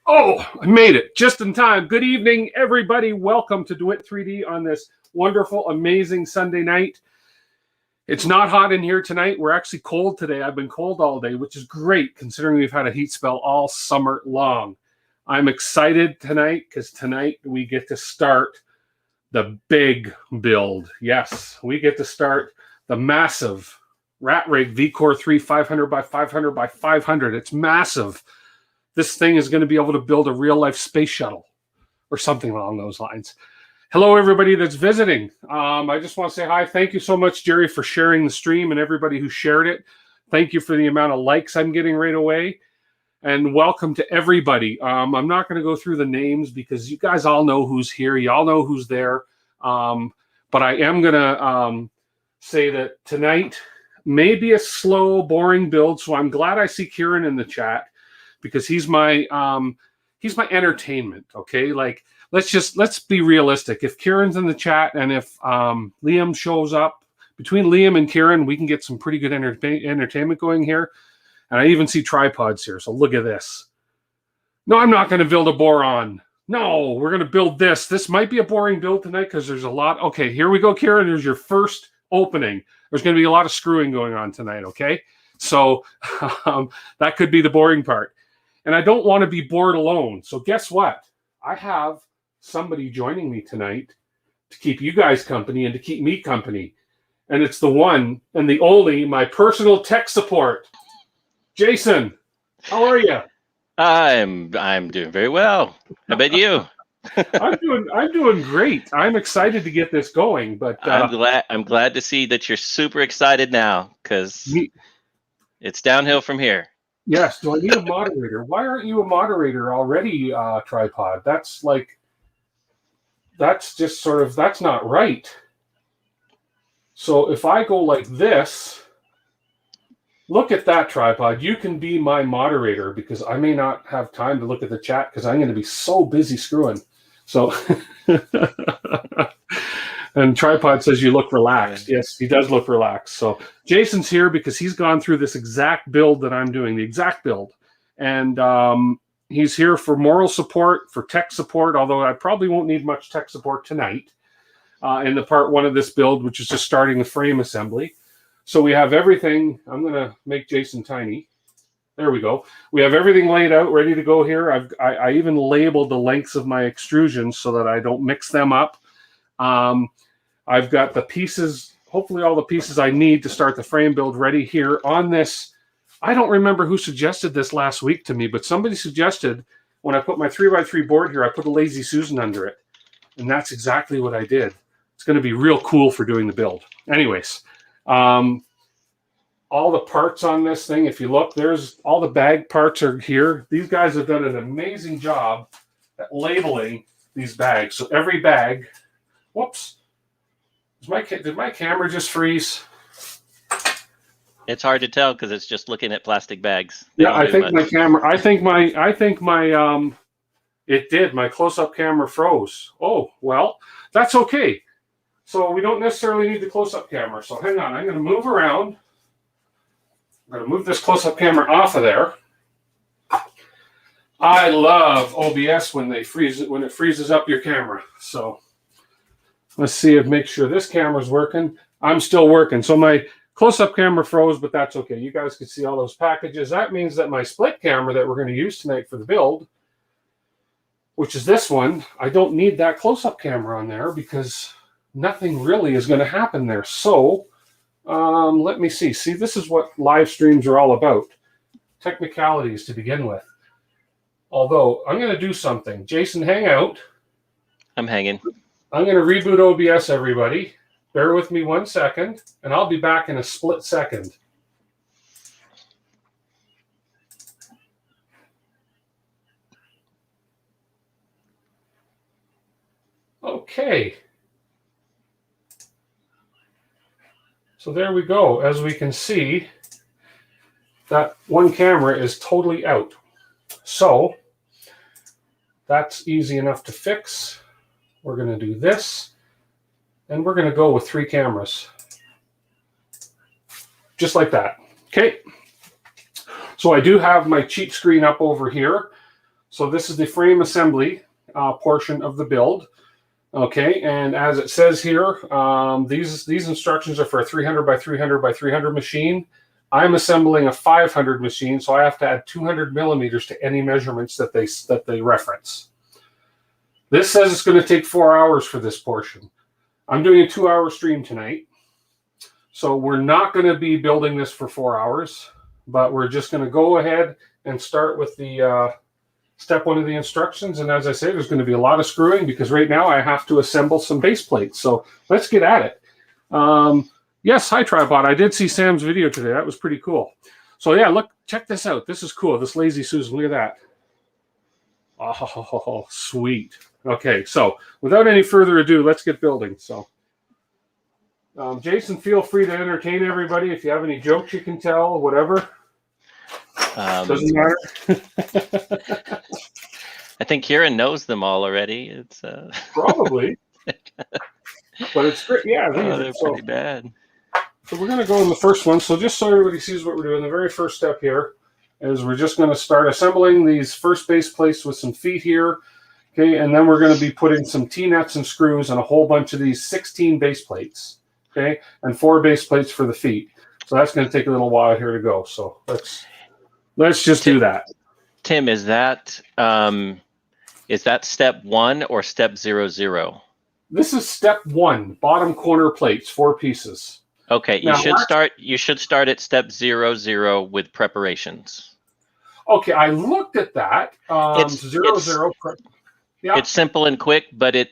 Oh, I made it just in time. Good evening, everybody. Welcome to DWIT 3D on this wonderful, amazing Sunday night. It's not hot in here tonight. We're actually cold today. I've been cold all day, which is great considering we've had a heat spell all summer long. I'm excited tonight because tonight we get to start the big build. Yes, we get to start the massive RatRig V-Core 3 500 by 500 by 500. It's massive. This thing is going to be able to build a real-life space shuttle or something along those lines. Hello, everybody that's visiting. I just want to say hi. Thank you so much, Jerry, for sharing the stream and everybody who shared it. Thank you for the amount of likes I'm getting right away. And welcome to everybody. I'm not going to go through the names because you guys all know who's here. You all know who's there. But I am going to say that tonight may be a slow, boring build. So I'm glad I see Kieran in the chat, because he's my entertainment. Okay, like let's be realistic. If Kieran's in the chat and if Liam shows up, between Liam and Kieran, we can get some pretty good entertainment going here. And I even see tripods here. So look at this. No, I'm not going to build a boron. No, we're going to build this. This might be a boring build tonight because there's a lot. Okay, here we go, Kieran. There's your first opening. There's going to be a lot of screwing going on tonight. Okay, so that could be the boring part. And I don't want to be bored alone. So guess what? I have somebody joining me tonight to keep you guys company and to keep me company. And it's the one and the only, my personal tech support. Jason, how are you? I'm doing very well. How about you? I'm doing great. I'm excited to get this going, but I'm glad to see that you're super excited now, because it's downhill from here. Yes. Do I need a moderator? Why aren't you a moderator already, Tripod? That's just sort of, that's not right. So if I go like this, look at that, Tripod. You can be my moderator because I may not have time to look at the chat because I'm going to be so busy screwing. So, and Tripod says you look relaxed. Yes, he does look relaxed. So Jason's here because he's gone through this exact build that I'm doing, the exact build. And he's here for moral support, for tech support, although I probably won't need much tech support tonight in the part one of this build, which is just starting the frame assembly. So we have everything. I'm going to make Jason tiny. There we go. We have everything laid out, ready to go here. I even labeled the lengths of my extrusions so that I don't mix them up. I've got the pieces, hopefully all the pieces I need to start the frame build ready here on this. I don't remember who suggested this last week to me, but somebody suggested when I put my 3x3 board here, I put a Lazy Susan under it. And that's exactly what I did. It's going to be real cool for doing the build. Anyways, all the parts on this thing, if you look, there's all the bag parts are here. These guys have done an amazing job at labeling these bags. So every bag, whoops, did my camera just freeze? It's hard to tell because it's just looking at plastic bags. Yeah, I think my camera, I think my it did. My close-up camera froze. Oh, well, that's okay. So we don't necessarily need the close-up camera. So hang on, I'm going to move around. I'm going to move this close-up camera off of there. I love OBS when it freezes up your camera. So let's see if make sure this camera's working. I'm still working. So my close-up camera froze, but that's okay. You guys can see all those packages. That means that my split camera that we're going to use tonight for the build, which is this one, I don't need that close-up camera on there because nothing really is going to happen there. So let me see. See, this is what live streams are all about. Technicalities to begin with. Although, I'm going to do something. Jason, hang out. I'm hanging. I'm going to reboot OBS, everybody. Bear with me 1 second, and I'll be back in a split second. Okay. So there we go. As we can see, that one camera is totally out. So that's easy enough to fix. We're going to do this, and we're going to go with 3 cameras. Just like that. Okay. So I do have my cheat screen up over here. So this is the frame assembly portion of the build. Okay, and as it says here, these instructions are for a 300 by 300 by 300 machine. I'm assembling a 500 machine, so I have to add 200 millimeters to any measurements that they reference. This says it's going to take 4 hours for this portion. I'm doing a 2-hour stream tonight, so we're not going to be building this for 4 hours, but we're just going to go ahead and start with the step 1 of the instructions. And as I say, there's going to be a lot of screwing because right now I have to assemble some base plates. So let's get at it. Yes, hi Tribot. I did see Sam's video today. That was pretty cool. So yeah, look, check this out. This is cool. This Lazy Susan, look at that. Oh, sweet. Okay, so without any further ado, let's get building. So Jason, feel free to entertain everybody. If you have any jokes you can tell, whatever. Doesn't matter. I think Kieran knows them all already. It's probably, but it's great. Yeah, they're pretty bad. So we're going to go in the first one. So just so everybody sees what we're doing, the very first step here is we're just going to start assembling these first base plates with some feet here. Okay, and then we're going to be putting some T-nuts and screws and a whole bunch of these 16 base plates. Okay, and 4 base plates for the feet. So that's going to take a little while here to go. So let's just do that. Tim, is that step 1 or step 0? This is step 1, bottom corner plates, 4 pieces. Okay, you should start at step 0 with preparations. Okay, I looked at that. Yeah. It's simple and quick, but it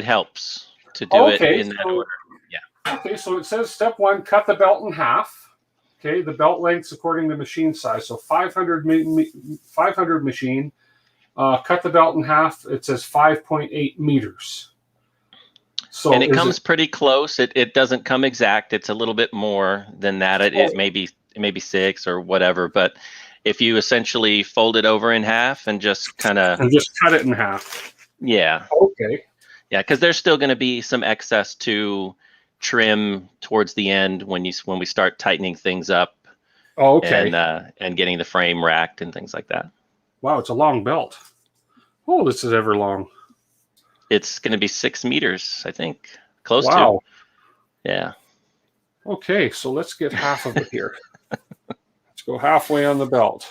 helps to do it in that order. Yeah. Okay, so it says step 1, cut the belt in half. Okay, the belt lengths according to machine size. So 500 machine, cut the belt in half. It says 5.8 meters. So and it comes pretty close. It doesn't come exact. It's a little bit more than that. It may be 6 or whatever. But if you essentially fold it over in half and just kind of just cut it in half. Yeah. Okay. Yeah, because there's still going to be some excess to trim towards the end when we start tightening things up. Oh, okay. And getting the frame racked and things like that. Wow, it's a long belt. Oh, this is ever long. It's going to be 6 meters, I think. Close to. Yeah. Okay, so let's get half of it here. Let's go halfway on the belt.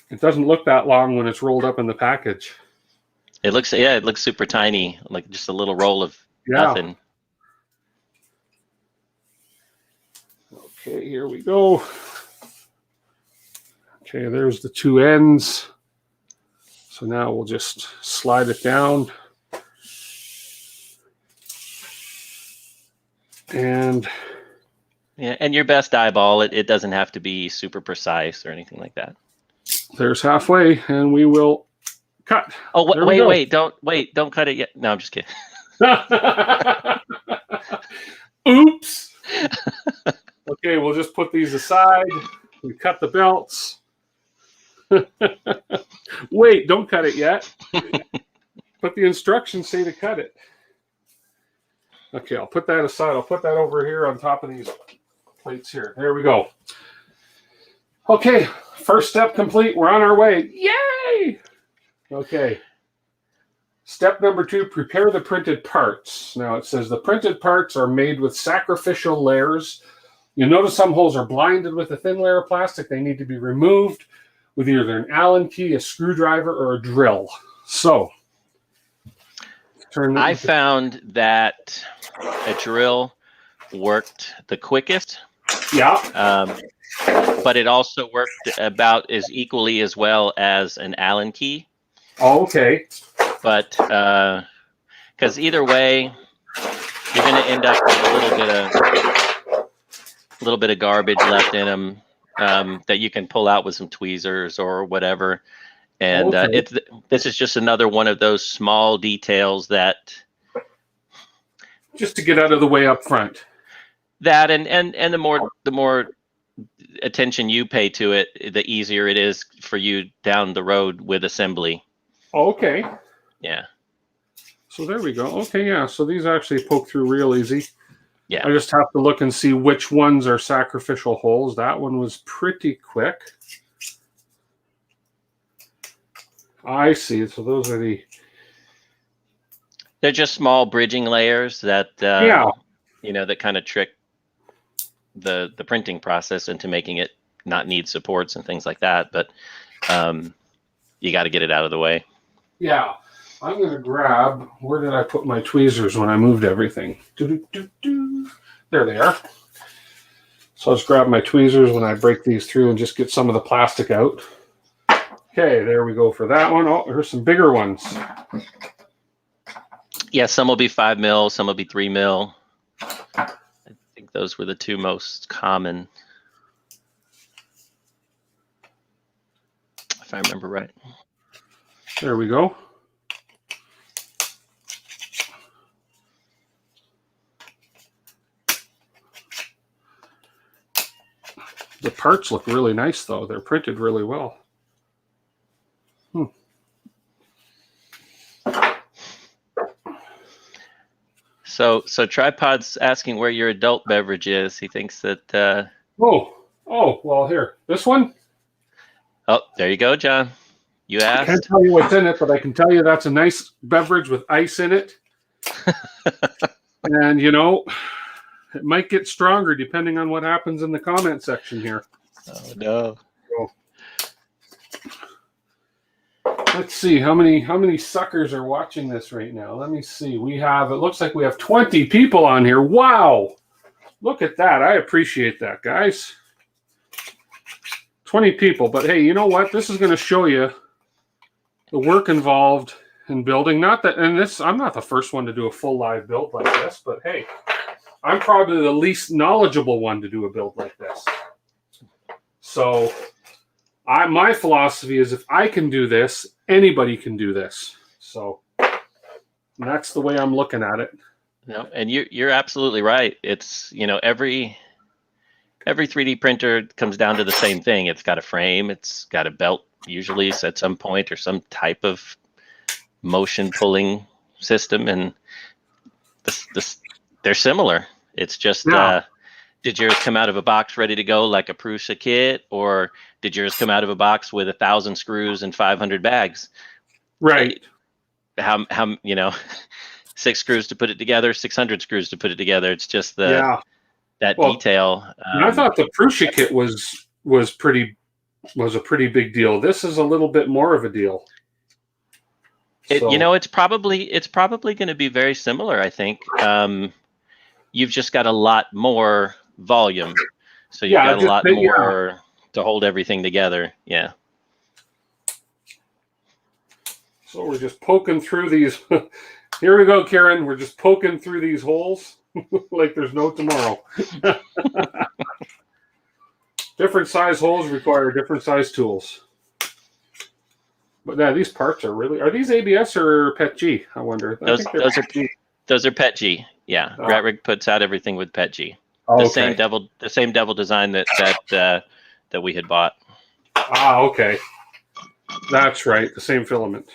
It doesn't look that long when it's rolled up in the package. It looks super tiny, like just a little roll of nothing. Okay, here we go. Okay, there's the 2 ends. So now we'll just slide it down. And your best eyeball, it doesn't have to be super precise or anything like that. There's halfway, and we will cut. Oh, wait, don't cut it yet. No, I'm just kidding. Oops. Okay, we'll just put these aside. We cut the belts. Wait, don't cut it yet. But the instructions say to cut it. Okay, I'll put that aside. I'll put that over here on top of these plates here. There we go. Okay, first step complete. We're on our way. Yay! Okay. Step number 2, prepare the printed parts. Now it says the printed parts are made with sacrificial layers. You'll notice some holes are blinded with a thin layer of plastic. They need to be removed with either an Allen key, a screwdriver, or a drill. So, I found that a drill worked the quickest. Yeah. But it also worked about as equally as well as an Allen key. Oh, okay. But because either way, you're going to end up with a little bit of garbage left in them that you can pull out with some tweezers or whatever. And this is just another one of those small details that just to get out of the way up front. That and the more attention you pay to it, the easier it is for you down the road with assembly. Okay. Yeah. So there we go. Okay, yeah. So these actually poke through real easy. Yeah. I just have to look and see which ones are sacrificial holes. That one was pretty quick. I see. So those are the. They're just small bridging layers that Yeah. that kind of trick the printing process into making it not need supports and things like that. But you got to get it out of the way. Yeah. I'm going to grab, where did I put my tweezers when I moved everything? There they are. So I'll just grab my tweezers when I break these through and just get some of the plastic out. Okay, there we go for that one. Oh, here's some bigger ones. Yeah, some will be 5 mil, some will be 3 mil. I think those were the two most common, if I remember right. There we go. The parts look really nice, though. They're printed really well. So Tripod's asking where your adult beverage is. He thinks that. Oh, well, here. This one? Oh, there you go, John. You asked. I can't tell you what's in it, but I can tell you that's a nice beverage with ice in it. And, it might get stronger depending on what happens in the comment section here. Oh, no. Let's see how many suckers are watching this right now. Let me see. It looks like we have 20 people on here. Wow. Look at that. I appreciate that, guys. 20 people. But hey, you know what? This is going to show you the work involved in building. I'm not the first one to do a full live build like this, but hey, I'm probably the least knowledgeable one to do a build like this. So my philosophy is if I can do this, anybody can do this. So that's the way I'm looking at it. No, and you're absolutely right. It's, every 3D printer comes down to the same thing. It's got a frame, it's got a belt usually at some point, or some type of motion pulling system, and they're similar. It's just did yours come out of a box ready to go like a Prusa kit, or did yours come out of a box with 1,000 screws and 500 bags? Right. How 6 screws to put it together, 600 screws to put it together. It's just that detail. I thought the Prusa kit was a pretty big deal. This is a little bit more of a deal. It's probably going to be very similar, I think. You've just got a lot more volume, so you've got a lot more to hold everything together. Yeah. So we're just poking through these. Here we go, Karen. We're just poking through these holes like there's no tomorrow. Different size holes require different size tools. But yeah, these parts are these ABS or PETG? I wonder. Those are PETG. Yeah, RatRig puts out everything with PETG. Oh, the same devil design that we had bought. Ah, okay. That's right. The same filament.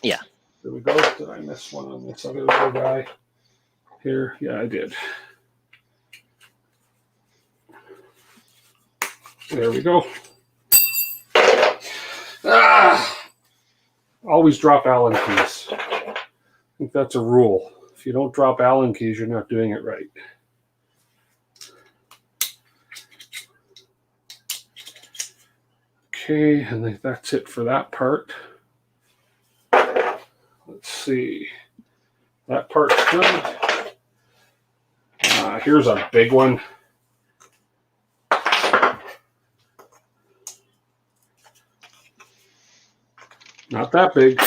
Yeah. There we go. Did I miss one on this other little guy here? Yeah, I did. There we go. Always drop Allen keys. I think that's a rule. If you don't drop Allen keys, you're not doing it right. Okay, and that's it for that part. Let's see. That part's good. Here's a big one. Not that big.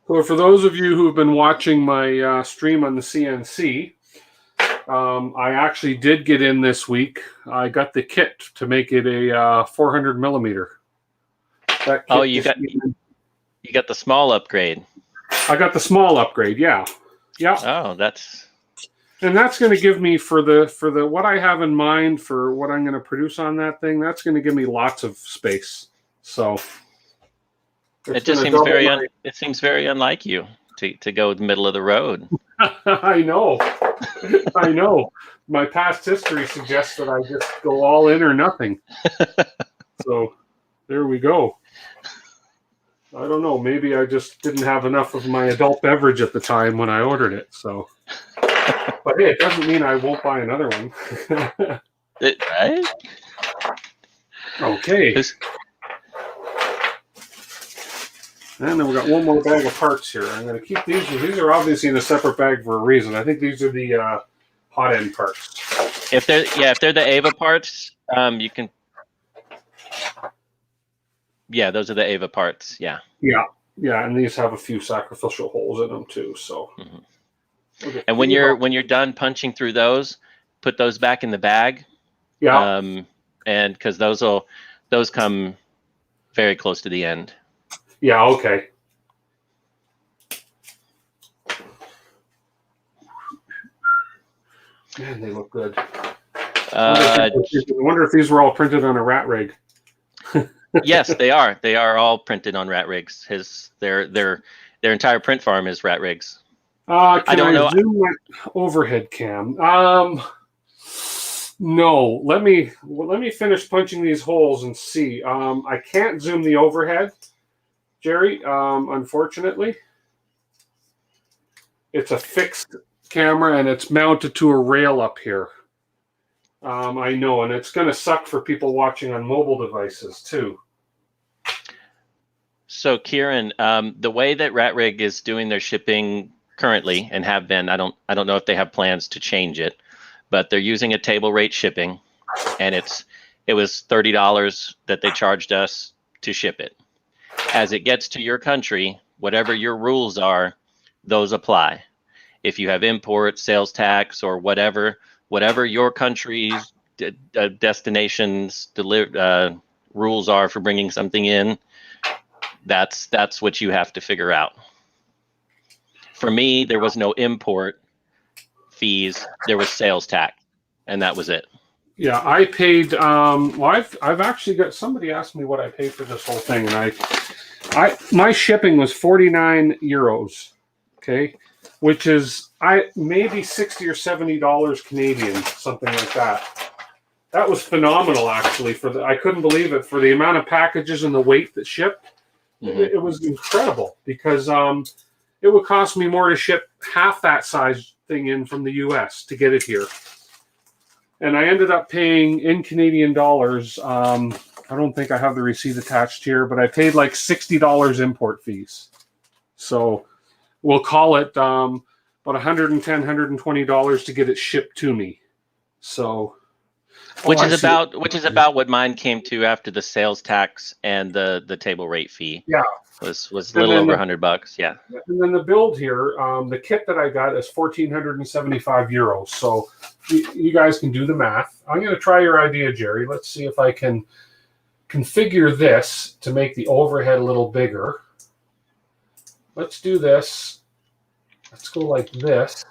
So for those of you who have been watching my stream on the CNC, I actually did get in this week. I got the kit to make it a 400 millimeter. You got the small upgrade. I got the small upgrade. Yeah. Oh, that's going to give me for the what I have in mind for what I'm going to produce on that thing. That's going to give me lots of space. So it just seems very unlike you to go the middle of the road. I know. my past history suggests that I just go all in or nothing. So there we go. I don't know. Maybe I just didn't have enough of my adult beverage at the time when I ordered it. So, but hey, it doesn't mean I won't buy another one. Right? Okay. And then we got one more bag of parts here. I'm going to keep these. These are obviously in a separate bag for a reason. I think these are the hot end parts. If they're the Ava parts, you can. Yeah, those are the Ava parts. Yeah. Yeah, and these have a few sacrificial holes in them too. So. Okay. And when you're done punching through those, put those back in the bag. Yeah. And because those come very close to the end. Yeah. Okay. Man, they look good. I wonder if these were all printed on a RatRig. Yes, they are. They are all printed on RatRigs. Their entire print farm is RatRigs. Can I zoom my overhead cam? No. Let me finish punching these holes and see. I can't zoom the overhead, Jerry. Unfortunately, it's a fixed camera and it's mounted to a rail up here. I know, and it's going to suck for people watching on mobile devices too. So, Kieran, the way that RatRig is doing their shipping currently and have been, I don't know if they have plans to change it, but they're using a table rate shipping, and it was $30 that they charged us to ship it. As it gets to your country, whatever your rules are, those apply. If you have import, sales tax, or whatever your country's destinations rules are for bringing something in, that's what you have to figure out. For me, there was no import fees. There was sales tax, and that was it. Yeah, I paid. Well, I've actually got somebody asked me what I paid for this whole thing, and my shipping was 49 euros. Okay, which is maybe $60 or $70 Canadian, something like that. That was phenomenal, actually. I couldn't believe it for the amount of packages and the weight that shipped. Mm-hmm. It was incredible because it would cost me more to ship half that size thing in from the U.S. to get it here, and I ended up paying in Canadian dollars. I don't think I have the receipt attached here, but I paid like $60 import fees. So we'll call it about $110, $120 to get it shipped to me. So, which is about what mine came to after the sales tax and the table rate fee. Yeah, was a little over $100. Yeah, and then the build here, the kit that I got is 1,475 euros. So you guys can do the math. I'm going to try your idea, Jerry. Let's see if I can configure this to make the overhead a little bigger. Let's do this. Let's go like this.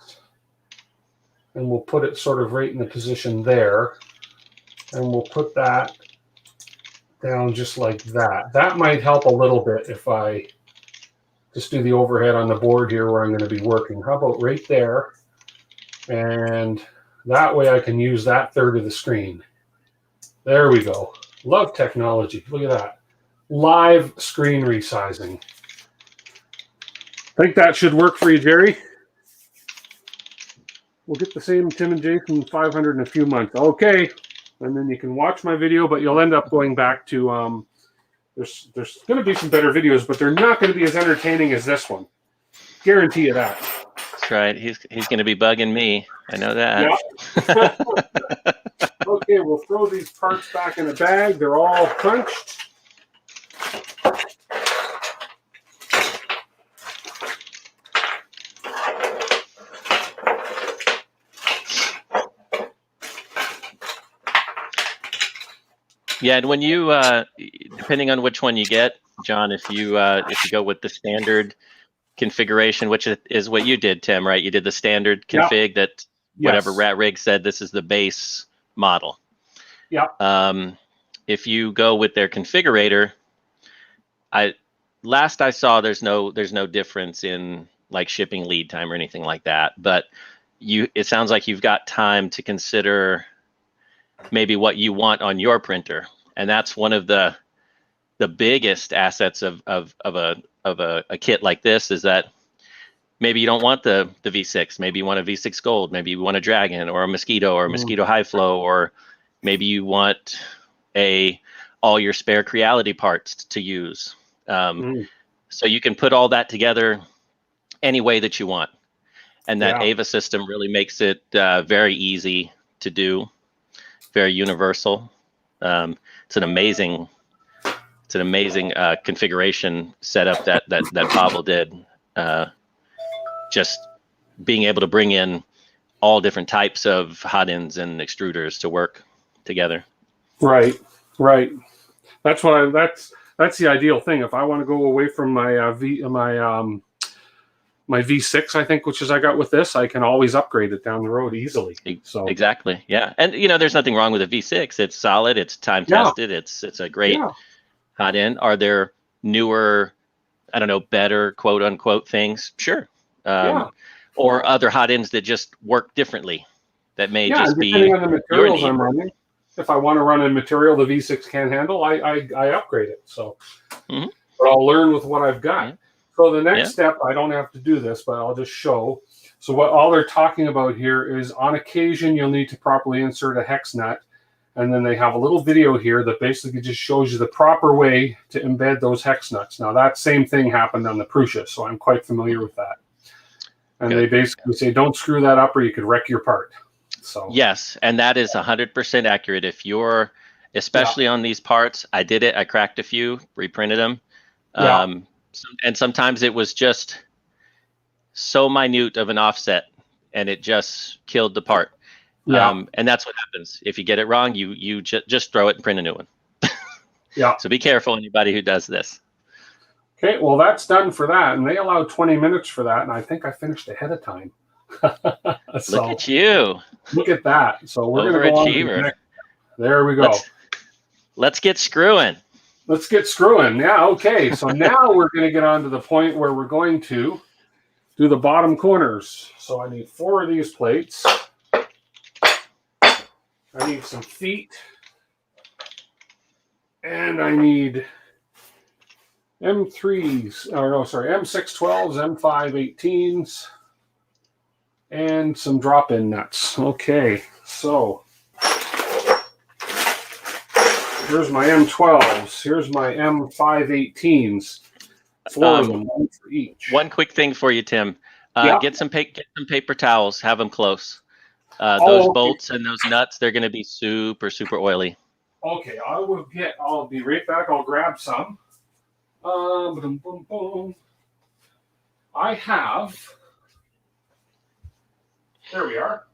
And we'll put it sort of right in the position there. And we'll put that down just like that. That might help a little bit if I just do the overhead on the board here where I'm going to be working. How about right there? And that way I can use that third of the screen. There we go. Love technology. Look at that. Live screen resizing. Think that should work for you, Jerry? We'll get the same Tim and Jason 500 in a few months. Okay. And then you can watch my video, but you'll end up going back to, there's going to be some better videos, but they're not going to be as entertaining as this one. Guarantee you that. That's right. He's going to be bugging me. I know that. Yeah. Okay, we'll throw these parts back in a bag. They're all punched. Yeah, and when you, depending on which one you get, John, if you go with the standard configuration, which is what you did, Tim, right? You did the standard config that whatever RatRig said, this is the base model. Yeah. If you go with their configurator, I saw there's no difference in like shipping lead time or anything like that, but it sounds like you've got time to consider maybe what you want on your printer, and that's one of the biggest assets of a kit like this, is that maybe you don't want the V6, maybe you want a V6 Gold, maybe you want a Dragon or a Mosquito or a Mosquito High Flow, or maybe you want all your spare Creality parts to use. So you can put all that together any way that you want. And that Ava system really makes it very easy to do, very universal. It's an amazing configuration setup that Pavel did. Just being able to bring in all different types of hot ends and extruders to work together. Right. That's the ideal thing. If I want to go away from my my V6, I think, which is I got with this, I can always upgrade it down the road easily. So exactly, yeah. And there's nothing wrong with a V6. It's solid. It's time tested. It's a great hot end. Are there newer, I don't know, better quote unquote things? Sure. Or other hot ends that just work differently. That may just be depending on the materials I'm running. If I want to run a material the V6 can't handle, I upgrade it. So, but I'll learn with what I've got. So the next step, I don't have to do this, but I'll just show. So what all they're talking about here is, on occasion, you'll need to properly insert a hex nut. And then they have a little video here that basically just shows you the proper way to embed those hex nuts. Now, that same thing happened on the Prusa, so I'm quite familiar with that. And they basically say, don't screw that up or you could wreck your part. So yes, and that is 100% accurate. If you're, especially on these parts, I did it. I cracked a few, reprinted them. And sometimes it was just so minute of an offset, and it just killed the part. And that's what happens. If you get it wrong, you just throw it and print a new one. So be careful, anybody who does this. Okay, well, that's done for that. And they allowed 20 minutes for that, and I think I finished ahead of time. So, look at you. Look at that. So we're going to go on to the next. There we go. Let's get screwing. Let's get screwing. Yeah, okay. So now we're going to get on to the point where we're going to do the bottom corners. So I need 4 of these plates. I need some feet. And I need M612s, M518s, and some drop-in nuts. Okay, so here's my M12s. Here's my M518s. 4 of them, 1 for each. One quick thing for you, Tim. Get some paper towels. Have them close. Those bolts and those nuts, they're going to be super, super oily. Okay, I'll be right back. I'll grab some. I have. There we are.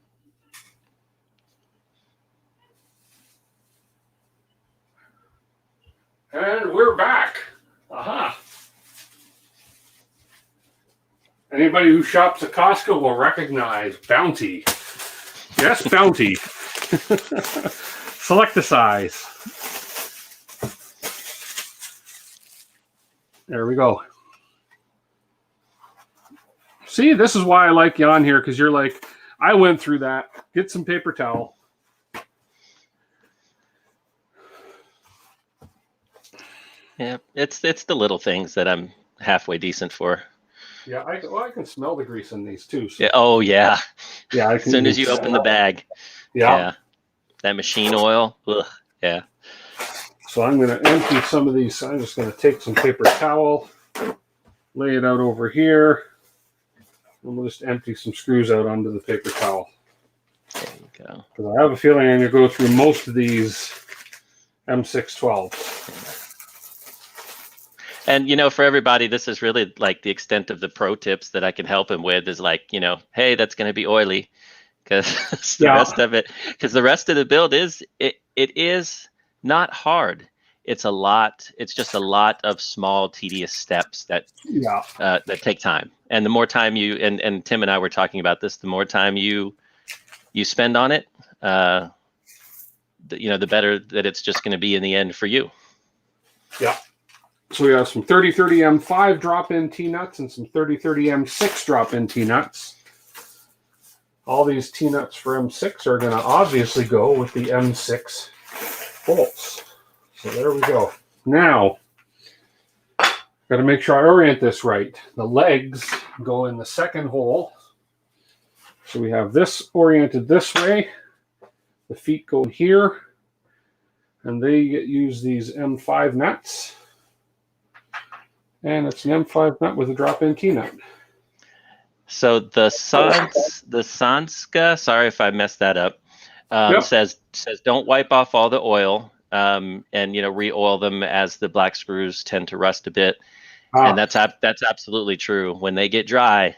And we're back. Aha. Anybody who shops at Costco will recognize Bounty. Yes, Bounty. Select the size. There we go. See, this is why I like you on here, because you're like, I went through that. Get some paper towel. Yeah, it's the little things that I'm halfway decent for. Yeah, I can smell the grease in these too. So. Yeah. Oh yeah. Yeah. As soon as you open the bag. Yeah. That machine oil. Ugh. Yeah. So I'm going to empty some of these. I'm just going to take some paper towel, lay it out over here, and we'll just empty some screws out onto the paper towel. There you go. Because I have a feeling I'm going to go through most of these M612s. And, for everybody, this is really like the extent of the pro tips that I can help him with is like, hey, that's going to be oily, because the rest of the build is not hard. It's just a lot of small, tedious steps that take time. And the more time and Tim and I were talking about this, the more time you spend on it, the better that it's just going to be in the end for you. Yeah. So we have some 3030 M5 drop-in T-nuts and some 3030 M6 drop-in T-nuts. all these T-nuts for M6 are going to obviously go with the M6 bolts. So there we go. Now, got to make sure I orient this right. The legs go in the second hole. So we have this oriented this way. The feet go here. And they use these M5 nuts. And it's an M5 nut with a drop-in T-nut. So the Sanska, sorry if I messed that up, says don't wipe off all the oil, and re-oil them as the black screws tend to rust a bit. And that's absolutely true. When they get dry,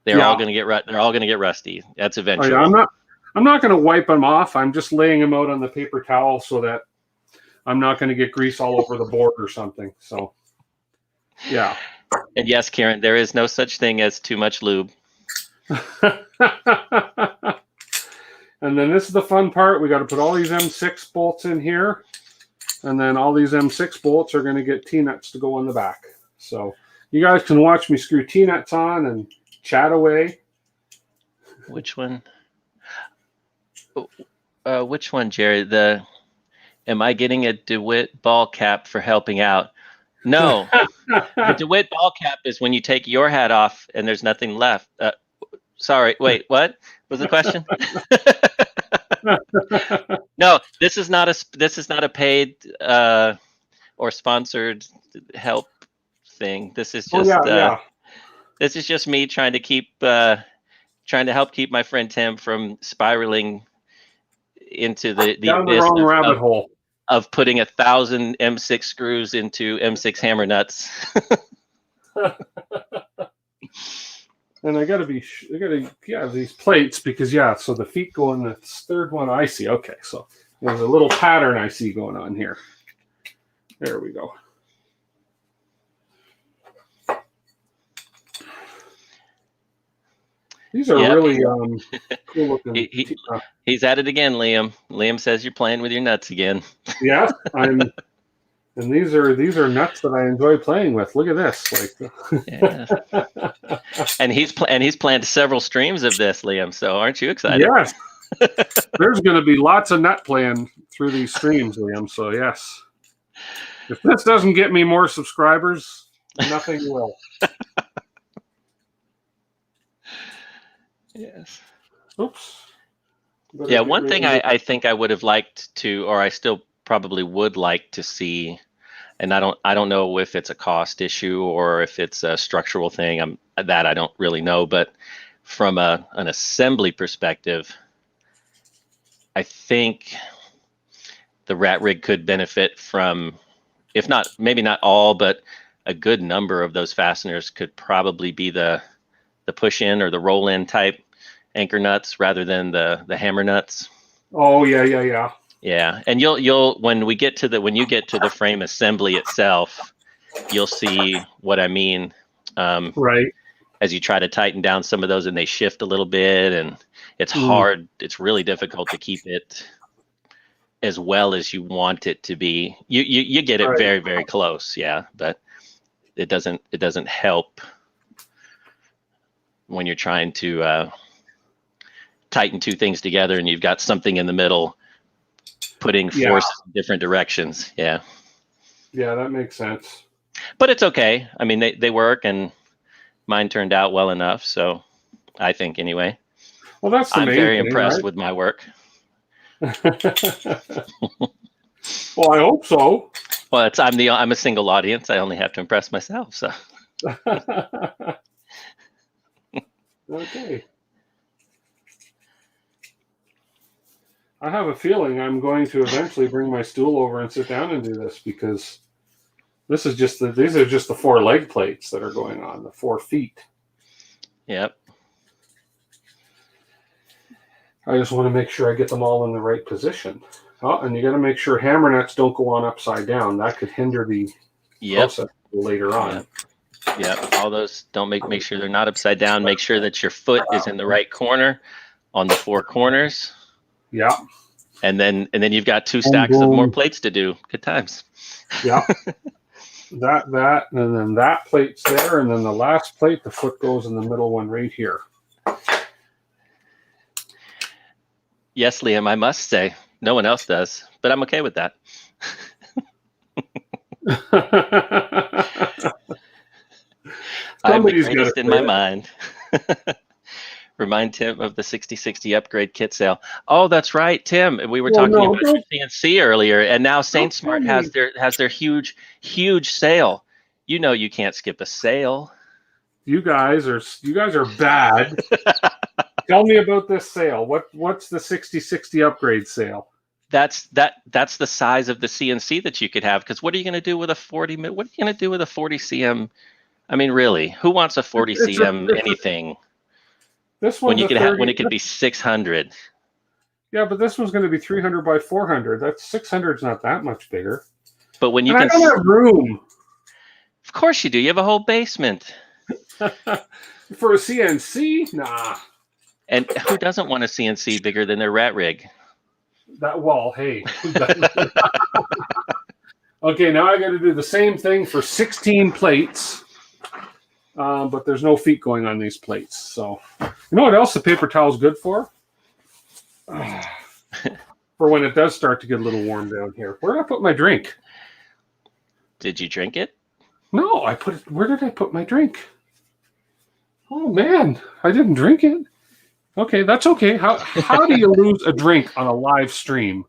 they're all going to get rusty. That's eventually. Oh, yeah, I'm not going to wipe them off. I'm just laying them out on the paper towel so that I'm not going to get grease all over the board or something. So, yeah. And yes, Karen, there is no such thing as too much lube. And then this is the fun part. We got to put all these M6 bolts in here. And then all these M6 bolts are going to get T-nuts to go on the back. So you guys can watch me screw T-nuts on and chat away. Which one? Which one, Jerry? Am I getting a DeWitt ball cap for helping out? No. The DeWitt ball cap is when you take your hat off and there's nothing left. Sorry, wait, what was the question? No, this is not a paid or sponsored help thing. This is just this is just me trying to help keep my friend Tim from spiraling into the down the wrong rabbit hole of putting 1,000 M6 screws into M6 hammer nuts. And I gotta these plates because so the feet go in the third one. I see. Okay, so there's a little pattern I see going on here. There we go. These are really cool looking. He's at it again, Liam. Liam says you're playing with your nuts again. Yeah, and these are nuts that I enjoy playing with. Look at this, And he's planned several streams of this, Liam. So aren't you excited? Yes. There's going to be lots of nut playing through these streams, Liam. So yes, if this doesn't get me more subscribers, nothing will. Yes. Oops. Yeah, one thing I think I would have liked to, or I still probably would like to see, and I don't know if it's a cost issue or if it's a structural thing. I don't really know, but from an assembly perspective, I think the RatRig could benefit from, if not, maybe not all, but a good number of those fasteners could probably be the push-in or the roll-in type anchor nuts rather than the hammer nuts. Oh yeah. Yeah, and you'll when you get to the frame assembly itself, you'll see what I mean. Right. As you try to tighten down some of those and they shift a little bit, and it's hard. It's really difficult to keep it as well as you want it to be. You get it very, very close, yeah, but it doesn't help when you're trying to tighten two things together and you've got something in the middle putting force in different directions. Yeah, that makes sense. But it's okay. I mean, they work, and mine turned out well enough, so I think anyway. Well, that's the I'm main very thing, impressed right? with my work. Well, I hope so. Well, I'm a single audience. I only have to impress myself, so. Okay. I have a feeling I'm going to eventually bring my stool over and sit down and do this, because these are just the 4 leg plates that are going on, the 4 feet. Yep. I just want to make sure I get them all in the right position. Oh, and you got to make sure hammer nuts don't go on upside down. That could hinder the process later on. Yep. All those, don't make sure they're not upside down. Make sure that your foot is in the right corner on the 4 corners. Yeah. And then you've got 2 stacks of more plates to do. Good times. Yeah. that, and then that plate's there, and then the last plate, the foot goes in the middle one right here. Yes, Liam, I must say. No one else does, but I'm okay with that. I'm the Somebody's got to greatest in my mind. Remind Tim of the 6060 upgrade kit sale. Oh, that's right, Tim. We were talking about your CNC earlier, and now Saint Smart has their huge sale. You know you can't skip a sale. You guys are bad. Tell me about this sale. What's the 6060 upgrade sale? That's the size of the CNC that you could have. Because what are you going to do with a 40? What are you going to do with a 40 cm? I mean, really, who wants a 40 cm anything? This when one's when it could be 600. Yeah, but this one's going to be 300 by 400. That's 600 is not that much bigger. But when you I don't have room. Of course you do. You have a whole basement. For a CNC? Nah. And who doesn't want a CNC bigger than their RatRig? Hey. Okay, now I got to do the same thing for 16 plates. But there's no feet going on these plates. So, you know what else the paper towel is good for? For when it does start to get a little warm down here. Where did I put my drink? Did you drink it? No, I put it. Where did I put my drink? Oh man, I didn't drink it. Okay, that's okay. How do you lose a drink on a live stream?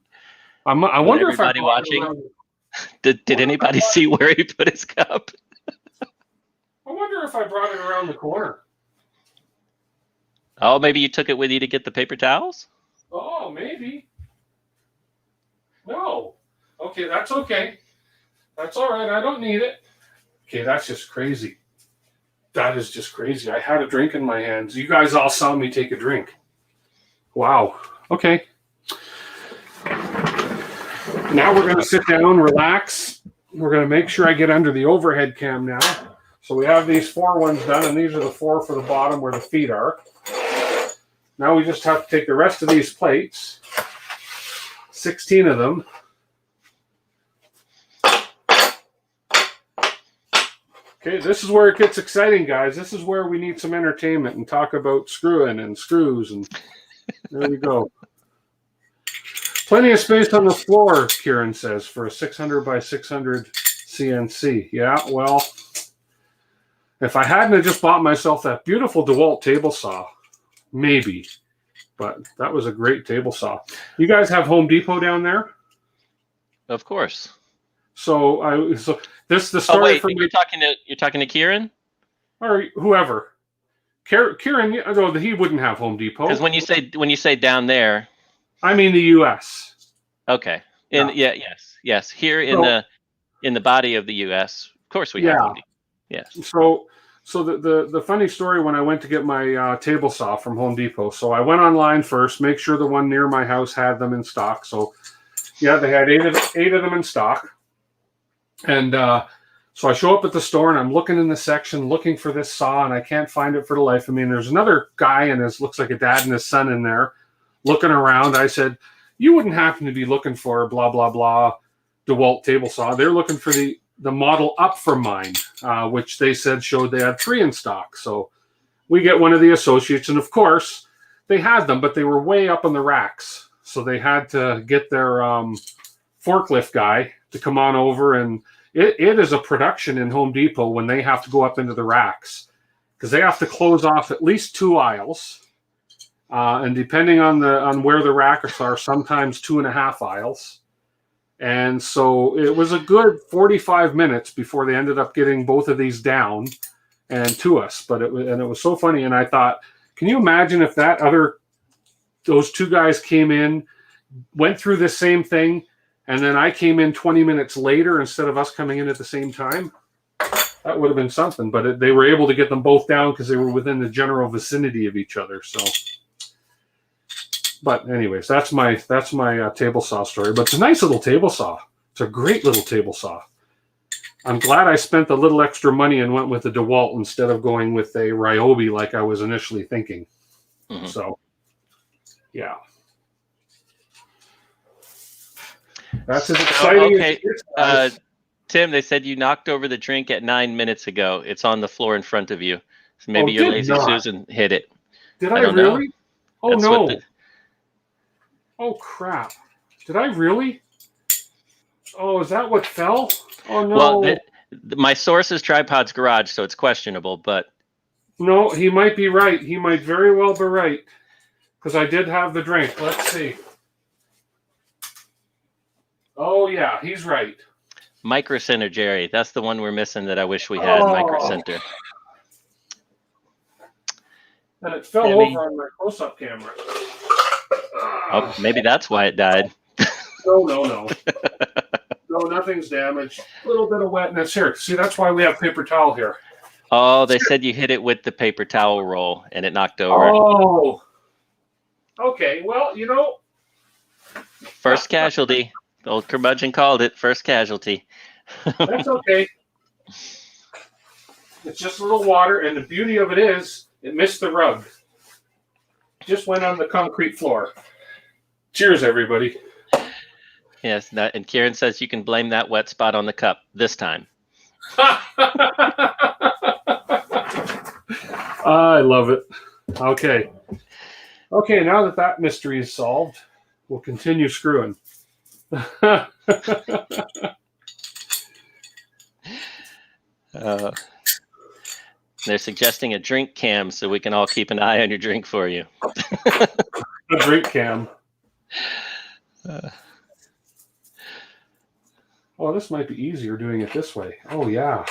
I wonder if everybody watching. Did anybody see where he put his cup? I wonder if I brought it around the corner. Oh, maybe you took it with you to get the paper towels? Oh, maybe. No. Okay, that's okay. That's all right. I don't need it. Okay, that's just crazy. That is just crazy. I had a drink in my hands. You guys all saw me take a drink. Wow. Okay. Now we're going to sit down, relax. We're going to make sure I get under the overhead cam now. So we have these 4 ones done, and these are the 4 for the bottom where the feet are. Now we just have to take the rest of these plates, 16 of them. Okay, this is where it gets exciting, guys. This is where we need some entertainment and talk about screwing and screws, and there we go. Plenty of space on the floor, Kieran says, for a 600 by 600 CNC. Yeah, well, if I hadn't have just bought myself that beautiful DeWalt table saw, maybe. But that was a great table saw. You guys have Home Depot down there? Of course. So this the story. Oh, wait, you're talking to Kieran? Or whoever. Kieran, he wouldn't have Home Depot. Because when you say down there, I mean the U.S. Okay. Yes. Here in the body of the U.S., of course we have Home Depot. Yes. So the funny story when I went to get my table saw from Home Depot. So I went online first, make sure the one near my house had them in stock. So yeah, they had eight of them in stock. And so I show up at the store and I'm looking in the section looking for this saw and I can't find it for the life of me. And there's another guy and looks like a dad and his son in there looking around. I said, you wouldn't happen to be looking for blah, blah, blah DeWalt table saw. They're looking for the model up from mine, which they said showed they had 3 in stock. So we get one of the associates, and of course they had them, but they were way up on the racks. So they had to get their forklift guy to come on over, and it is a production in Home Depot when they have to go up into the racks because they have to close off at least 2 aisles. And depending on where the racks are, sometimes 2.5 aisles. And so it was a good 45 minutes before they ended up getting both of these down and to us. But it was so funny. And I thought, can you imagine if those 2 guys came in, went through the same thing, and then I came in 20 minutes later instead of us coming in at the same time? That would have been something. But they were able to get them both down because they were within the general vicinity of each other. So. But anyways, that's my table saw story. But it's a nice little table saw. It's a great little table saw. I'm glad I spent a little extra money and went with the DeWalt instead of going with a Ryobi like I was initially thinking. Mm-hmm. So, yeah. That's as exciting. Okay, Tim, they said you knocked over the drink at 9 minutes ago. It's on the floor in front of you. So maybe your lazy Susan hit it. Did I really? Know. Oh, no. Oh, crap. Did I really? Oh, is that what fell? Oh, no. Well, my source is Tripod's Garage, so it's questionable, but... No, he might be right. He might very well be right. Because I did have the drink. Let's see. Oh, yeah, he's right. Micro Center, Jerry. That's the one we're missing that I wish we had, Micro Center. And it fell over on my close-up camera. Oh, maybe that's why it died. No. No, nothing's damaged. A little bit of wetness here. See, that's why we have paper towel here. Oh, they said you hit it with the paper towel roll and it knocked over. Oh. Okay, well, First casualty. The old curmudgeon called it first casualty. That's okay. It's just a little water, and the beauty of it is it missed the rug. Just went on the concrete floor. Cheers, everybody. Yes, and Kieran says you can blame that wet spot on the cup this time. I love it. Okay. Okay, now that mystery is solved, we'll continue screwing. They're suggesting a drink cam so we can all keep an eye on your drink for you. A drink cam. Oh, this might be easier doing it this way. Oh, yeah.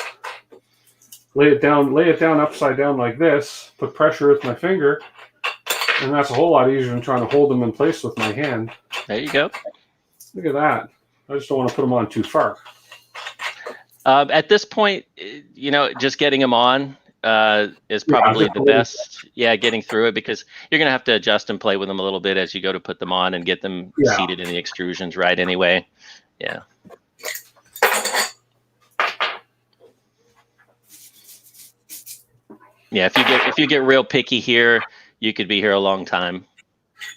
Lay it down upside down like this, put pressure with my finger, and that's a whole lot easier than trying to hold them in place with my hand. There you go. Look at that. I just don't want to put them on too far. At this point, just getting them on is probably the best. Yeah, getting through it, because you're going to have to adjust and play with them a little bit as you go to put them on and get them seated in the extrusions right anyway. Yeah. Yeah, if you get real picky here, you could be here a long time.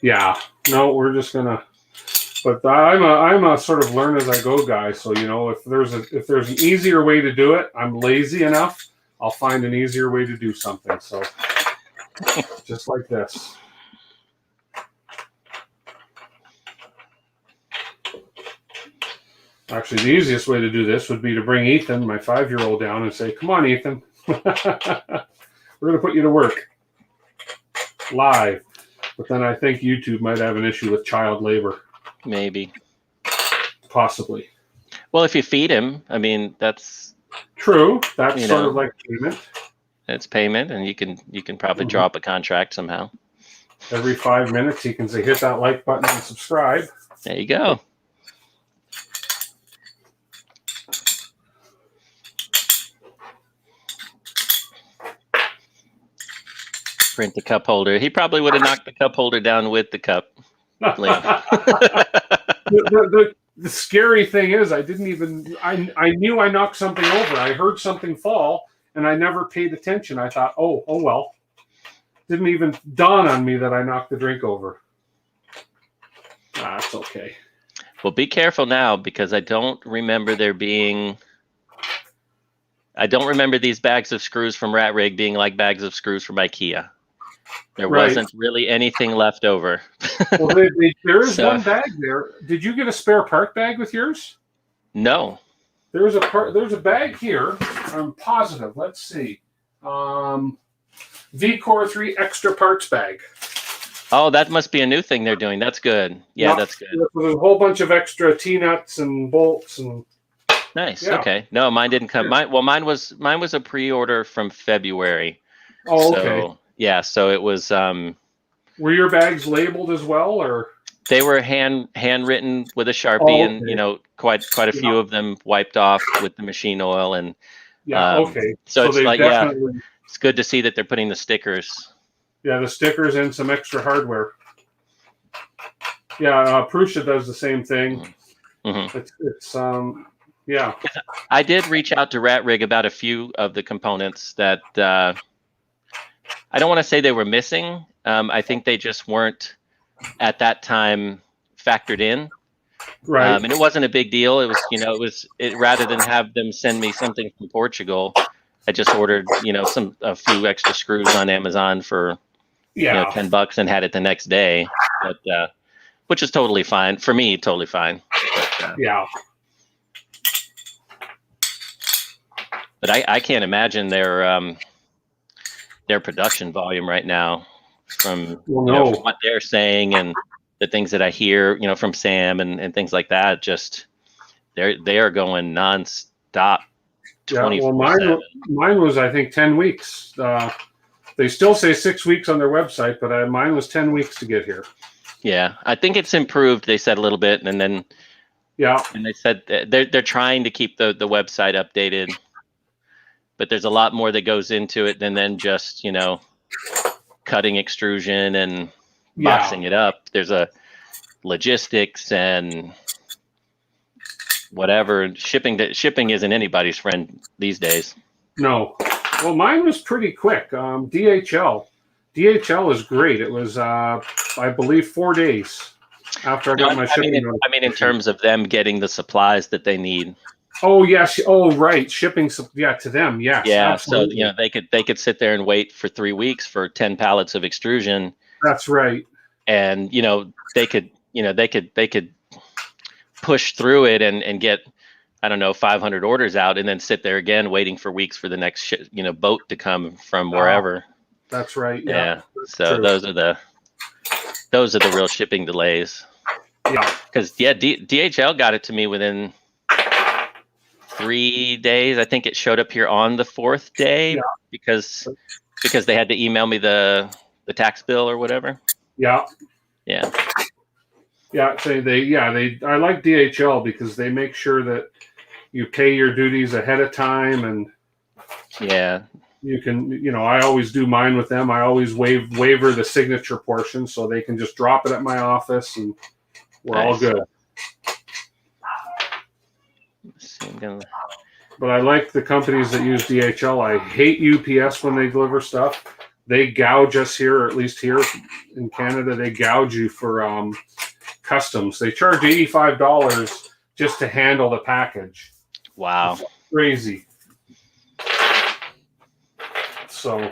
Yeah. No, we're just gonna. But I'm a sort of learn as I go guy. So if there's an easier way to do it, I'm lazy enough. I'll find an easier way to do something. So just like this. Actually, the easiest way to do this would be to bring Ethan, my 5-year-old, down and say, "Come on, Ethan. We're going to put you to work live." But then I think YouTube might have an issue with child labor. Maybe. Possibly. Well, if you feed him, I mean, that's true. That's sort of like payment. It's payment, and you can probably draw up a contract somehow. Every 5 minutes, he can say, "Hit that like button and subscribe." There you go. Print the cup holder. He probably would have knocked the cup holder down with the cup. The scary thing is, I knew I knocked something over. I heard something fall, and I never paid attention. I thought, oh well. Didn't even dawn on me that I knocked the drink over. That's okay. Well, be careful now, because I don't remember these bags of screws from RatRig being like bags of screws from IKEA. There wasn't really anything left over. Well, there is one bag there. Did you get a spare part bag with yours? No. There's a bag here. I'm positive. Let's see. V-Core 3 extra parts bag. Oh, that must be a new thing they're doing. That's good. Yeah, that's good. There's a whole bunch of extra T-nuts and bolts and. Nice. Yeah. Okay. No, mine didn't come. Mine was a pre-order from February. Oh, okay. So, yeah, so it was. Were your bags labeled as well, or? They were handwritten with a Sharpie, and quite a few of them wiped off with the machine oil, and okay. So it's like it's good to see that they're putting the stickers. Yeah, the stickers and some extra hardware. Yeah, Prusa does the same thing. Mm-hmm. It's yeah. I did reach out to RatRig about a few of the components that I don't want to say they were missing. I think they just weren't at that time factored in. Right. And it wasn't a big deal. It was, rather than have them send me something from Portugal, I just ordered, a few extra screws on Amazon for $10 and had it the next day. But which is totally fine for me. Totally fine. Yeah. But I can't imagine their production volume right now from, from what they're saying and the things that I hear, from Sam and things like that. Just they are going nonstop. 24/7. Well, mine was, I think, 10 weeks. They still say 6 weeks on their website, but mine was 10 weeks to get here. Yeah, I think it's improved. They said a little bit, and then and they said they're trying to keep the website updated, but there's a lot more that goes into it than then just cutting extrusion and boxing it up. There's a logistics and whatever. Shipping isn't anybody's friend these days. No. Well, mine was pretty quick. DHL is great. It was, I believe, 4 days after I got my shipping. I mean, in terms of them getting the supplies that they need. Oh yes. Oh right. Shipping. Yeah, to them. Yes. Yeah. Absolutely. So they could sit there and wait for 3 weeks for 10 pallets of extrusion. That's right. And they could push through it and get, I don't know, 500 orders out, and then sit there again waiting for weeks for the next boat to come from wherever. That's right. Yeah. So true. those are the real shipping delays. Yeah. Because DHL got it to me within 3 days. I think it showed up here on the 4th day because they had to email me the tax bill or whatever. Yeah. Yeah. Yeah. So I like DHL because they make sure that you pay your duties ahead of time, and you can, I always do mine with them. I always waiver the signature portion so they can just drop it at my office and we're all good. But I like the companies that use DHL. I hate UPS when they deliver stuff. They gouge us here, or at least here in Canada, they gouge you for customs. They charge $85 just to handle the package. Wow. It's crazy. So,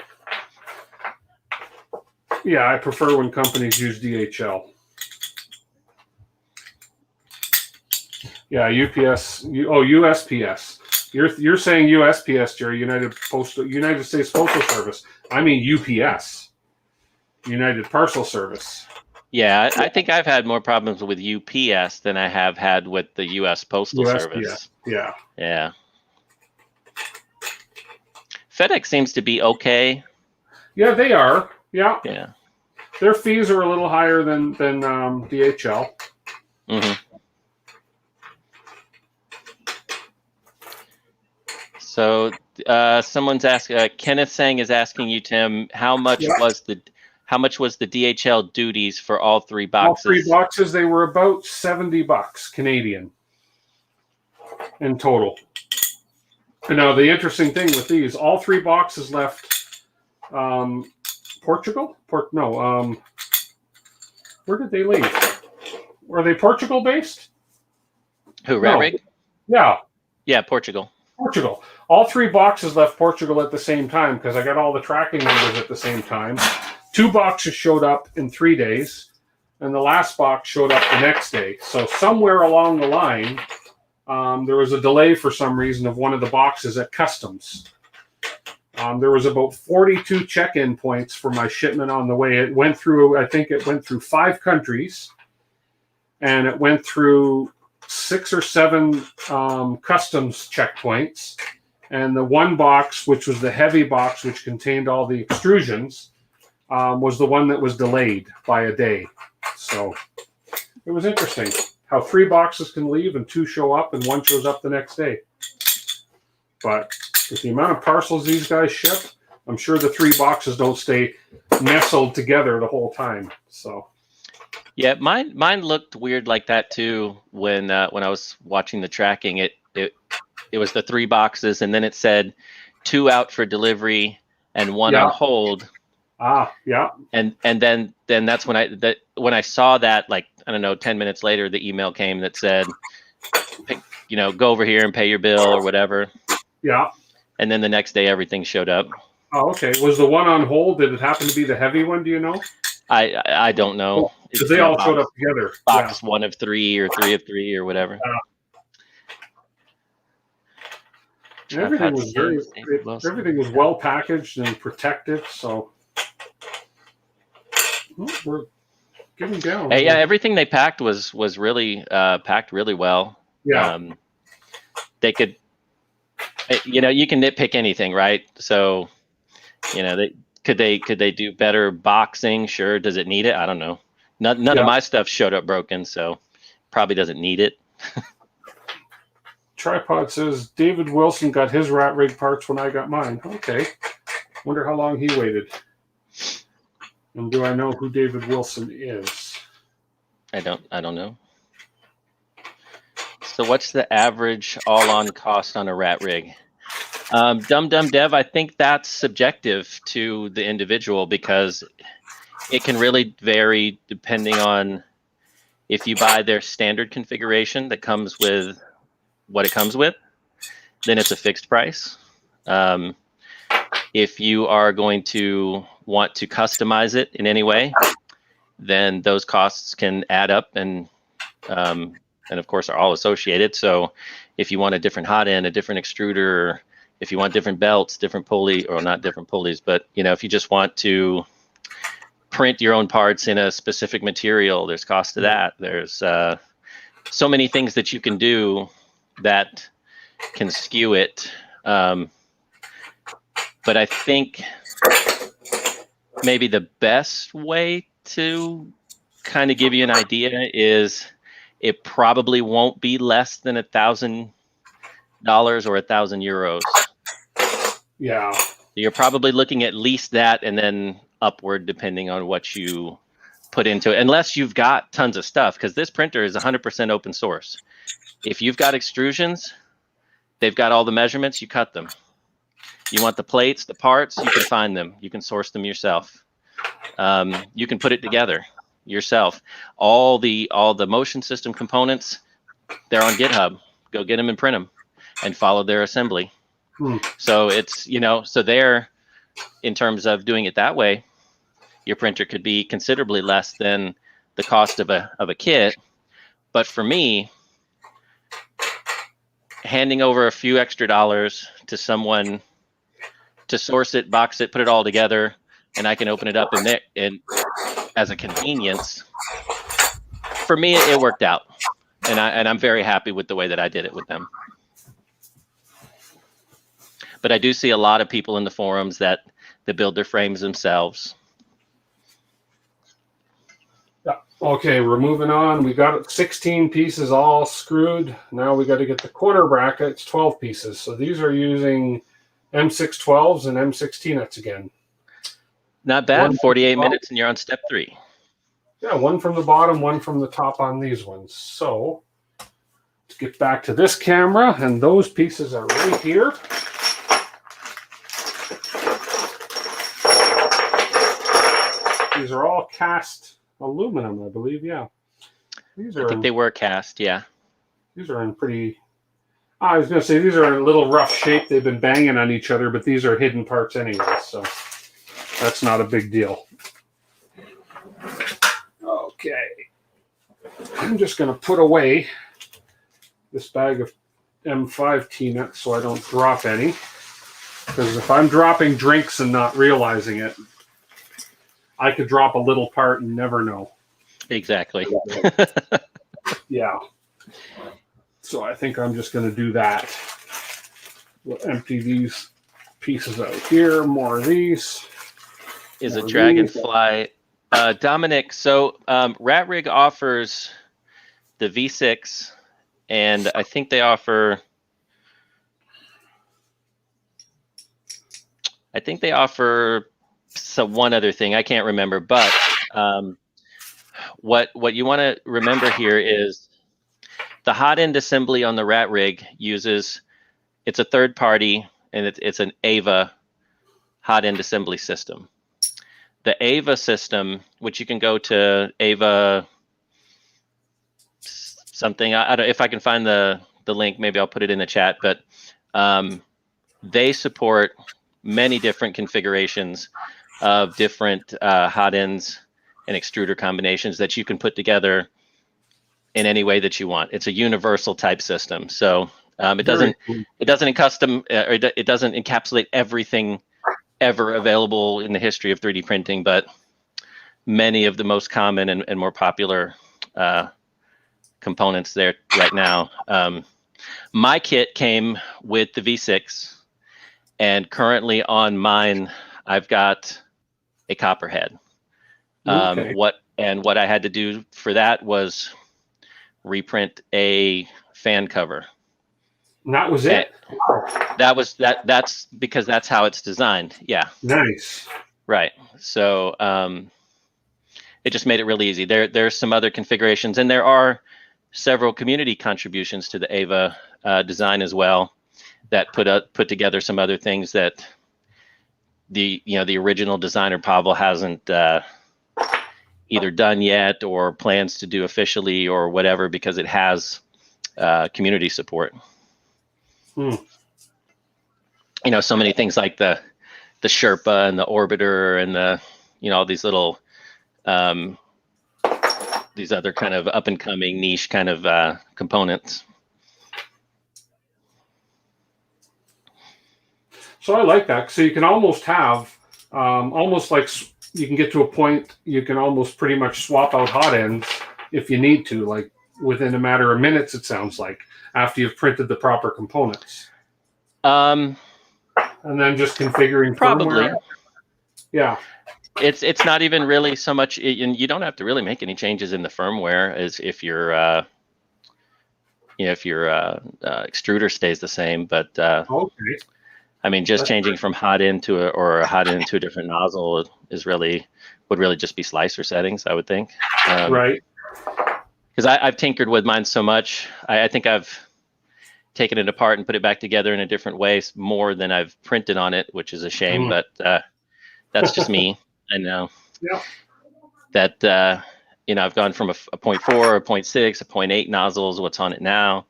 yeah, I prefer when companies use DHL. Yeah, UPS. USPS. You're saying USPS, Jerry, United States Postal Service. I mean UPS, United Parcel Service. Yeah, I think I've had more problems with UPS than I have had with the U.S. Postal Service. Yeah. Yeah. FedEx seems to be okay. Yeah, they are. Yeah. Yeah. Their fees are a little higher than DHL. Mm-hmm. So someone's asking. Kenneth Sang is asking you, Tim, how much was the DHL duties for all 3 boxes? All 3 boxes, they were about $70 Canadian in total. And now the interesting thing with these, all 3 boxes left Portugal? Where did they leave? Were they Portugal based? Who, RatRig? Yeah. Yeah, Portugal. Portugal. All 3 boxes left Portugal at the same time because I got all the tracking numbers at the same time. 2 boxes showed up in 3 days, and the last box showed up the next day. So somewhere along the line, there was a delay for some reason of one of the boxes at customs. There was about 42 check-in points for my shipment on the way. It went through, I think it went through 5 countries, and it went through 6 or 7 customs checkpoints. And the one box, which was the heavy box, which contained all the extrusions, was the one that was delayed by a day. So it was interesting how 3 boxes can leave and 2 show up and 1 shows up the next day. But with the amount of parcels these guys ship, I'm sure the 3 boxes don't stay nestled together the whole time. So yeah, mine looked weird like that too when I was watching the tracking. It was the 3 boxes, and then it said 2 out for delivery and 1 on hold. Yeah. And then that's when I saw that, like, I don't know, 10 minutes later, the email came that said, go over here and pay your bill or whatever. Yeah. And then the next day, everything showed up. Oh, okay. Was the one on hold, did it happen to be the heavy one? Do you know? I don't know. Because they all showed up together. Box 1 of 3 or 3 of 3 or whatever. Everything was well packaged and protected. So we're getting down. Yeah, everything they packed was really packed really well. Yeah. They could, you can nitpick anything, right? So, could they do better boxing? Sure. Does it need it? I don't know. None of my stuff showed up broken, so probably doesn't need it. Tripod says David Wilson got his RatRig parts when I got mine. Okay. Wonder how long he waited. And do I know who David Wilson is? I don't know. So what's the average all-on cost on a RatRig? Dum Dev, I think that's subjective to the individual because it can really vary depending on if you buy their standard configuration that comes with what it comes with, then it's a fixed price. If you are going to want to customize it in any way, then those costs can add up and of course are all associated. So if you want a different hot end, a different extruder, if you want different belts, different pulley, or not different pulleys, but if you just want to print your own parts in a specific material, there's cost to that. There's so many things that you can do that can skew it. But I think maybe the best way to kind of give you an idea is it probably won't be less than $1,000 or €1,000. Yeah. You're probably looking at least that and then upward depending on what you put into it, unless you've got tons of stuff, because this printer is 100% open source. If you've got extrusions, they've got all the measurements, you cut them. You want the plates, the parts, you can find them. You can source them yourself. You can put it together yourself. All the motion system components, they're on GitHub. Go get them and print them and follow their assembly. So it's, so there, in terms of doing it that way, your printer could be considerably less than the cost of a kit. But for me, handing over a few extra dollars to someone to source it, box it, put it all together, and I can open it up and as a convenience, for me, it worked out. And I'm very happy with the way that I did it with them. But I do see a lot of people in the forums that build their frames themselves. Yeah. Okay, we're moving on. We got 16 pieces all screwed. Now we got to get the corner brackets, 12 pieces. So these are using M612s and M16 nuts again. Not bad. 48 minutes and you're on step 3. Yeah, one from the bottom, one from the top on these ones. So let's get back to this camera, and those pieces are right here. These are all cast aluminum, I believe. Yeah. These are. I think they were cast. Yeah. These are in pretty. I was going to say these are in a little rough shape. They've been banging on each other, but these are hidden parts anyway, so that's not a big deal. Okay. I'm just going to put away this bag of M5 T-nuts so I don't drop any. Because if I'm dropping drinks and not realizing it, I could drop a little part and never know. Exactly. Yeah. So I think I'm just going to do that. We'll empty these pieces out here. More of these. Is a Dragonfly. Dominic, so RatRig offers the V6, and I think they offer... one other thing. I can't remember, but what you want to remember here is the hot end assembly on the RatRig uses, it's a third party, and it's an AVA hot end assembly system. The AVA system, which you can go to AVA something, I don't, if I can find the link, maybe I'll put it in the chat, but they support many different configurations of different hot ends and extruder combinations that you can put together in any way that you want. It's a universal type system. So it doesn't encapsulate everything ever available in the history of 3D printing, but many of the most common and more popular components there right now. My kit came with the V6, and currently on mine, I've got a copperhead. Okay. What I had to do for that was reprint a fan cover. And that was it? That's because that's how it's designed. Yeah. Nice. Right. So it just made it really easy. There's some other configurations, and there are several community contributions to the Ava design as well that put together some other things that the original designer Pavel hasn't either done yet or plans to do officially or whatever, because it has community support. So many things like the Sherpa and the Orbiter and the all these little these other kind of up and coming niche kind of components. So I like that. So you can almost have, almost like you can get to a point you can almost pretty much swap out hot ends if you need to, like within a matter of minutes, it sounds like, after you've printed the proper components. And then just configuring probably. Firmware. Yeah. It's not even really so much, and you don't have to really make any changes in the firmware as if your extruder stays the same. But okay. I mean, just changing from hot end to a hot end to a different nozzle would really just be slicer settings, I would think. Right. Because I've tinkered with mine so much. I think I've taken it apart and put it back together in a different way more than I've printed on it, which is a shame. But that's just me. I know. Yeah. That I've gone from a 0.4, a 0.6, a 0.8 nozzles. What's on it now?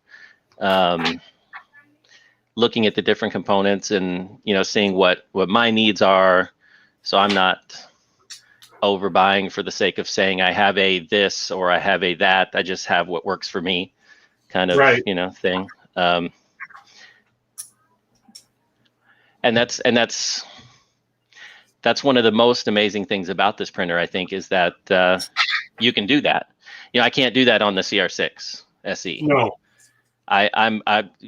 Looking at the different components and seeing what my needs are, so I'm not overbuying for the sake of saying I have a this or I have a that. I just have what works for me, kind of thing. And that's one of the most amazing things about this printer, I think, is that you can do that. I can't do that on the CR6 SE. No.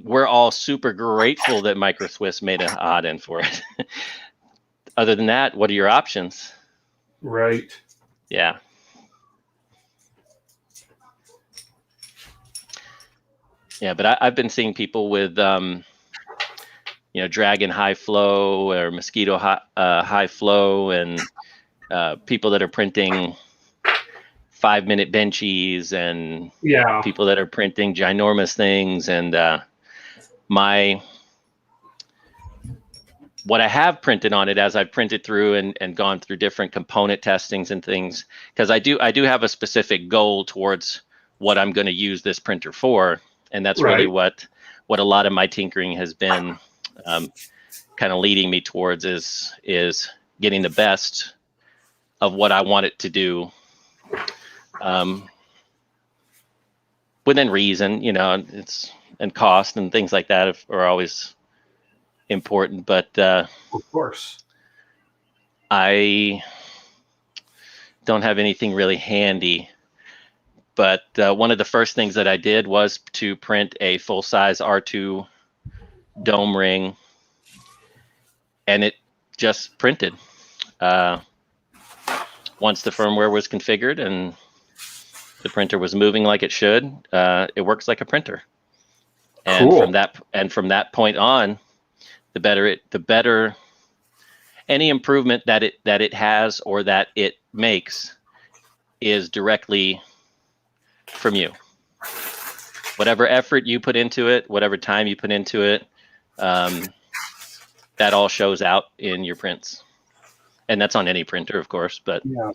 We're all super grateful that Micro Swiss made a hot end for it. Other than that, what are your options? Right. Yeah. Yeah, but I've been seeing people with Dragon high flow or Mosquito high flow, and people that are printing 5-minute benchies, and people that are printing ginormous things. And what I have printed on it, as I've printed through and gone through different component testings and things, because I do have a specific goal towards what I'm going to use this printer for, and that's really what a lot of my tinkering has been kind of leading me towards, is getting the best of what I want it to do. Within reason, and cost and things like that are always important, but of course, I don't have anything really handy. But one of the first things that I did was to print a full-size R2 dome ring, and it just printed. Once the firmware was configured and the printer was moving like it should, it works like a printer. And cool. from that point on, the better any improvement that it has or that it makes is directly from you. Whatever effort you put into it, whatever time you put into it, that all shows out in your prints. And that's on any printer, of course, but yeah.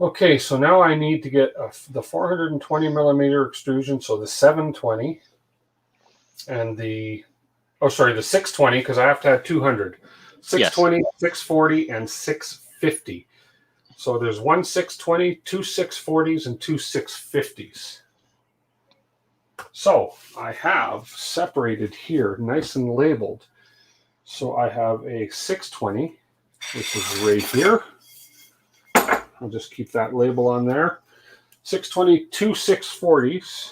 Okay, so now I need to get the 420 millimeter extrusion, so the 720 and the 620, because I have to have 200. 620, 640, and 650. So there's one 620, two 640s, and two 650s. So I have separated here, nice and labeled. So I have a 620, which is right here. I'll just keep that label on there. 620, two 640s.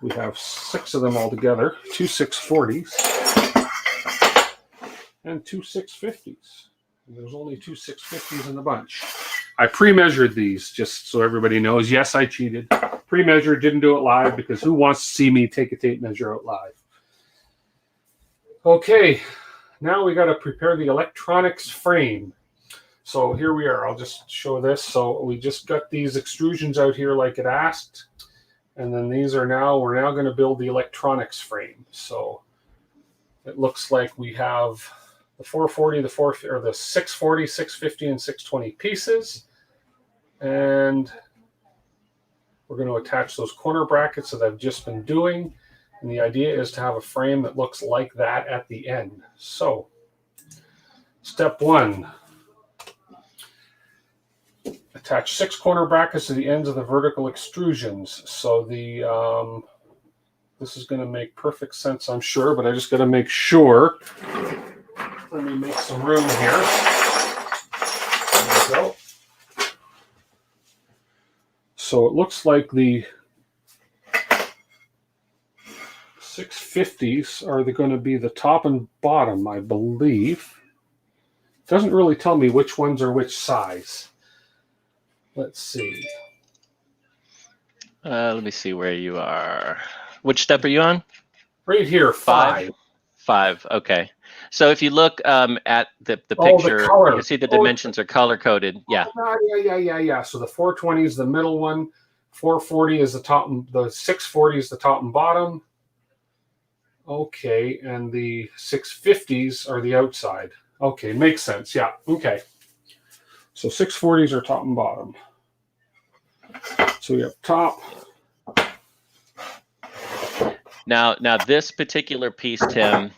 We have 6 of them all together. Two 640s and two 650s. And there's only two 650s in the bunch. I pre-measured these just so everybody knows. Yes, I cheated. Pre-measured, didn't do it live because who wants to see me take a tape measure out live? Okay, now we got to prepare the electronics frame. So here we are. I'll just show this. So we just got these extrusions out here like it asked. And then these are now, we're now going to build the electronics frame. So it looks like we have the 440, the 640, 650, and 620 pieces. And we're going to attach those corner brackets that I've just been doing. And the idea is to have a frame that looks like that at the end. So step 1, attach 6 corner brackets to the ends of the vertical extrusions. So the this is going to make perfect sense, I'm sure, but I just got to make sure. Let me make some room here. There we go. So it looks like the 650s are going to be the top and bottom, I believe. It doesn't really tell me which ones are which size. Let's see. Let me see where you are. Which step are you on? Right here, 5. 5. Okay. So if you look at the Oh, picture, the color. you see the dimensions are color coded. Yeah. Yeah. So the 420 is the middle one. 440 is the top. The 640 is the top and bottom. Okay, and the 650s are the outside. Okay, makes sense. Yeah. Okay. So 640s are top and bottom. So we have top. Now this particular piece, Tim,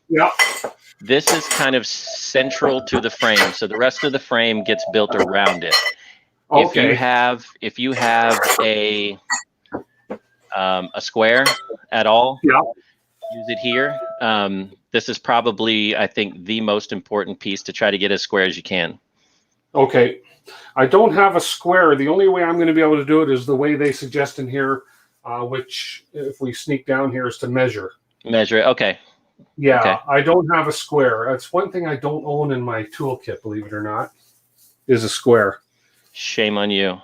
Yeah. this is kind of central to the frame. So the rest of the frame gets built around it. Okay. If you have a square at all, Yeah. use it here. This is probably, I think, the most important piece to try to get as square as you can. Okay. I don't have a square. The only way I'm going to be able to do it is the way they suggest in here, which, if we sneak down here, is to measure. Measure it. Okay. Yeah, Okay. I don't have a square. That's one thing I don't own in my toolkit, believe it or not, is a square. Shame on you.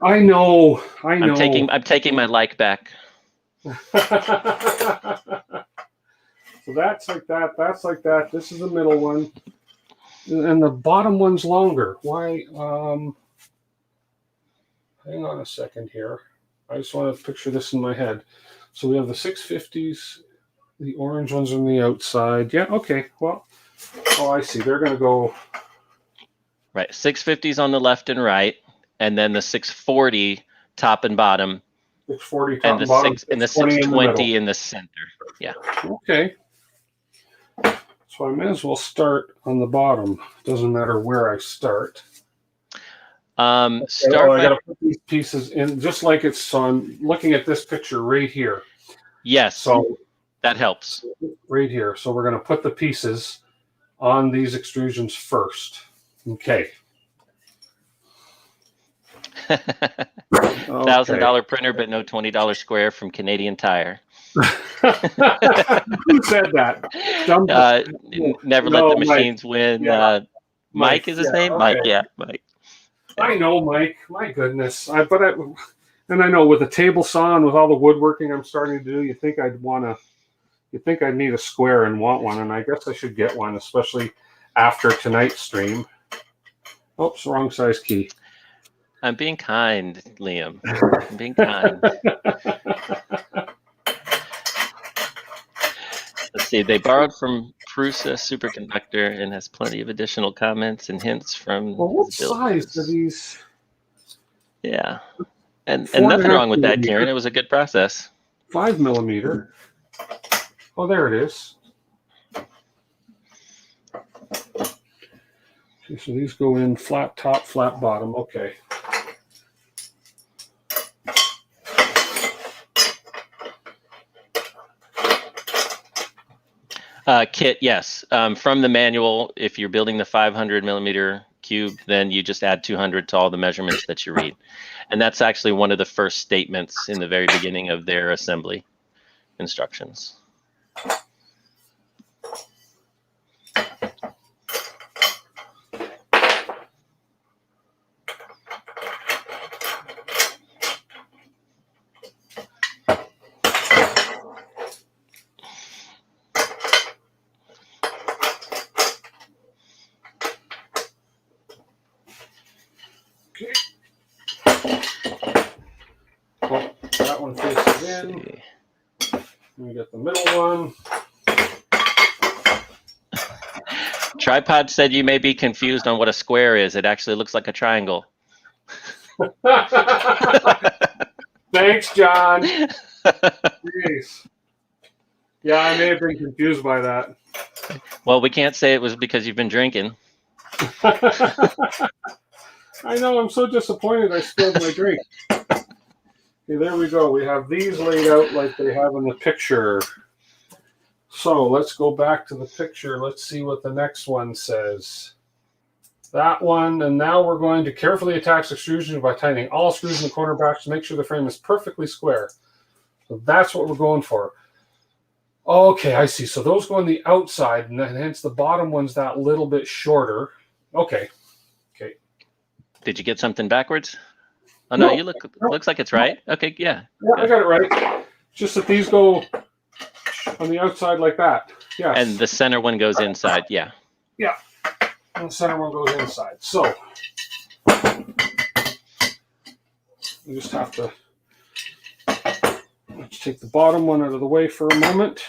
I know. I'm taking my like back. So that's like that. That's like that. This is the middle one. And the bottom one's longer. Why? Hang on a second here. I just want to picture this in my head. So we have the 650s. The orange ones on the outside. Yeah, okay. Well, oh, I see. They're going to go... Right. 650s on the left and right, and then the 640 top and bottom. 640 top and the and bottom, and the 620 in the center. Yeah. Okay. So I may as well start on the bottom. Doesn't matter where I start. I got to put these pieces in just like it's. So I'm looking at this picture right here. Yes. So that helps. Right here. So we're going to put the pieces on these extrusions first. Okay. $1,000 printer, but no $20 square from Canadian Tire. Who said that? Never let the machines win. Yeah. Mike is his name. Okay. Mike, yeah, Mike. I know, Mike. My goodness. And I know with the table saw and with all the woodworking I'm starting to do, you think I'd need a square and want one, and I guess I should get one, especially after tonight's stream. Oops, wrong size key. I'm being kind, Liam. I'm being kind. Let's see. They borrowed from Prusa Superconductor and has plenty of additional comments and hints from. Well, what size are these? Yeah, and nothing wrong with that, Kieran. It was a good process. 5 millimeter. Oh, there it is. Okay, so these go in flat top, flat bottom. Okay. Kit, yes. From the manual, if you're building the 500 millimeter cube, then you just add 200 to all the measurements that you read. And that's actually one of the first statements in the very beginning of their assembly instructions. Okay. Oh, that one faces in. We get the middle one. Tripod said you may be confused on what a square is. It actually looks like a triangle. Thanks, John. Jeez. Yeah, I may have been confused by that. Well, we can't say it was because you've been drinking. I know, I'm so disappointed I spilled my drink. Okay, there we go. We have these laid out like they have in the picture. So let's go back to the picture. Let's see what the next one says. That one, and now we're going to carefully attach extrusion by tightening all screws in the corner brackets to make sure the frame is perfectly square. So that's what we're going for. Okay, I see. So those go on the outside, and then hence the bottom one's that little bit shorter. Okay. Okay. Did you get something backwards? Oh no, No, looks like it's right. Okay, yeah. Yeah, I got it right. Just that these go on the outside like that. Yeah. And the center one goes inside. Yeah. Yeah. And the center one goes inside. So we just have to let's take the bottom one out of the way for a moment.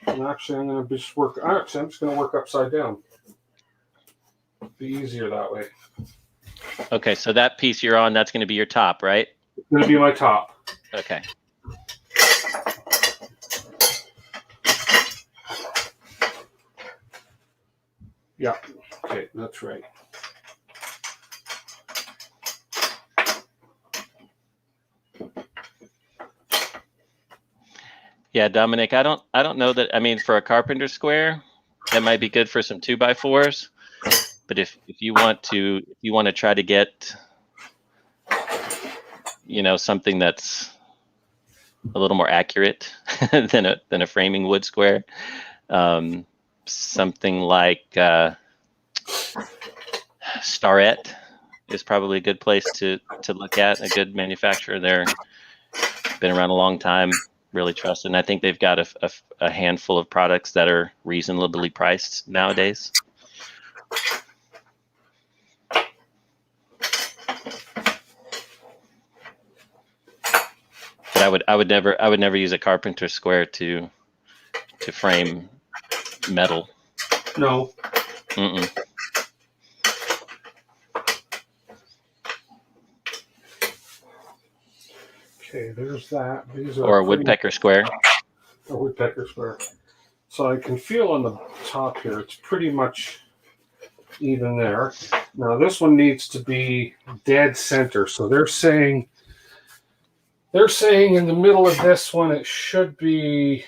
And actually, I'm going to just work. Actually, I'm just going to work upside down. Be easier that way. Okay, so that piece you're on, that's going to be your top, right? It's going to be my top. Okay. Yeah. Okay, that's right. Yeah, Dominic, I don't know that. I mean, for a carpenter square, that might be good for some 2x4s. But if you want to try to get, something that's a little more accurate than a framing wood square, something like Starrett is probably a good place to look at. A good manufacturer there, been around a long time, really trusted. And I think they've got a handful of products that are reasonably priced nowadays. But I would never use a carpenter square to frame metal. No. Mm-mm. Okay, there's that. These are Or a woodpecker square. A woodpecker square. So I can feel on the top here, it's pretty much even there. Now this one needs to be dead center. So they're saying in the middle of this one it should be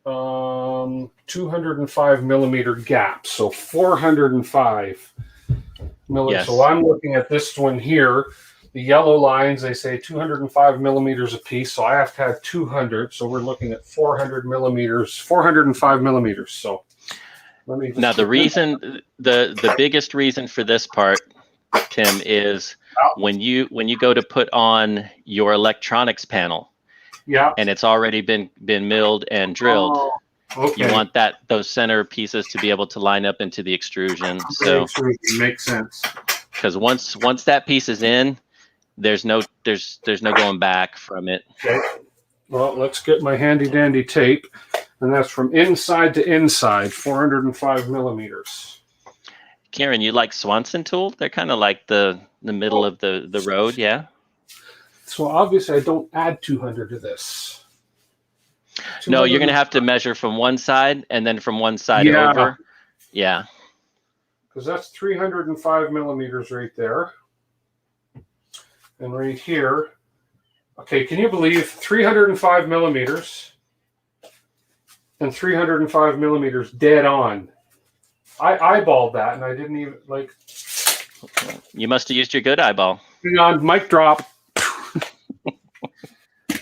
205 millimeter gap. So 405 millimeters. Yes. So I'm looking at this one here. The yellow lines, they say 205 millimeters a piece. So I have to have 200. So we're looking at 400 millimeters, 405 millimeters. So let me just now the biggest reason for this part, Tim, is when you go to put on your electronics panel, yeah, and it's already been milled and drilled. Oh, okay. You want those center pieces to be able to line up into the extrusion. So makes sense. Because once that piece is in, there's no going back from it. Okay. Well, let's get my handy dandy tape, and that's from inside to inside, 405 millimeters. Karen, you like Swanson tool? They're kind of like the middle of the road, yeah. So obviously I don't add 200 to this. No, you're going to have to measure from one side and then from one side Yeah. over. Yeah. Because that's 305 millimeters right there. And right here, okay, can you believe 305 millimeters and 305 millimeters dead on? I eyeballed that and I didn't even, like... You must have used your good eyeball. Hang on, mic drop.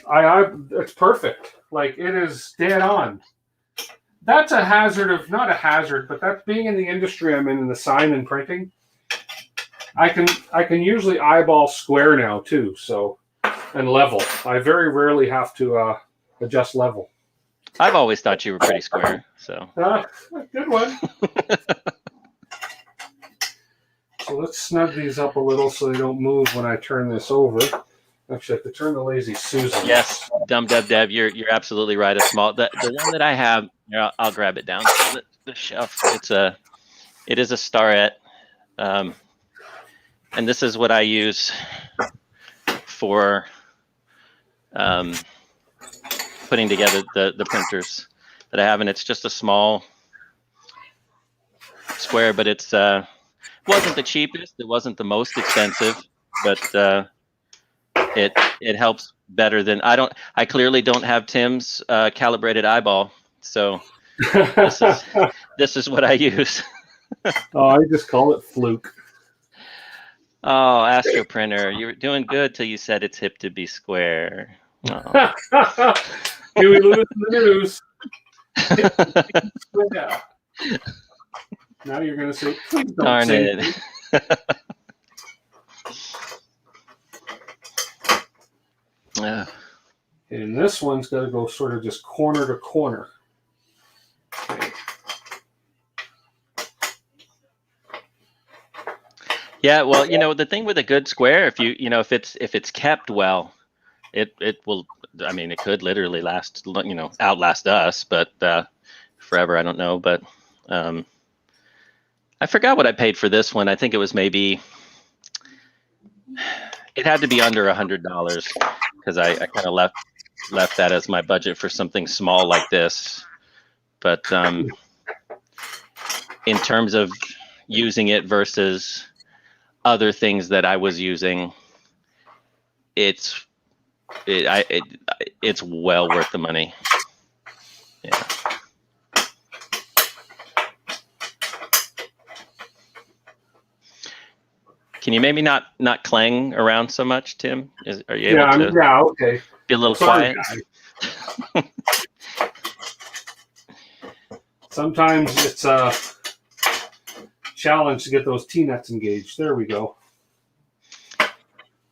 It's perfect. Like, it is dead on. That's a hazard of, not a hazard, but that's being in the industry I'm in the sign and printing. I can usually eyeball square now too, so, and level. I very rarely have to adjust level. I've always thought you were pretty square, so. Good one. So let's snug these up a little so they don't move when I turn this over. Actually, I have to turn the Lazy Susan. Yes, Deb, you're absolutely right. A small, the one that I have, here, I'll grab it down the shelf. It is a starette, and this is what I use for putting together the printers that I have, and it's just a small square, but it's wasn't the cheapest, it wasn't the most expensive, but it helps better than I clearly don't have Tim's calibrated eyeball, so this is what I use. Oh, I just call it fluke. Oh, Astro Printer, you were doing good till you said it's hip to be square. Oh. Here we lose the news. Now you're going to say, please don't Darn say it. And this one's got to go sort of just corner to corner. Okay. Yeah, well, the thing with a good square, if if it's kept well, it will. I mean, it could literally last, outlast us, but forever. I don't know, but I forgot what I paid for this one. I think it was maybe. It had to be under $100 because I kind of left that as my budget for something small like this. But in terms of using it versus other things that I was using, it's well worth the money. Yeah. Can you maybe not clang around so much, Tim? Are you able to? Yeah, okay. Be a little quiet. Sometimes it's a challenge to get those T-nuts engaged. There we go.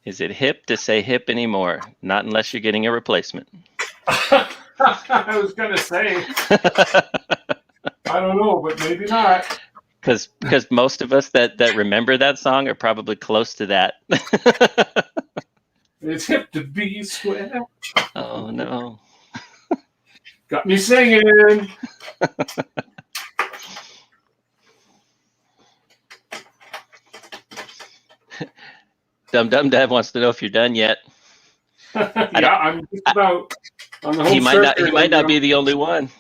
Is it hip to say hip anymore? Not unless you're getting a replacement. I was going to say. I don't know, but maybe not. Because most of us that remember that song are probably close to that. It's hip to be square. Oh, no. Got me singing. Dum Dad wants to know if you're done yet. Yeah, I'm just about on the home He might not be the only one.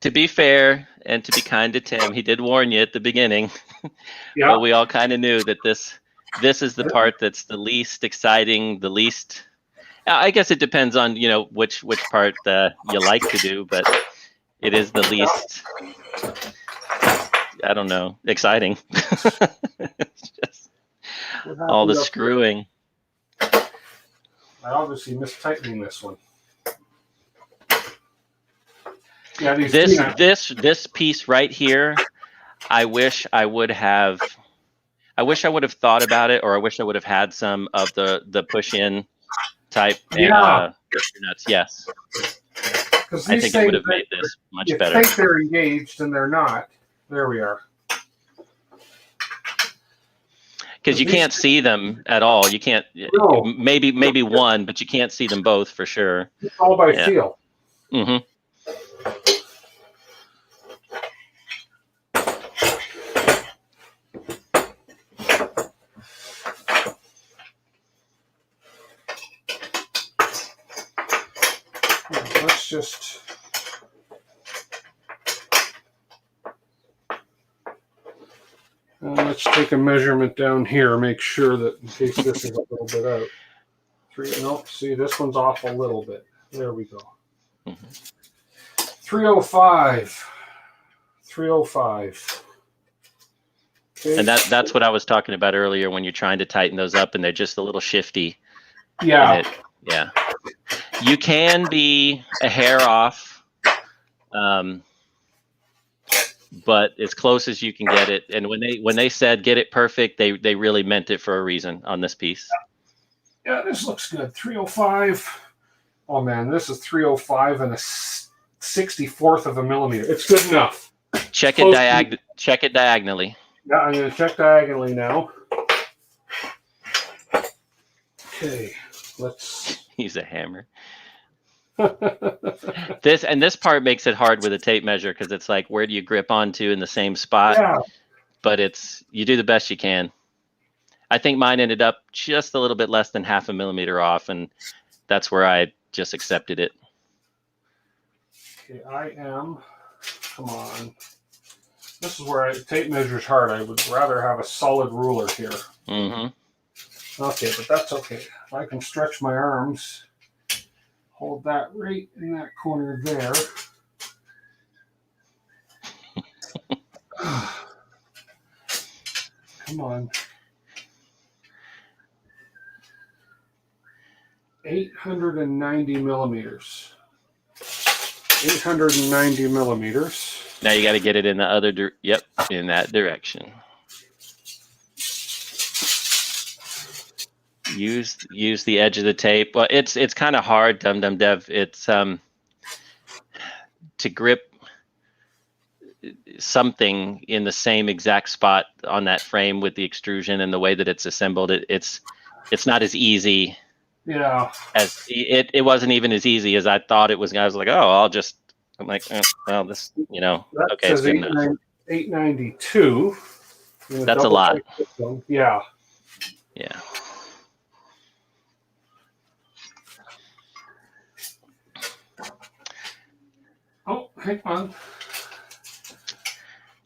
To be fair and to be kind to Tim, he did warn you at the beginning. Yeah. But we all kind of knew that this is the part that's the least exciting, the least. I guess it depends on which part you like to do, but it is the least. I don't know, exciting. It's just all the screwing. I obviously mistightening this one. Yeah, this piece right here, I wish I would have thought about it, or I wish I would have had some of the push-in type nuts. Yes, I think it would have made this much better. You think they're engaged and they're not. There we are. Because you can't see them at all. You can't. No. Maybe one, but you can't see them both for sure. It's all by feel. Mm-hmm. just... let's take a measurement down here, make sure that in case this is a little bit out. Nope, see, this one's off a little bit. There we go. 305. 305. Okay. And that's what I was talking about earlier when you're trying to tighten those up and they're just a little shifty. Yeah. Yeah. You can be a hair off, but as close as you can get it. And when they said get it perfect, they really meant it for a reason on this piece. Yeah, this looks good. 305. Oh man, this is 305 and a 64th of a millimeter. It's good enough. Check it diagonally. Yeah, I'm going to check diagonally now. Okay, let's use a hammer. This part makes it hard with a tape measure because it's like, where do you grip onto in the same spot? Yeah. But you do the best you can. I think mine ended up just a little bit less than half a millimeter off, and that's where I just accepted it. Okay, come on. This is where tape measure's hard. I would rather have a solid ruler here. Mm-hmm. Okay, but that's okay. If I can stretch my arms, hold that right in that corner there. Come on. 890 millimeters. 890 millimeters. Now you got to get it in the other, in that direction. Use the edge of the tape. Well, it's kind of hard, Dev. It's to grip something in the same exact spot on that frame with the extrusion and the way that it's assembled. It's not as easy. Yeah. As it wasn't even as easy as I thought it was. I was like, oh, I'm like, well, this, that okay, it's good enough. 892. That's a lot. Yeah. Yeah. Oh, hang on.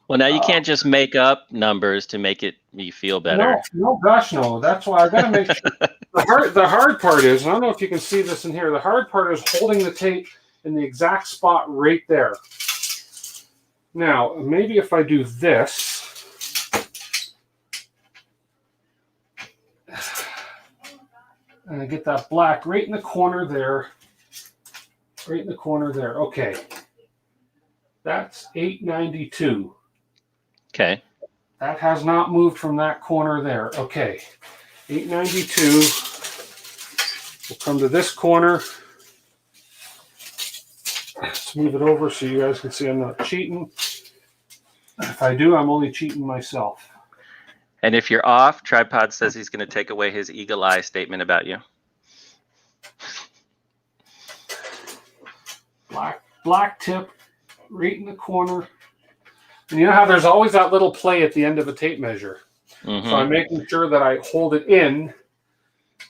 Well, now you can't just make up numbers to make you feel better. No, gosh, no. That's why I got to make sure. The hard part is, I don't know if you can see this in here, the hard part is holding the tape in the exact spot right there. Now, maybe if I do this, and I get that black right in the corner there, right in the corner there. Okay. That's 892. Okay. That has not moved from that corner there. Okay. 892. We'll come to this corner. Let's move it over so you guys can see I'm not cheating. If I do, I'm only cheating myself. And if you're off, Tripod says he's going to take away his eagle eye statement about you. Black tip right in the corner. And you know how there's always that little play at the end of a tape measure. Mm-hmm. So I'm making sure that I hold it in,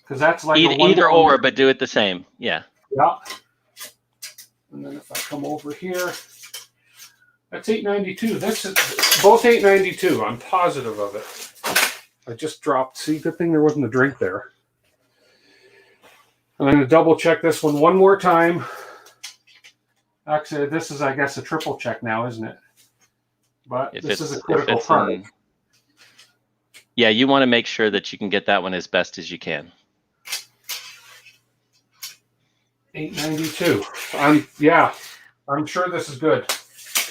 because that's like either or, but do it the same. Yeah. Yeah. And then if I come over here, that's 892. This is both 892. I'm positive of it. I just dropped. See, good thing there wasn't a drink there. I'm going to double check this one more time. Actually, this is, I guess, a triple check now, isn't it? But this is a critical part. Yeah, you want to make sure that you can get that one as best as you can. 892. I'm sure this is good.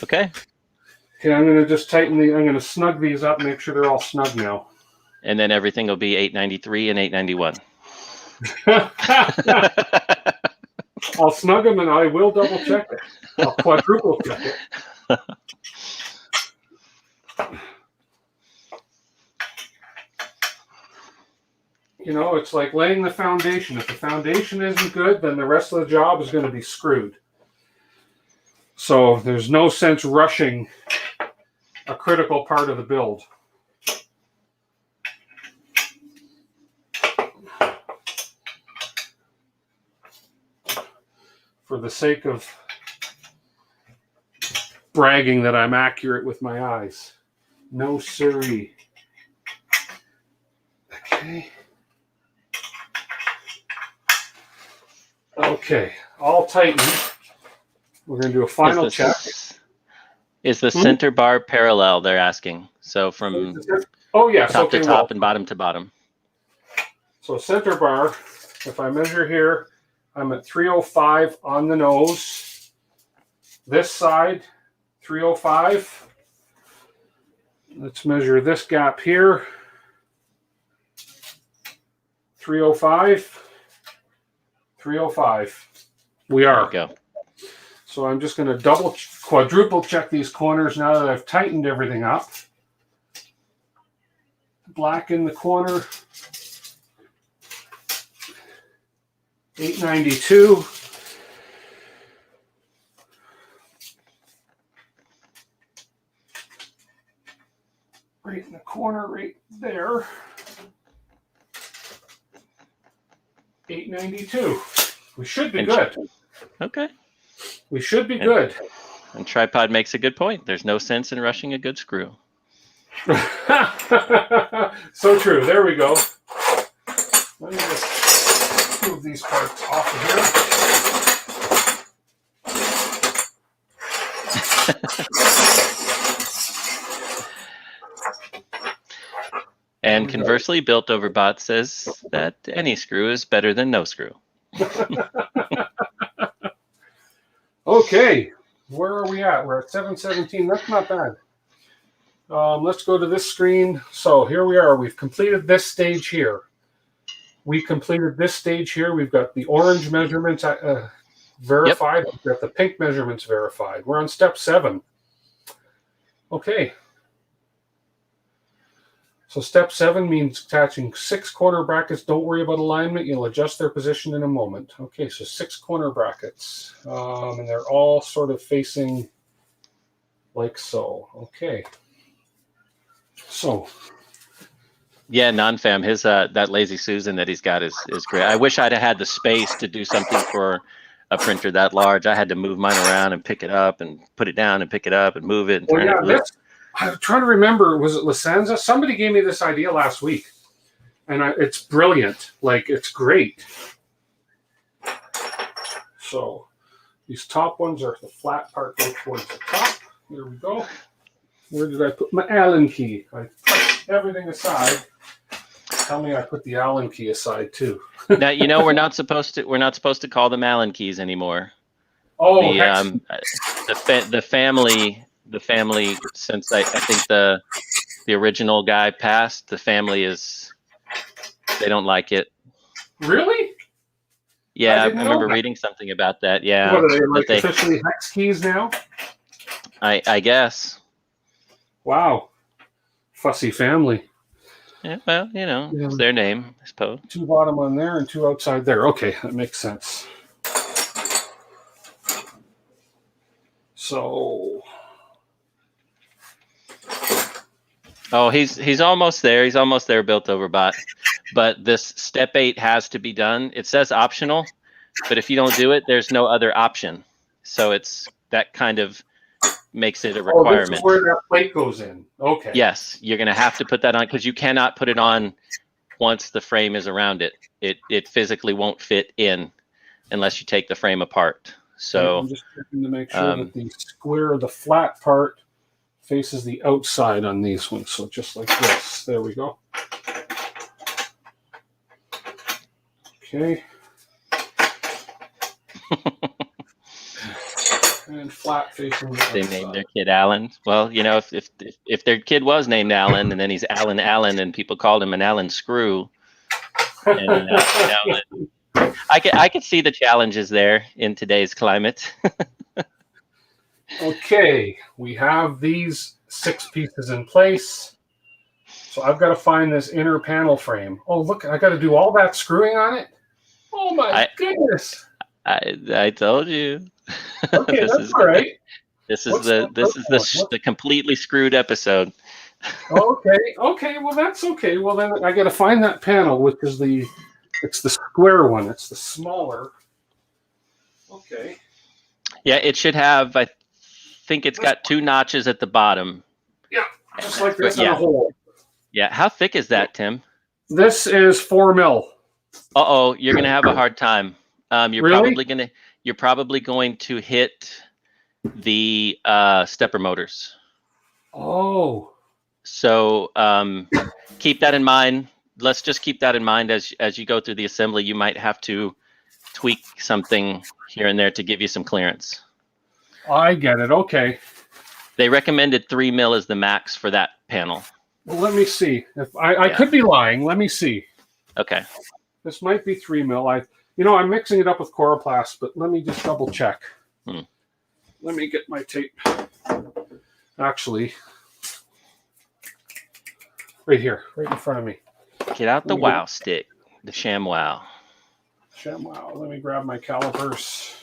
Okay. Okay, I'm going to just tighten I'm going to snug these up, make sure they're all snug now. And then everything will be 893 and 891. I'll snug them and I will double check it. I'll quadruple check it. You know, it's like laying the foundation. If the foundation isn't good, then the rest of the job is going to be screwed. So there's no sense rushing a critical part of the build. for the sake of bragging that I'm accurate with my eyes. No siree. Okay. Okay, all tightened. We're going to do a final check. Is the center bar parallel, they're asking? So from yes, top to top and bottom to bottom. So center bar, if I measure here, I'm at 305 on the nose. This side, 305. Let's measure this gap here. 305. 305. We are. There you go. So I'm just going to quadruple check these corners now that I've tightened everything up. Black in the corner. 892. Right in the corner, right there. 892. We should be good. Okay. We should be good. And tripod makes a good point. There's no sense in rushing a good screw. So true. There we go. Let me just move these parts off of here. And conversely, Built Over Bot says that any screw is better than no screw. Okay, where are we at? We're at 717. That's not bad. Let's go to this screen. So here we are. We've completed this stage here. We completed this stage here. We've got the orange measurements verified. Yep. We've got the pink measurements verified. We're on step 7. Okay. So step 7 means attaching 6 corner brackets. Don't worry about alignment. You'll adjust their position in a moment. Okay, so 6 corner brackets. And they're all sort of facing like so. Okay. So. Yeah, non-fam, his that Lazy Susan that he's got is great. I wish I'd have had the space to do something for a printer that large. I had to move mine around and pick it up and put it down and pick it up and move it and turn it. I'm trying to remember, was it Licenza? Somebody gave me this idea last week, and it's brilliant. Like, it's great. So these top ones are the flat part goes towards the top. Here we go. Where did I put my Allen key? I put everything aside. Tell me I put the Allen key aside too. Now we're not supposed to call them Allen keys anymore. Oh, the family, since I think the original guy passed, the family they don't like it. Really? Yeah, I remember reading something about that. Yeah. What are they, officially hex keys now? I guess. Wow. Fussy family. Yeah, well, it's their name, I suppose. 2 bottom on there and 2 outside there. Okay, that makes sense. So. Oh, he's almost there. He's almost there, Built Over Bot. But this step 8 has to be done. It says optional, but if you don't do it, there's no other option. So it's that kind of makes it a requirement. This is where that plate goes in. Okay. Yes, you're going to have to put that on because you cannot put it on once the frame is around it. It physically won't fit in unless you take the frame apart. So I'm just checking to make sure that the square, the flat part, faces the outside on these ones. So just like this. There we go. Okay. And flat facing the They outside. named their kid Alan. Well, if their kid was named Alan and then he's Alan and people called him an Alan screw. And I could see the challenges there in today's climate. Okay, we have these 6 pieces in place. So I've got to find this inner panel frame. Oh, look, I got to do all that screwing on it? Oh my goodness. I told you. Okay, that's all right. This is the completely screwed episode. Okay, well that's okay. Well then I got to find that panel, which is it's the square one. It's the smaller. Okay. Yeah, it should have. I think it's got 2 notches at the bottom. Yeah, just like But this in a hole. Yeah. How thick is that, Tim? This is 4 mil. Uh-oh, you're gonna have a hard time. Really? You're probably going to hit the stepper motors. Oh. So keep that in mind. Let's just keep that in mind as you go through the assembly. You might have to tweak something here and there to give you some clearance. I get it. Okay. They recommended 3 mil as the max for that panel. Well, let me see. If I could be lying. Let me see. Okay. This might be 3 mil. I'm mixing it up with Coroplast, but let me just double check. Let me get my tape. Actually, right here, right in front of me. Get out the wow stick, the ShamWow. ShamWow. Let me grab my calipers.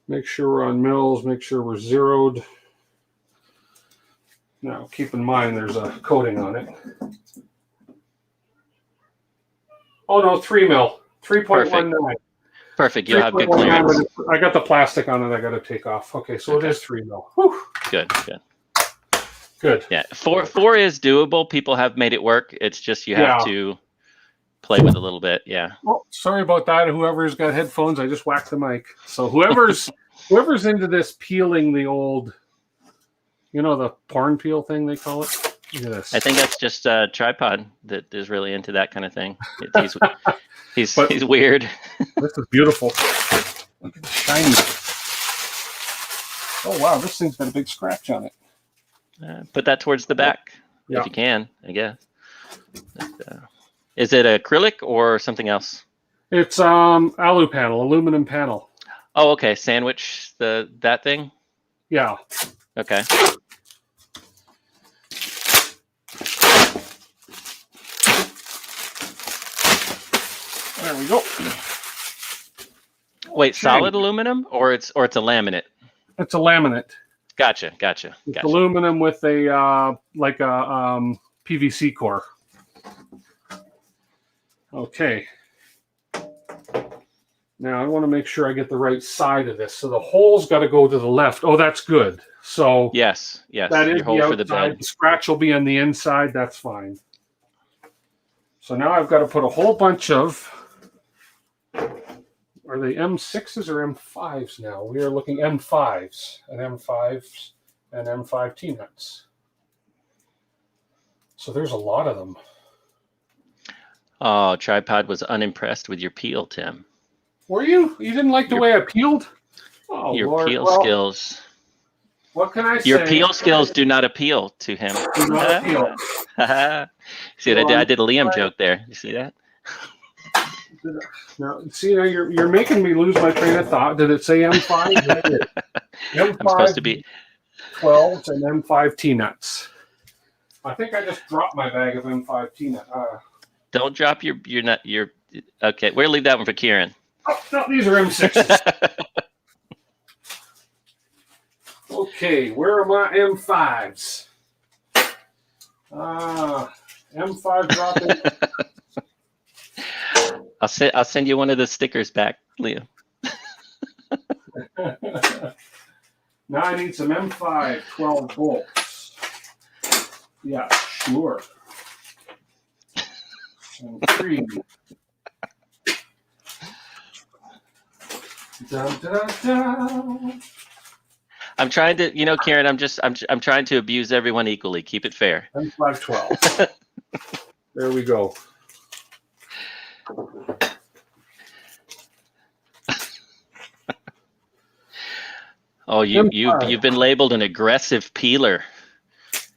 Make sure we're on mils. Make sure we're zeroed. Now, keep in mind there's a coating on it. Oh no, 3 mil, 3.19. Perfect. You'll have good clearance. I got the plastic on it. I got to take off. Okay, so it is 3 mil. Whew. Good. Yeah, 4 is doable. People have made it work. It's just you have to play with a little bit. Yeah. Oh, sorry about that. Whoever's got headphones, I just whacked the mic. So whoever's into this peeling the old, the porn peel thing they call it. Look at this. I think that's just a tripod that is really into that kind of thing. He's weird. This is beautiful. Look at the shiny. Oh wow, this thing's got a big scratch on it. Put that towards the back if you can, I guess. Is it acrylic or something else? It's aluminum panel. Oh, okay. Sandwich that thing? Yeah. Okay. There we go. Wait, solid aluminum or it's a laminate? It's a laminate. Gotcha. It's aluminum with a PVC core. Okay. Now I want to make sure I get the right side of this. So the hole's got to go to the left. Oh, that's good. So yes, that is your hole the for the outside. bed. The scratch will be on the inside. That's fine. So now I've got to put a whole bunch of. Are they M6s or M5s now? We are looking M5s and M5s and M5 T-nuts. So there's a lot of them. Oh, Tripod was unimpressed with your peel, Tim. Were you? You didn't like the way I peeled? Oh, your Lord. peel skills. What can I say? Your peel skills do not appeal to him. Do not appeal. See what I did? I did a Liam joke there. You see that? Now, see, you're making me lose my train of thought. Did it say M5? M5 I'm supposed to be 12s and M5 T-nuts. I think I just dropped my bag of M5 T-nut. Don't drop your nut. Okay. We're gonna leave that one for Kieran. Oh, no, these are M6s. Okay, where are my M5s? M5 dropping. I'll send you one of the stickers back, Liam. Now I need some M5 12 bolts. Yeah, sure. And 3. Dun, dun, dun. I'm trying to, Kieran. I'm trying to abuse everyone equally. Keep it fair. M5 12. There we go. Oh, you've been labeled an aggressive peeler.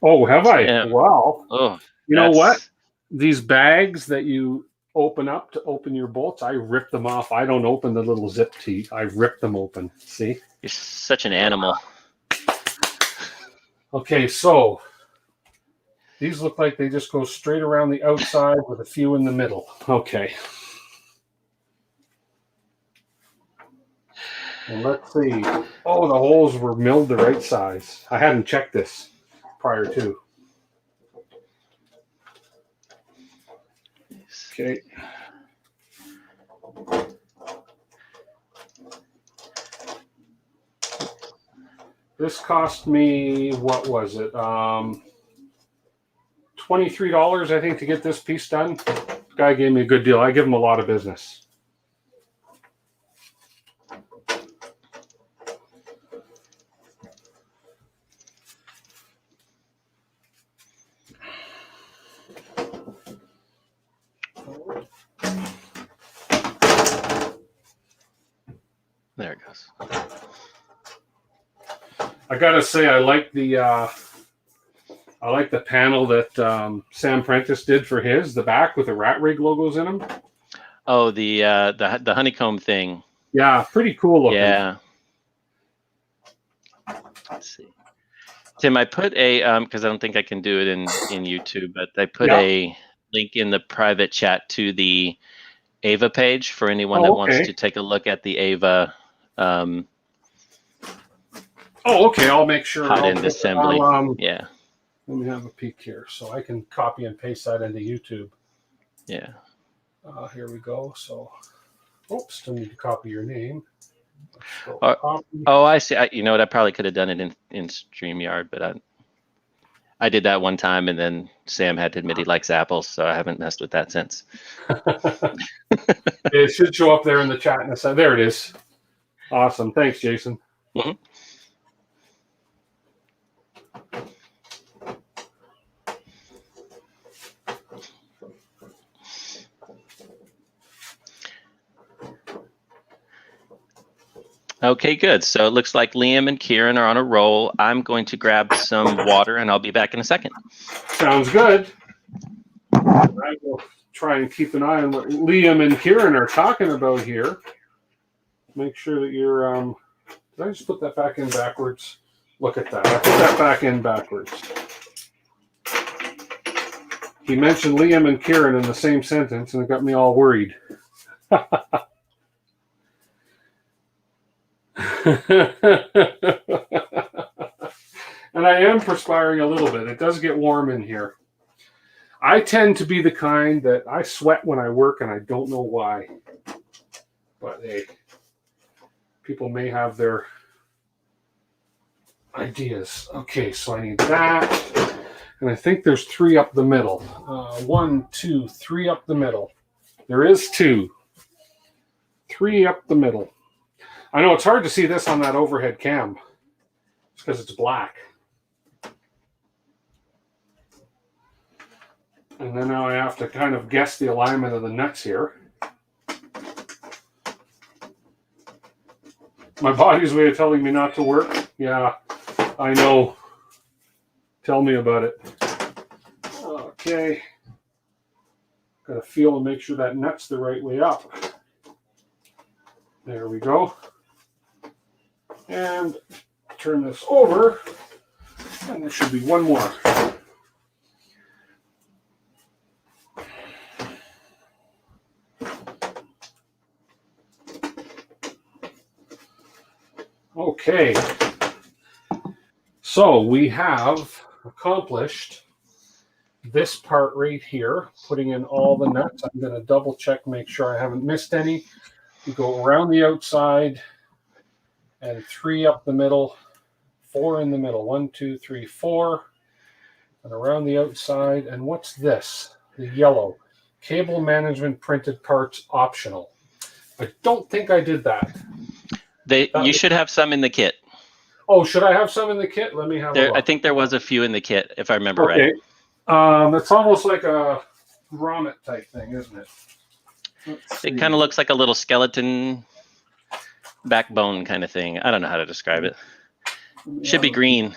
Oh, have I? Yeah. Wow. Oh, you know what? These bags that you open up to open your bolts, I rip them off. I don't open the little zip tee. I rip them open. See? You're such an animal. Okay, so these look like they just go straight around the outside with a few in the middle. Okay. And let's see. Oh, the holes were milled the right size. I hadn't checked this prior to. Okay. This cost me, what was it? $23, I think, to get this piece done. The guy gave me a good deal. I give him a lot of business. There it goes. I gotta say, I like the panel that Sam Prentice did for his, the back with the RatRig logos in them. Oh, the honeycomb thing. Yeah, pretty cool looking. Yeah. Let's see. Tim, I put a because I don't think I can do it in YouTube, but I put a link in the private chat to the Ava page for anyone that wants to take a look at the Ava. Okay. I'll make sure. Hot end assembly. Yeah. Let me have a peek here, so I can copy and paste that into YouTube. Yeah. Here we go. So, still need to copy your name. I see. You know what? I probably could have done it in StreamYard, but I did that one time, and then Sam had to admit he likes apples, so I haven't messed with that since. It should show up there in the chat in a second. There it is. Awesome. Thanks, Jason. Mm-hmm. Okay, good. So it looks like Liam and Kieran are on a roll. I'm going to grab some water, and I'll be back in a second. Sounds good. I will try and keep an eye on what Liam and Kieran are talking about here. Make sure that you're... did I just put that back in backwards? Look at that. I put that back in backwards. He mentioned Liam and Kieran in the same sentence, and it got me all worried. And I am perspiring a little bit. It does get warm in here. I tend to be the kind that I sweat when I work, and I don't know why. But hey, people may have their ideas. Okay, so I need that. And I think there's 3 up the middle. 1, 2, 3 up the middle. There is 2. 3 up the middle. I know it's hard to see this on that overhead cam. It's because it's black. And then now I have to kind of guess the alignment of the nuts here. My body's way of telling me not to work. Yeah, I know. Tell me about it. Okay. Got to feel and make sure that nut's the right way up. There we go. And turn this over. And there should be one more. Okay. So we have accomplished this part right here, putting in all the nuts. I'm going to double check, make sure I haven't missed any. We go around the outside and 3 up the middle, 4 in the middle. 1, 2, 3, 4. And around the outside. And what's this? The yellow. Cable management printed parts optional. I don't think I did that. You should have some in the kit. Oh, should I have some in the kit? Let me have a look. I think there was a few in the kit, if I remember right. It's almost like a grommet type thing, isn't it? It kind of looks like a little skeleton backbone kind of thing. I don't know how to describe it. Should be green.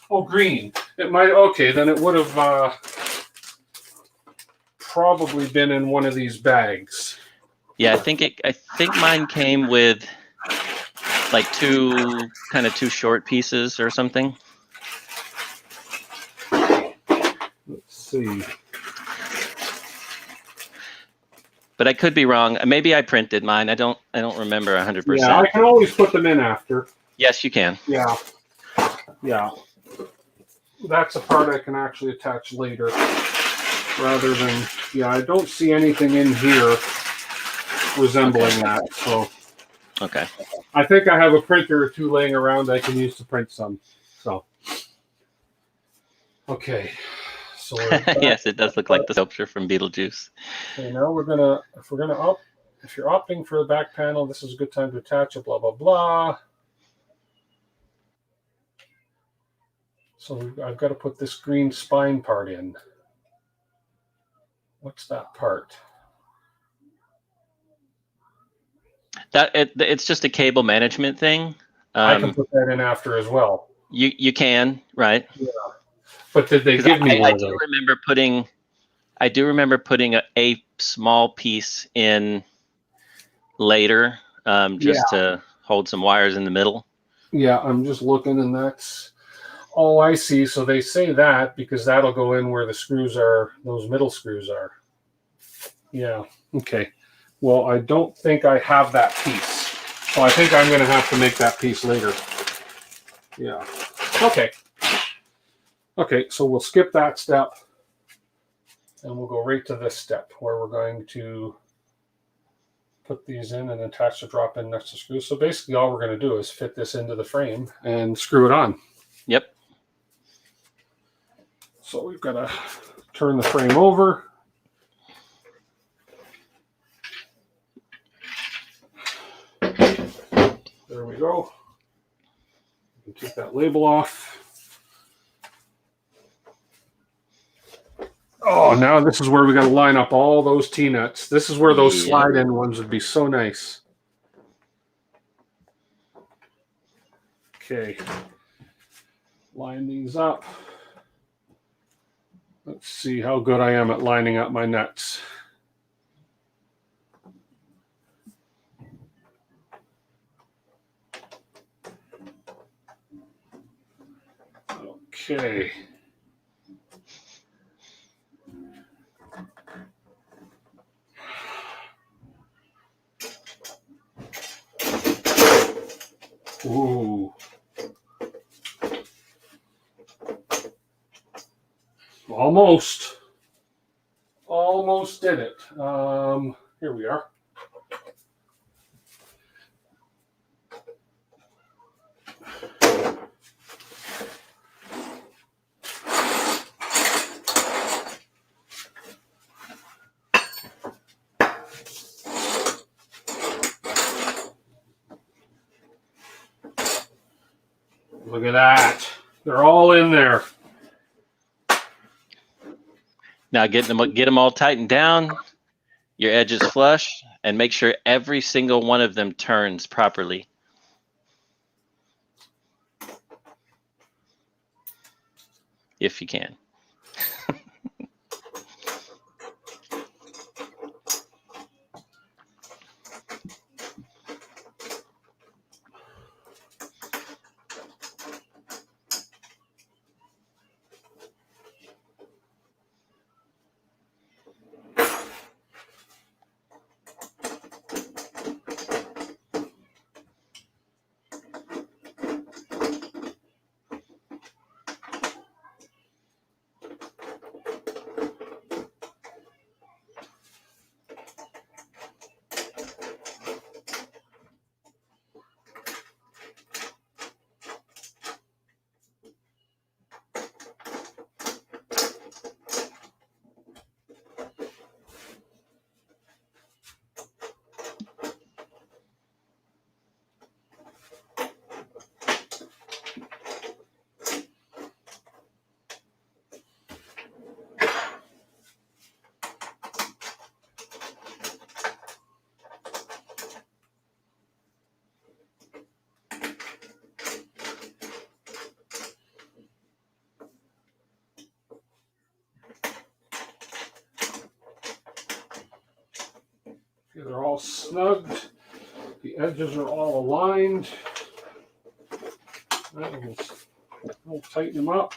Oh, green. It might. Okay, then it would have probably been in one of these bags. Yeah, I think mine came with like two short pieces or something. Let's see. But I could be wrong. Maybe I printed mine. I don't remember 100%. Yeah, I can always put them in after. Yes, you can. Yeah. Yeah. That's a part I can actually attach later rather than, yeah, I don't see anything in here resembling that. So okay. I think I have a printer or two laying around I can use to print some. So, okay. So Yes, it does look like the sculpture from Beetlejuice. Okay, now if you're opting for the back panel, this is a good time to attach it, blah, blah, blah. So I've got to put this green spine part in. What's that part? It's just a cable management thing. I can put that in after as well. You can, right? Yeah. But did they give me one of those? I do remember putting a small piece in later, just to hold some wires in the middle. Yeah, I'm just looking, and that's all I see. So they say that because that'll go in where the screws are, those middle screws are. Yeah, okay. Well, I don't think I have that piece. So I think I'm going to have to make that piece later. Yeah. Okay. Okay, so we'll skip that step. And we'll go right to this step where we're going to put these in and attach the drop in next to screw. So basically all we're going to do is fit this into the frame and screw it on. Yep. So we've got to turn the frame over. There we go. You can take that label off. Oh, now this is where we got to line up all those T-nuts. This is where those slide-in ones would be so nice. Okay. Line these up. Let's see how good I am at lining up my nuts. Okay. Ooh. Almost. Almost did it. Here we are. Look at that. They're all in there. Now get them all tightened down, your edges flush, and make sure every single one of them turns properly. If you can. They're all snugged. The edges are all aligned. We'll tighten them up.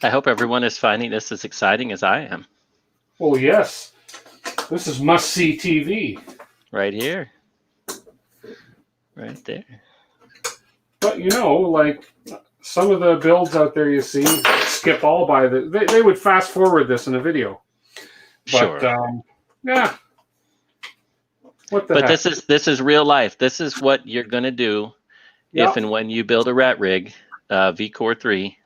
I hope everyone is finding this as exciting as I am. Oh, yes. This is must-see TV. Right here. Right there. But, you know, like some of the builds out there you see skip all by they would fast forward this in a video. Sure. Yeah. What the But heck? this is real life. This is what you're gonna do if Yep. and when you build a RatRig V-Core 3.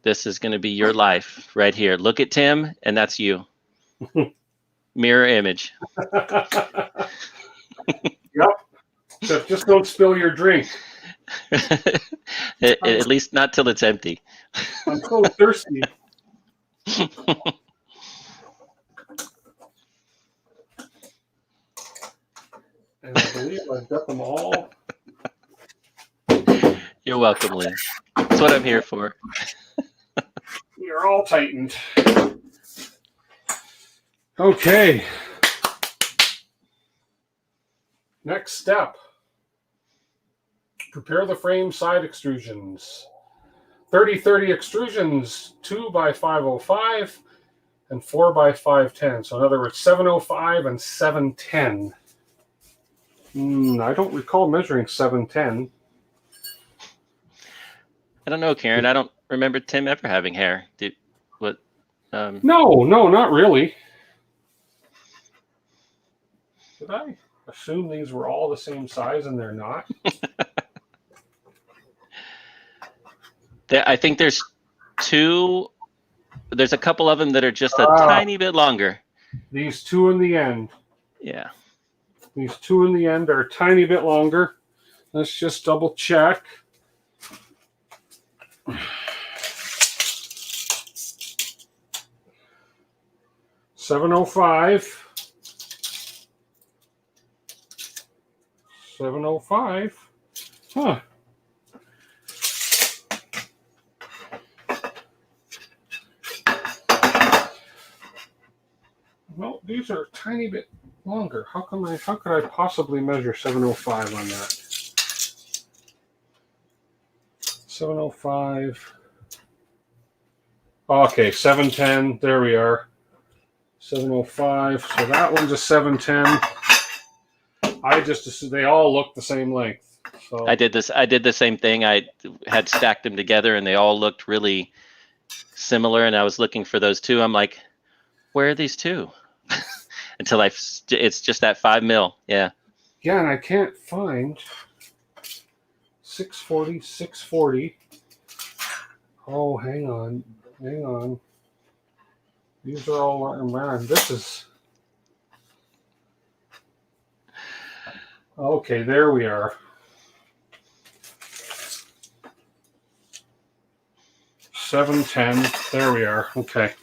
This is gonna be your life right here. Look at Tim, and that's you. Mirror image. Yep. So just don't spill your drink. At least not till it's empty. I'm so thirsty. And I believe I've got them all. You're welcome, Lee. That's what I'm here for. We are all tightened. Okay. Next step. Prepare the frame side extrusions. 30-30 extrusions, 2 by 505 and 4 by 510. So in other words, 705 and 710. I don't recall measuring 710. I don't know, Karen. I don't remember Tim ever having hair. No, not really. Did I assume these were all the same size and they're not? I think there's two. There's a couple of them that are just a tiny bit longer. These two in the end. Yeah. These two in the end are a tiny bit longer. Let's just double check. $705. $705. Huh. Well, these are a tiny bit longer. How could I possibly measure 705 on that? 705. Okay, 710. There we are. 705. So that one's a 710. I just assumed they all look the same length. So I did the same thing. I had stacked them together and they all looked really similar. And I was looking for those two. I'm like, where are these two? Until it's just that 5 mil. Yeah. Yeah, and I can't find 640, 640. Oh, hang on. These are all, man, this is. Okay, there we are. 710. There we are. Okay.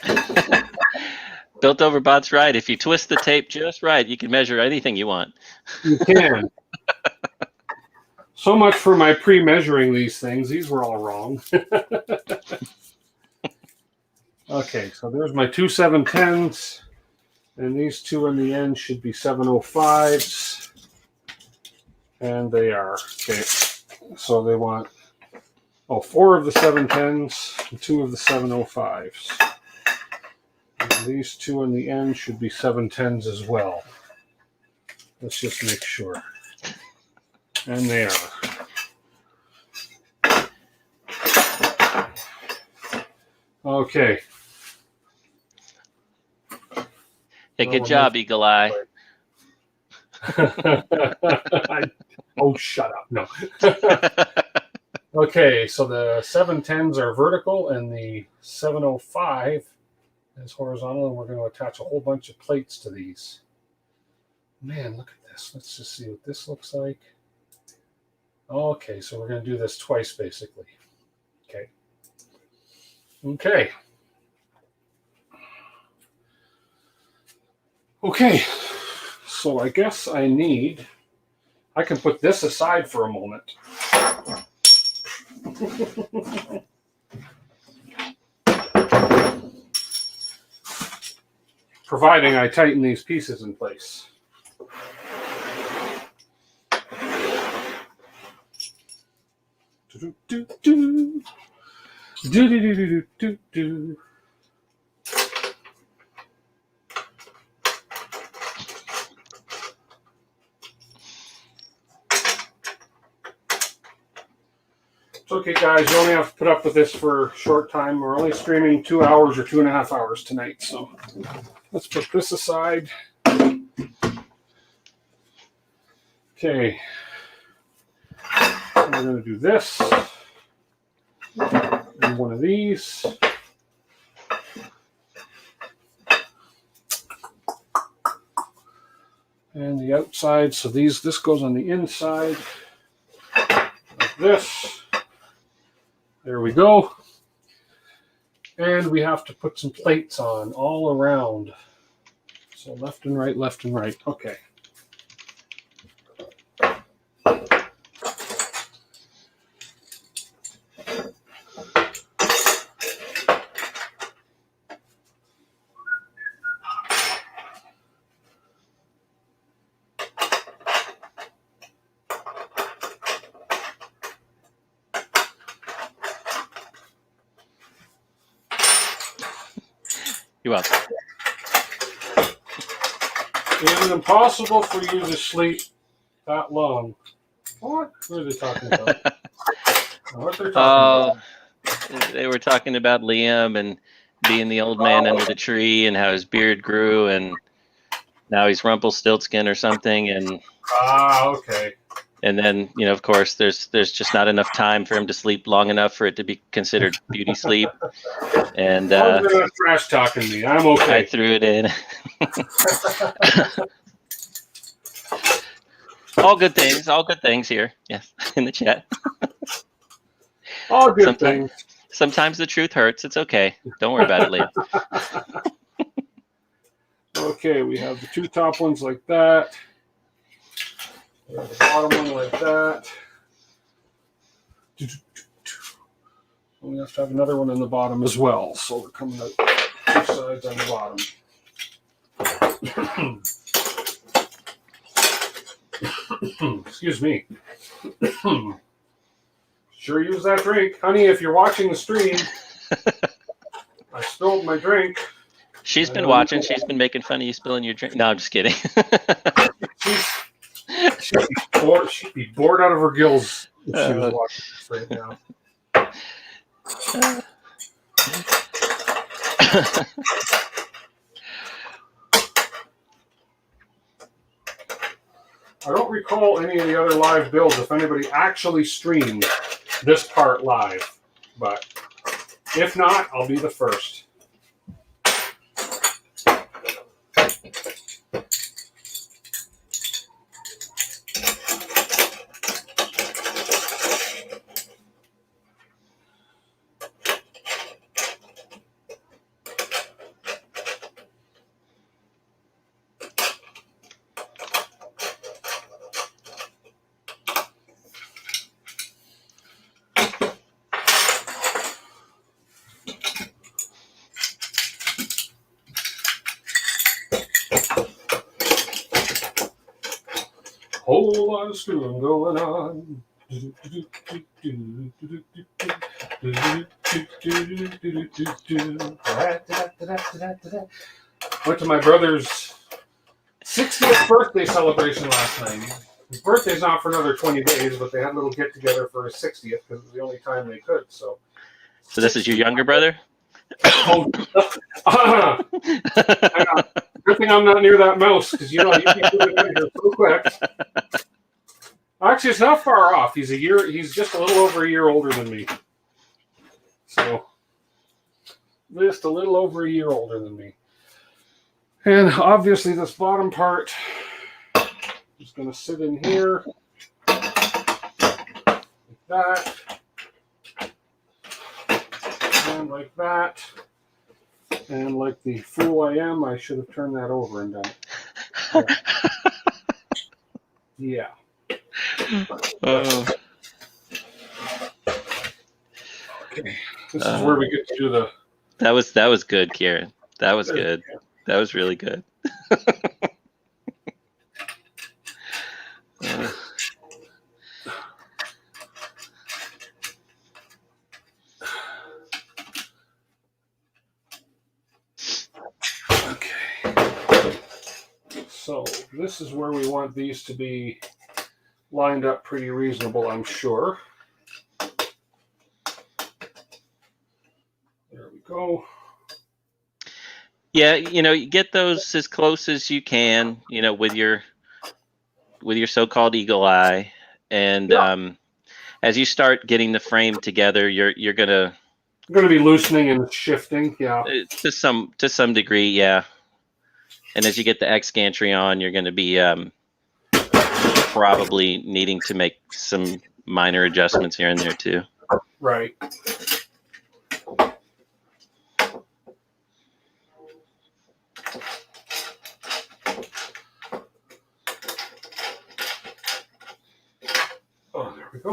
Built over bot's right. If you twist the tape just right, you can measure anything you want. You can. So much for my pre-measuring these things. These were all wrong. Okay, so there's my two 710s. And these two in the end should be 705s. And they are. Okay, so they want 4 of the 710s and 2 of the 705s. And these two in the end should be 710s as well. Let's just make sure. And they are. Okay. Hey, good job, Eagle Eye. Oh, shut up. No. Okay, so the 710s are vertical and the 705 is horizontal, and we're going to attach a whole bunch of plates to these. Man, look at this. Let's just see what this looks like. Okay, so we're going to do this twice, basically. Okay. Okay, so I guess I can put this aside for a moment. Providing I tighten these pieces in place. It's okay, guys. You only have to put up with this for a short time. We're only streaming 2 hours or 2.5 hours tonight. So let's put this aside. Okay. We're going to do this. And one of these. And the outside. So this goes on the inside. Like this. There we go. And we have to put some plates on all around. So left and right, left and right. Okay. You're welcome. It is impossible for you to sleep that long. What are they talking about? What they're talking about? They were talking about Liam and being the old man under the tree and how his beard grew and now he's Rumpelstiltskin or something. And okay. And then, of course, there's just not enough time for him to sleep long enough for it to be considered beauty sleep. And they're not trash talking me. I'm okay. I threw it in. All good things here. Yes, in the chat. All good things. Sometimes the truth hurts. It's okay. Don't worry about it, Liam. Okay, we have the two top ones like that. We have the bottom one like that. We have to have another one in the bottom as well. So we're coming out two sides on the bottom. Excuse me. Sure use that drink. Honey, if you're watching the stream, I spilled my drink. She's been watching. She's been making fun of you spilling your drink. No, I'm just kidding. She'd be bored out of her gills if she was watching this right now. I don't recall any of the other live builds if anybody actually streamed this part live, but if not, I'll be the first. Whole lot of screwing going on. Went to my brother's 60th birthday celebration last night. His birthday's not for another 20 days, but they had a little get together for his 60th because it was the only time they could. So this is your younger brother? Oh, good thing I'm not near that mouse because you can put it in here so quick. Actually, it's not far off. He's just a little over a year older than me. So just a little over a year older than me. And obviously this bottom part is going to sit in here like that. And like that. And like the fool I am, I should have turned that over and done it. Yeah. Okay. This is where we get to do the... That was good, Kieran. That was good. That was really good. So this is where we want these to be lined up pretty reasonable, I'm sure. go. Yeah, you get those as close as you can, with your so-called eagle eye, and Yeah. as you start getting the frame together, you're gonna Be loosening and shifting. Yeah. to some degree, yeah. And as you get the X gantry on, you're gonna be probably needing to make some minor adjustments here and there too. Right. Oh, there we go.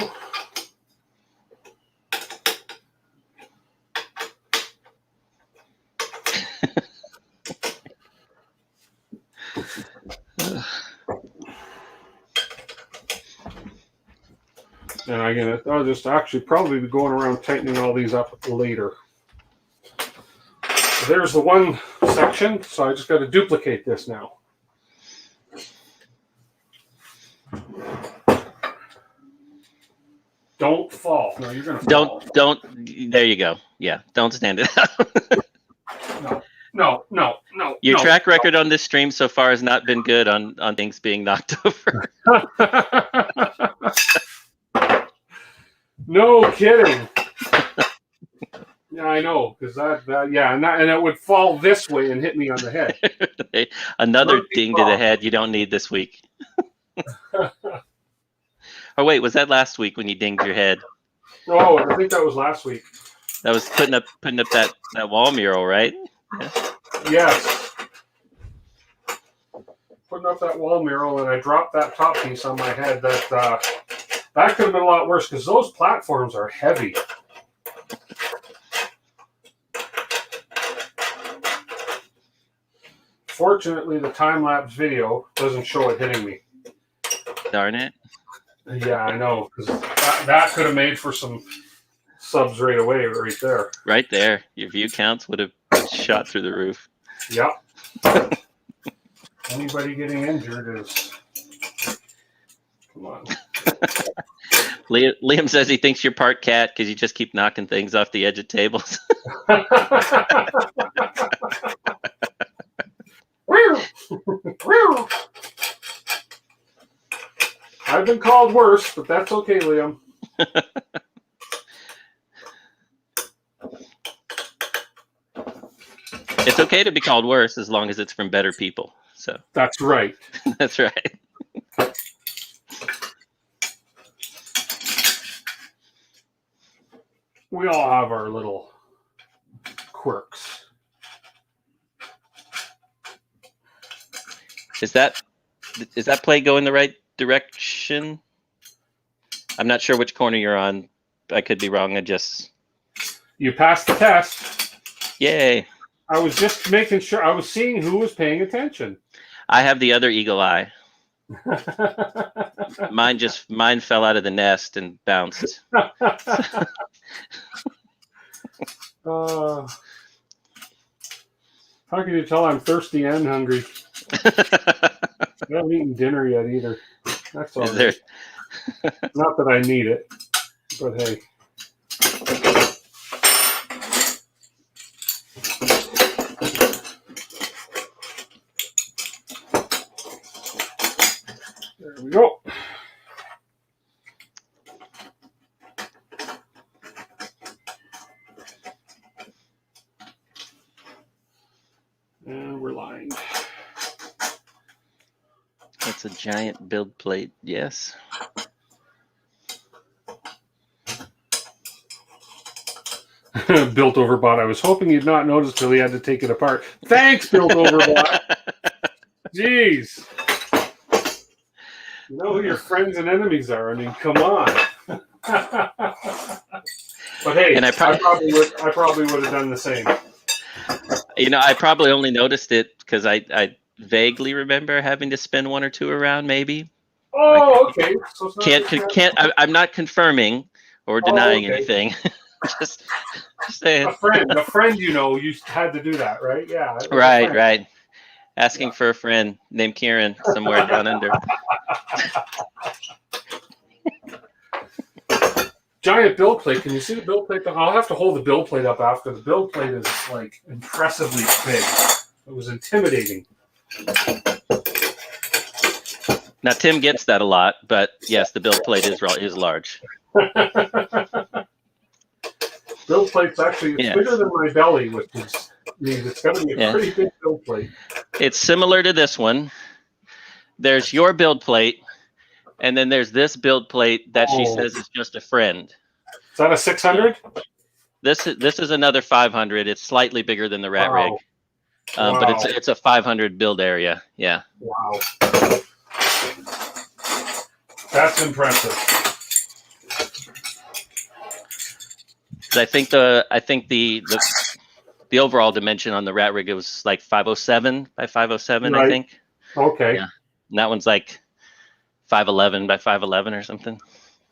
And I'll just actually probably be going around tightening all these up later. So there's the one section, so I just got to duplicate this now. Don't fall. No, you're gonna fall. Don't. There you go. Yeah, don't stand it up. No. Your track record on this stream so far has not been good on things being knocked over. No kidding. Yeah, I know, because and it would fall this way and hit me on the head. Another ding to the head you don't need this week. Oh wait, was that last week when you dinged your head? Oh, I think that was last week. That was putting up that wall mural, right? Yeah. Yes. Putting up that wall mural, and I dropped that top piece on my head. That could have been a lot worse because those platforms are heavy. Fortunately, the time-lapse video doesn't show it hitting me. Darn it. Yeah, I know, because that could have made for some subs right away, right there. Right there. Your view counts would have shot through the roof. Yep. Anybody getting injured is... Come on. Liam says he thinks you're part cat because you just keep knocking things off the edge of tables. I've been called worse, but that's okay, Liam. It's okay to be called worse as long as it's from better people. So that's right. That's right. We all have our little quirks. Is that play going the right direction? I'm not sure which corner you're on. I could be wrong. You passed the test. Yay. I was just making sure. I was seeing who was paying attention. I have the other eagle eye. Mine fell out of the nest and bounced. How can you tell I'm thirsty and hungry? I haven't eaten dinner yet either. That's all. Right. Not that I need it, but hey. There we go. And we're lined. That's a giant build plate, yes. Built Overbot. I was hoping you'd not notice till he had to take it apart. Thanks, Built Overbot. Jeez. You know who your friends and enemies are. I mean, come on. But hey, and I probably would have done the same. I probably only noticed it because I vaguely remember having to spin one or two around, maybe. Oh, okay. So I'm not confirming or denying anything. just saying. A friend, you had to do that, right? Yeah. Right. Asking for a friend named Kieran somewhere down under. giant build plate. Can you see the build plate? I'll have to hold the build plate up after. The build plate is like impressively big. It was intimidating. Now Tim gets that a lot, but yes, the build plate is large. Build plate's actually bigger than my belly, which means it's going to be a pretty big build plate. It's similar to this one. There's your build plate, and then there's this build plate that she says is just a friend. Is that a 600? This is another 500. It's slightly bigger than the RatRig, but it's a 500 build area. Yeah. Wow. That's impressive. I think the overall dimension on the RatRig, it was like 507 by 507, right. I think. Okay. Yeah. And that one's like 511 by 511 or something.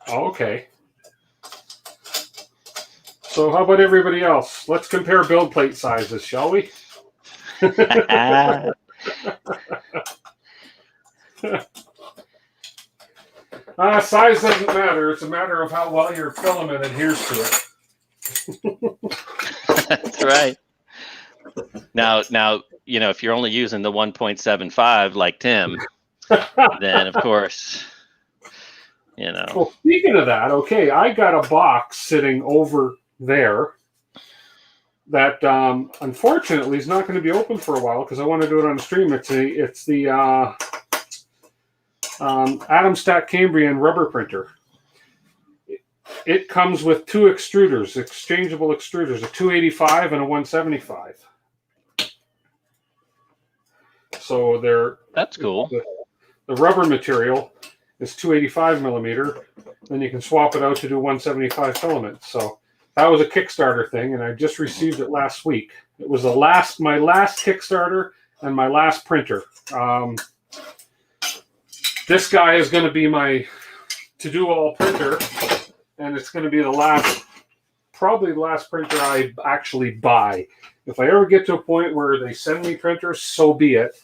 Okay. So how about everybody else? Let's compare build plate sizes, shall we? Size doesn't matter. It's a matter of how well your filament adheres to it. That's right. Now, if you're only using the 1.75 like Tim, then of course, Well, speaking of that, okay, I got a box sitting over there that unfortunately is not going to be open for a while because I want to do it on the stream. It's the Atomstack Cambrian rubber printer. It comes with two extruders, exchangeable extruders, a 285 and a 175. So that's cool. The rubber material is 285 millimeter. Then you can swap it out to do 175 filament. So that was a Kickstarter thing, and I just received it last week. It was my last Kickstarter and my last printer. This guy is going to be my to-do-all printer, and it's going to be probably the last printer I actually buy. If I ever get to a point where they send me printers, so be it.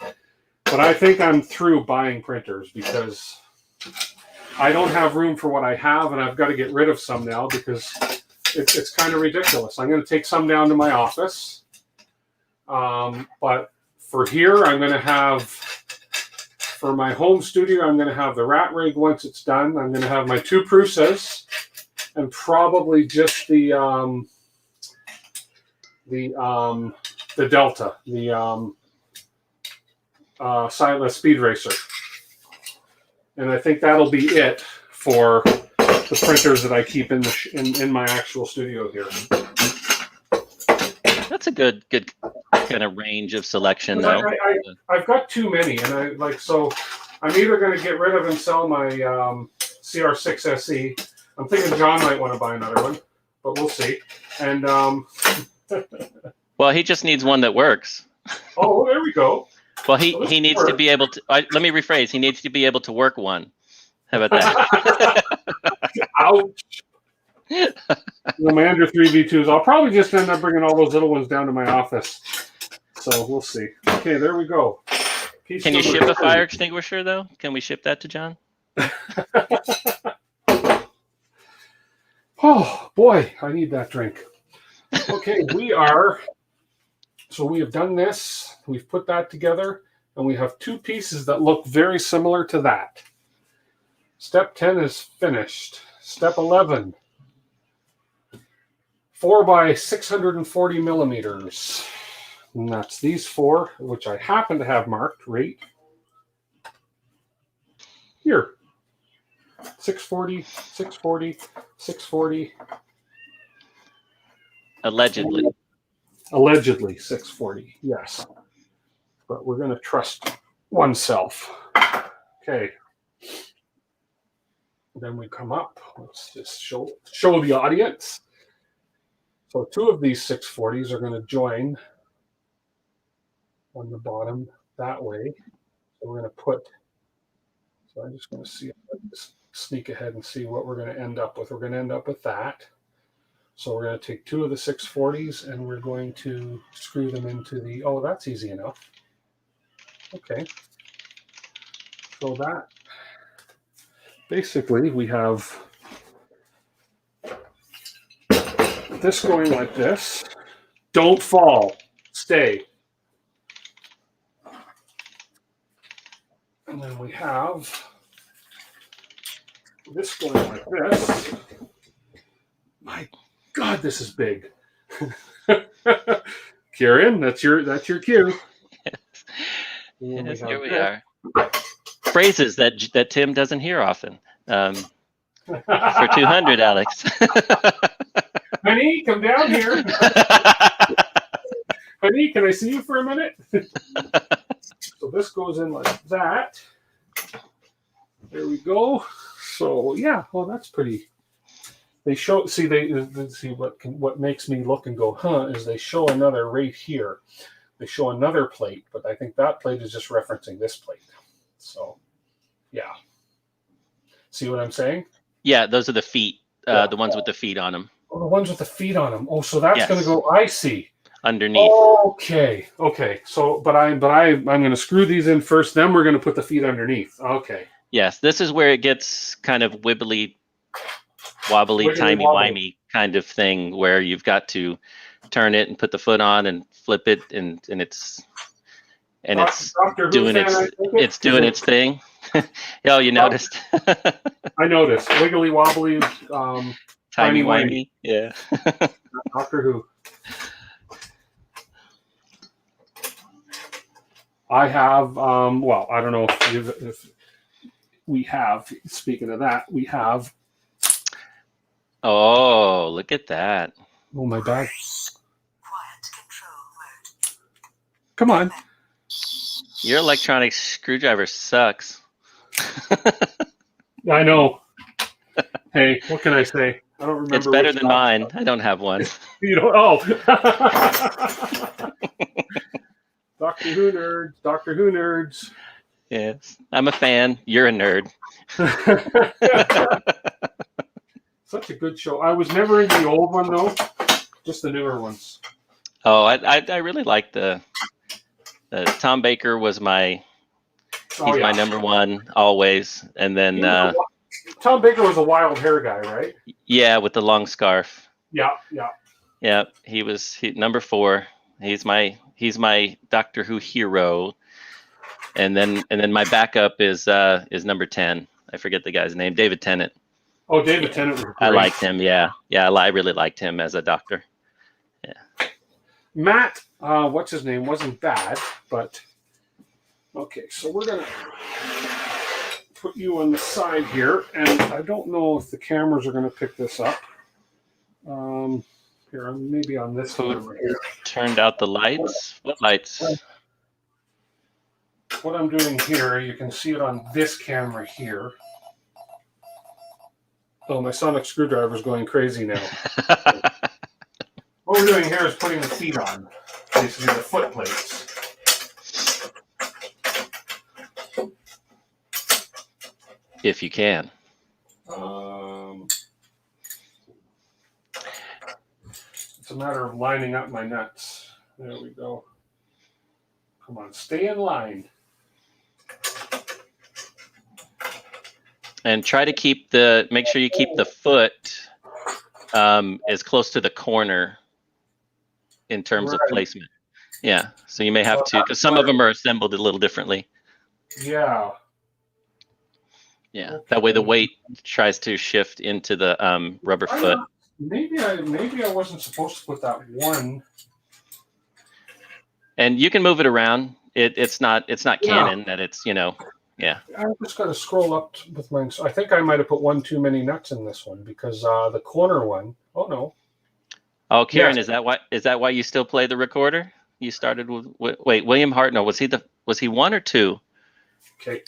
But I think I'm through buying printers because I don't have room for what I have, and I've got to get rid of some now because it's kind of ridiculous. I'm going to take some down to my office. But for here, I'm going to have, for my home studio, I'm going to have the RatRig once it's done. I'm going to have my two Prusas and probably just the Delta, the Silent Speed Racer. And I think that'll be it for the printers that I keep in my actual studio here. That's a good kind of range of selection, though. I've got too many, and so I'm either going to get rid of and sell my CR6 SE. I'm thinking John might want to buy another one, but we'll see. And well, he just needs one that works. Oh, there we go. Well, he needs to be able to. Let me rephrase. He needs to be able to work one. How about that? Ouch. My Andrew 3V2s. I'll probably just end up bringing all those little ones down to my office. So we'll see. Okay, there we go. Can you ship a fire extinguisher, though? Can we ship that to John? Oh, boy, I need that drink. Okay, we have done this. We've put that together, and we have two pieces that look very similar to that. Step 10 is finished. Step 11, 4 by 640 millimeters. And that's these four, which I happen to have marked right here. 640, 640, 640. Allegedly. Allegedly 640, yes. But we're going to trust oneself. Okay. Then we come up. Let's just show the audience. So two of these 640s are going to join on the bottom that way. So we're going to put, so I'm just going to see, just sneak ahead and see what we're going to end up with. We're going to end up with that. So we're going to take two of the 640s and we're going to screw them into the, oh, that's easy enough. Okay. So that, basically we have this going like this. Don't fall. Stay. And then we have this going like this. My God, this is big. Kieran, that's your cue. Yes, here we are. Phrases that Tim doesn't hear often. For 200, Alex. Honey, come down here. Honey, can I see you for a minute? So this goes in like that. There we go. So yeah, well, that's pretty. They show. See, they see what makes me look and go, huh? Is they show another right here. They show another plate, but I think that plate is just referencing this plate. So, yeah. See what I'm saying? Yeah, those are the feet. The ones with the feet on them. Oh, the ones with the feet on them. Oh, so that's going to go. I see. Underneath. Okay. So, but I'm going to screw these in first. Then we're going to put the feet underneath. Okay. Yes, this is where it gets kind of wobbly, timey-wimey kind of thing, where you've got to turn it and put the foot on and flip it, and it's doing its thing. Oh, you noticed? I noticed. Wiggly wobbly, timey-wimey. Yeah. Doctor Who. I have, well, I don't know if we have, speaking of that, we have. Oh, look at that. Oh, my bag. Come on. Your electronic screwdriver sucks. I know. Hey, what can I say? I don't remember. It's better than mine. I don't have one. You don't. Oh. Doctor Who nerds. Yes, I'm a fan. You're a nerd. Such a good show. I was never in the old one though, just the newer ones. Oh, I really like the Tom Baker was my my number one always, and then Tom Baker was a wild hair guy, right? Yeah, with the long scarf. Yeah. He was number 4. He's my Doctor Who hero, and then my backup is number 10. I forget the guy's name. David Tennant. Oh, David Tennant was great. I liked him. Yeah. I really liked him as a doctor. Yeah. Matt, what's his name? Wasn't bad, but okay. So we're gonna put you on the side here, and I don't know if the cameras are gonna pick this up. Here, maybe on this camera here. Turned out the lights. What lights? What I'm doing here, you can see it on this camera here. Oh, my sonic screwdriver is going crazy now. What we're doing here is putting the feet on, basically the foot plates. If you can. It's a matter of lining up my nuts. There we go. Come on, stay in line. And try to make sure you keep the foot as close to the corner in terms of placement. Yeah, so you may have to, because some of them are assembled a little differently. Yeah. Yeah, okay. That way the weight tries to shift into the rubber foot. Maybe I wasn't supposed to put that one. And you can move it around. It's not canon that it's, yeah. I just got to scroll up with mine. I think I might have put one too many nuts in this one because the corner one. Oh no. Oh, Kieran, yes. Is that why you still play the recorder? You started with wait, William Hartnell. Was he 1 or 2? Okay.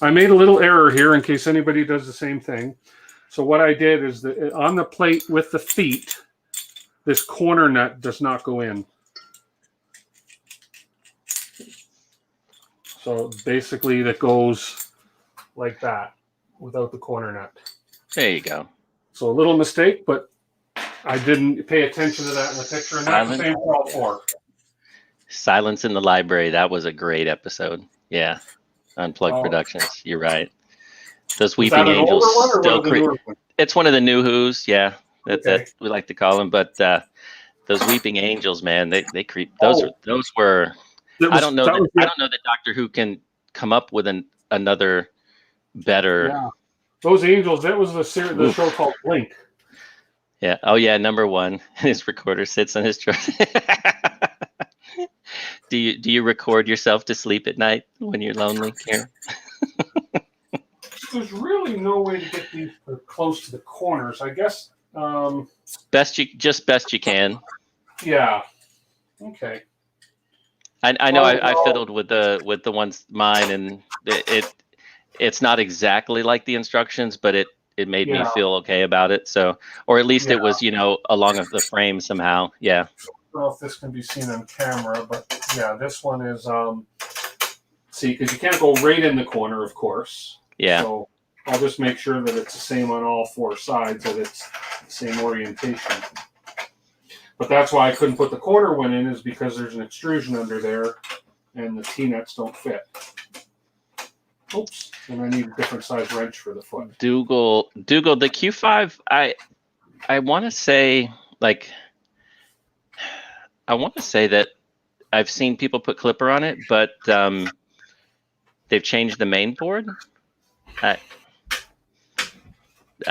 I made a little error here in case anybody does the same thing. So what I did is on the plate with the feet, this corner nut does not go in. So basically that goes like that without the corner nut. There you go. So a little mistake, but I didn't pay attention to that in the picture. And that's the same for all 4. Silence in the Library. That was a great episode. Yeah. Unplugged Productions. You're right. Those Weeping Angels still great. It's one of the new Who's. Yeah. that we like to call them. But those weeping angels, man, they creep. Those were. I don't know that Doctor Who can come up with another better. Yeah, those angels. That was the show called Blink. Yeah. Oh yeah. Number 1, his recorder sits on his truck. Do you record yourself to sleep at night when you're lonely, Karen? There's really no way to get these close to the corners. I guess. Best you can. Yeah. Okay. I know I fiddled with the ones mine, and it's not exactly like the instructions, but it made me feel okay about it. So, or at least it was, along the frame somehow. Yeah. I don't know if this can be seen on camera, but yeah, this one is see, because you can't go right in the corner, of course. Yeah. So I'll just make sure that it's the same on all 4 sides, that it's the same orientation. But that's why I couldn't put the corner one in, is because there's an extrusion under there and the T-nuts don't fit. Oops. And I need a different size wrench for the foot. Dougal, the Q5, I want to say, that I've seen people put clipper on it, but they've changed the main board. I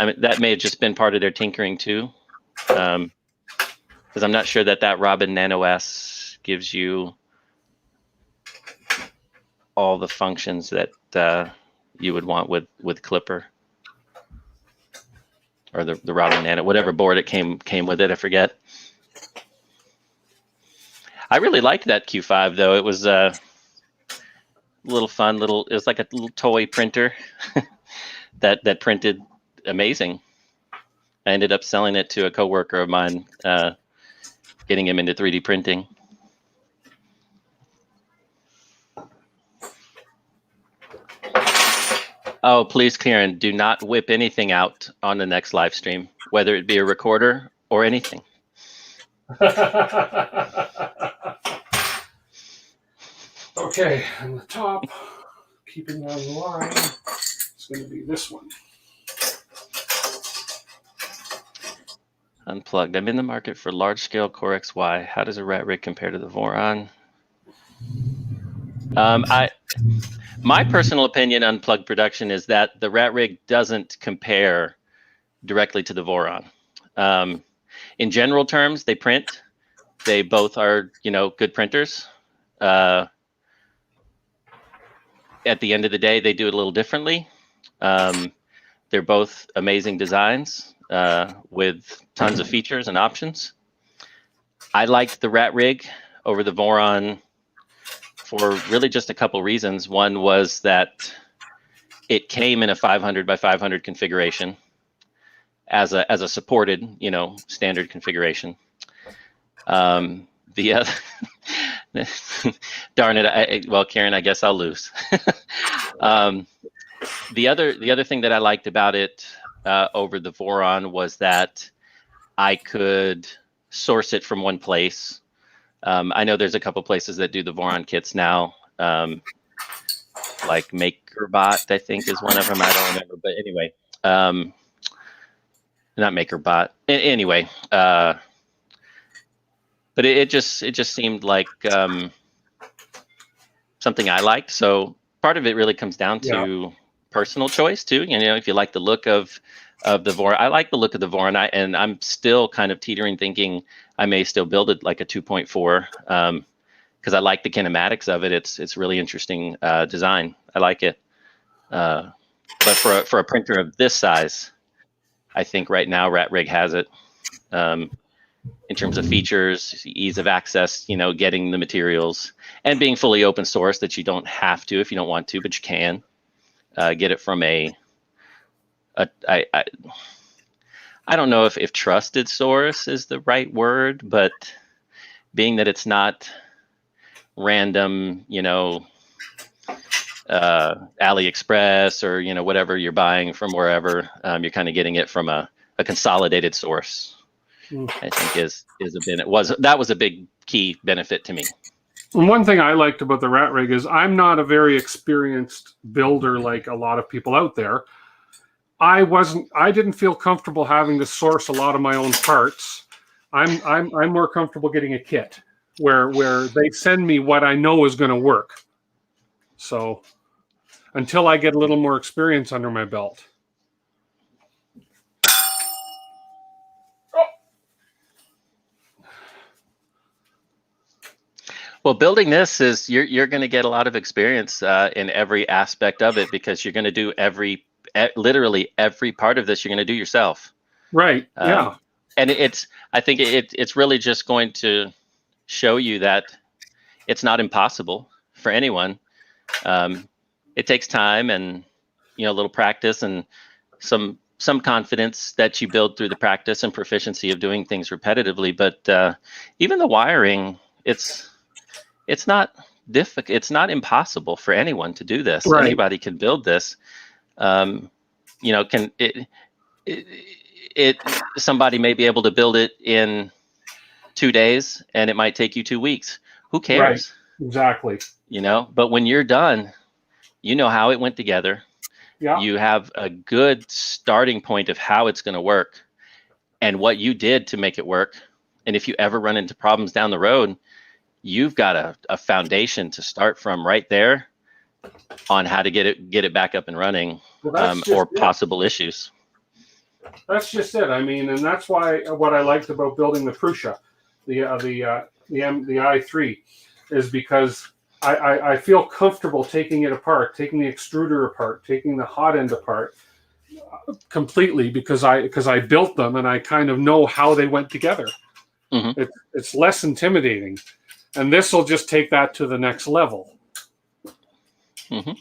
mean, that may have just been part of their tinkering too. Because I'm not sure that Robin Nano S gives you all the functions that you would want with clipper, or the Robin Nano, whatever board it came with it. I forget. I really liked that Q5 though. It was a little fun, it was like a little toy printer that printed amazing. I ended up selling it to a coworker of mine, getting him into 3D printing. Oh, please, Karen, do not whip anything out on the next live stream, whether it be a recorder or anything. Okay, and the top, keeping on the line, it's going to be this one. Unplugged. I'm in the market for large-scale Core XY. How does a RatRig compare to the Voron? My personal opinion on plug production is that the RatRig doesn't compare directly to the Voron. In general terms, they print. They both are, good printers. At the end of the day, they do it a little differently. They're both amazing designs with tons of features and options. I liked the RatRig over the Voron for really just a couple reasons. One was that it came in a 500 by 500 configuration as a supported, standard configuration. The other, darn it! Well, Karen, I guess I'll lose. The other thing that I liked about it over the Voron was that I could source it from one place. I know there's a couple places that do the Voron kits now, like MakerBot, I think is one of them. I don't remember, but anyway, not MakerBot. Anyway, but it just seemed like something I liked. So part of it really comes down to personal choice too. If you like the look of the Voron, I like the look of the Voron, and I'm still kind of teetering, thinking I may still build it like a 2.4 because I like the kinematics of it. It's really interesting design. I like it, but for a printer of this size, I think right now RatRig has it in terms of features, ease of access, getting the materials, and being fully open source, that you don't have to if you don't want to, but you can get it from I don't know if trusted source is the right word, but being that it's not random, AliExpress or, whatever you're buying from wherever, you're kind of getting it from a consolidated source. I think that was a big key benefit to me. And one thing I liked about the RatRig is I'm not a very experienced builder like a lot of people out there. I didn't feel comfortable having to source a lot of my own parts. I'm more comfortable getting a kit where they send me what I know is going to work. So until I get a little more experience under my belt. Well, building this is you're going to get a lot of experience in every aspect of it, because you're going to do literally every part of this you're going to do yourself. Right. Yeah. And I think it's really just going to show you that it's not impossible for anyone. It takes time and a little practice and some confidence that you build through the practice and proficiency of doing things repetitively. But even the wiring, it's not difficult. It's not impossible for anyone to do this. Right. Anybody can build this. Somebody may be able to build it in 2 days, and it might take you 2 weeks. Who cares? Right. Exactly. But when you're done, you know how it went together. Yeah. You have a good starting point of how it's going to work and what you did to make it work. And if you ever run into problems down the road, you've got a foundation to start from right there on how to get it back up and running, or possible issues. That's just it. I mean, and that's why what I liked about building the Prusa, the i3, is because I feel comfortable taking it apart, taking the extruder apart, taking the hot end apart completely, because I built them and I kind of know how they went together. Mm-hmm. It's less intimidating, and this will just take that to the next level. Mm-hmm.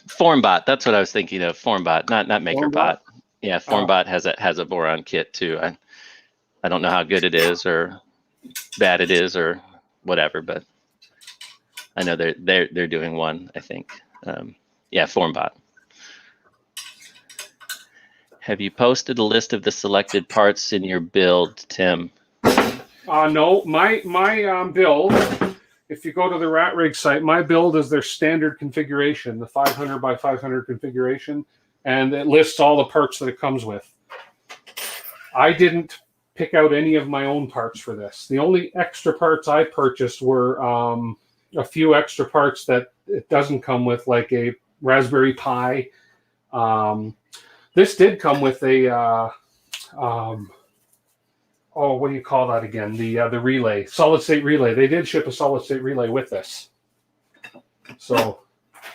FormBot, that's what I was thinking of. FormBot, not MakerBot. Yeah, FormBot has a Voron kit too. I don't know how good it is or bad it is or whatever, but I know they're doing one, I think. Yeah, FormBot. Have you posted a list of the selected parts in your build, Tim? No, my build. If you go to the RatRig site, my build is their standard configuration, the 500 by 500 configuration, and it lists all the parts that it comes with. I didn't pick out any of my own parts for this. The only extra parts I purchased were a few extra parts that it doesn't come with, like a Raspberry Pi. This did come with a what do you call that again? The relay, solid state relay. They did ship a solid state relay with this. So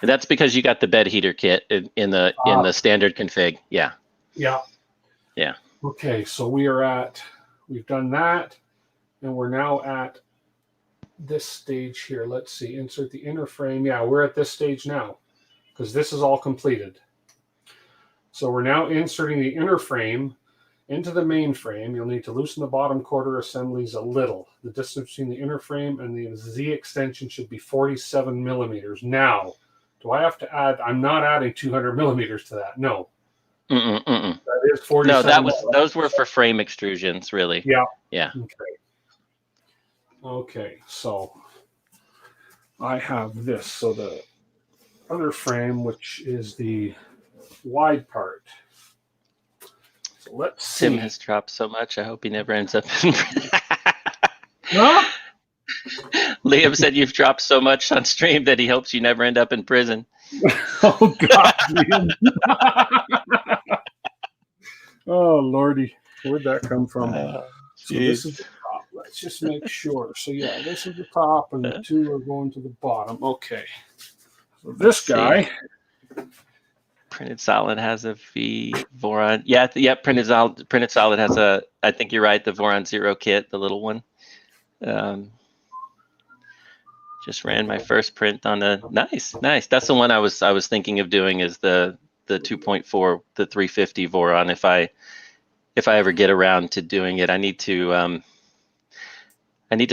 that's because you got the bed heater kit in the standard config. Yeah. Yeah. Yeah. Okay, so we've done that, and we're now at this stage here. Let's see, insert the inner frame. Yeah, we're at this stage now because this is all completed. So we're now inserting the inner frame into the main frame. You'll need to loosen the bottom quarter assemblies a little. The distance between the inner frame and the Z extension should be 47 millimeters. Now, do I have to add? I'm not adding 200 millimeters to that. No. That is 47. No, those were for frame extrusions, really. Yeah. Yeah. Okay. So I have this. So the other frame, which is the wide part. So let's see. Tim has dropped so much. I hope he never ends up in. Huh? Liam said you've dropped so much on stream that he hopes you never end up in prison. Oh God, Liam. Oh Lordy, where'd that come from? So this is the top. Let's just make sure. So yeah, this is the top, and the two are going to the bottom. Okay. So this guy. Printed Solid has a Voron. Yeah, Printed Solid has a. I think you're right. The Voron Zero kit, the little one. Just ran my first print on a nice. That's the one I was thinking of doing, is the 2.4, the 350 Voron. If I ever get around to doing it, I need to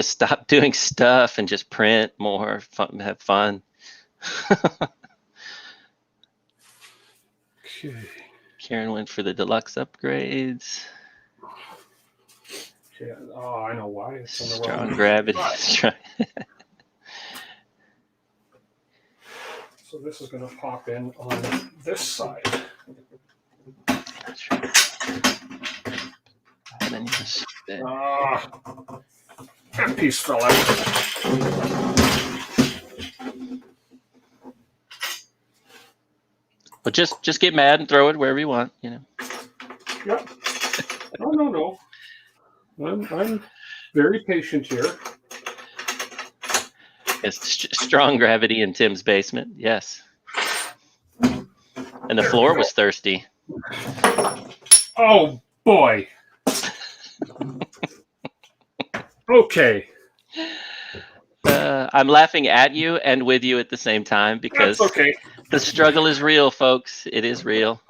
stop doing stuff and just print more, have fun. Okay. Karen went for the deluxe upgrades. Yeah. Oh, I know why. It's on the Strong gravity. So So this is going to pop in on this side. That piece fell out. But just get mad and throw it wherever you want, you know. Yep. No. I'm very patient here. It's strong gravity in Tim's basement. Yes. And the floor was thirsty. Oh boy. Okay. I'm laughing at you and with you at the same time because That's okay. The struggle is real, folks. It is real.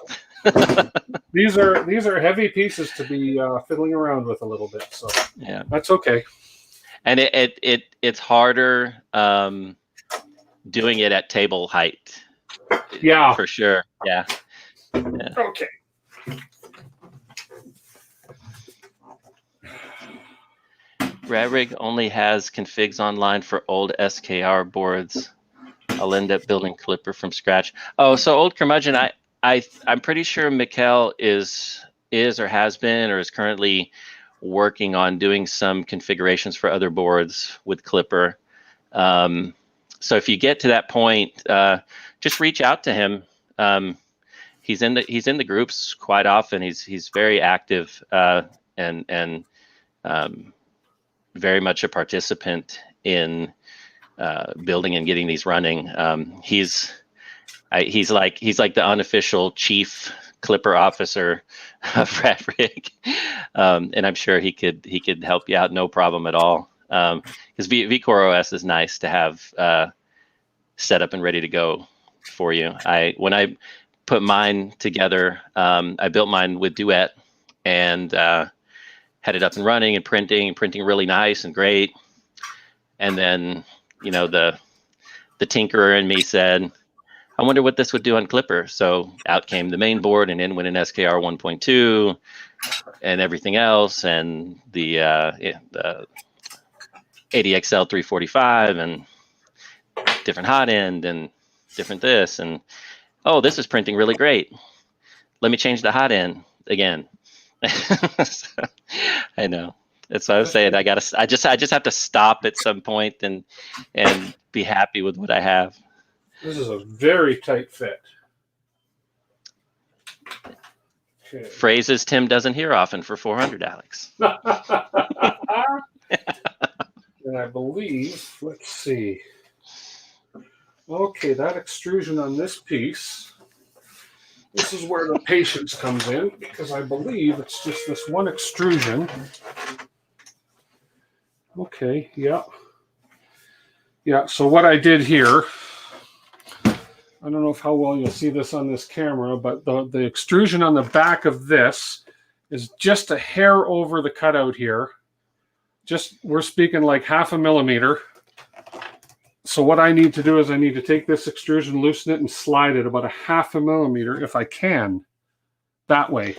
These are heavy pieces to be fiddling around with a little bit, so yeah, that's okay. And it's harder doing it at table height. Yeah, for sure. Yeah. Okay. RatRig only has configs online for old SKR boards. I'll end up building Clipper from scratch. Oh, so old curmudgeon, I'm pretty sure Mikkel is or has been or is currently working on doing some configurations for other boards with Clipper. So if you get to that point, just reach out to him. He's in the groups quite often. He's very active and very much a participant in building and getting these running. He's like the unofficial chief Clipper officer of RatRig, and I'm sure he could help you out, no problem at all. Because V-Core OS is nice to have set up and ready to go for you. When I put mine together, I built mine with DWIT and had it up and running and printing really nice and great. And then, the tinkerer in me said, I wonder what this would do on Clipper. So out came the main board, and in went an SKR 1.2 and everything else, and the ADXL 345 and different hot end and different this, and oh, this is printing really great. Let me change the hot end again. So, I know. That's what I was saying. I just have to stop at some point and be happy with what I have. This is a very tight fit. Okay. Phrases Tim doesn't hear often for 400, Alex. And I believe, let's see. Okay, that extrusion on this piece, this is where the patience comes in, because I believe it's just this one extrusion. Okay, yeah. Yeah, so what I did here, I don't know how well you'll see this on this camera, but the extrusion on the back of this is just a hair over the cutout here. Just, we're speaking like 0.5 millimeter. So what I need to do is I need to take this extrusion, loosen it, and slide it about 0.5 millimeter, if I can, that way,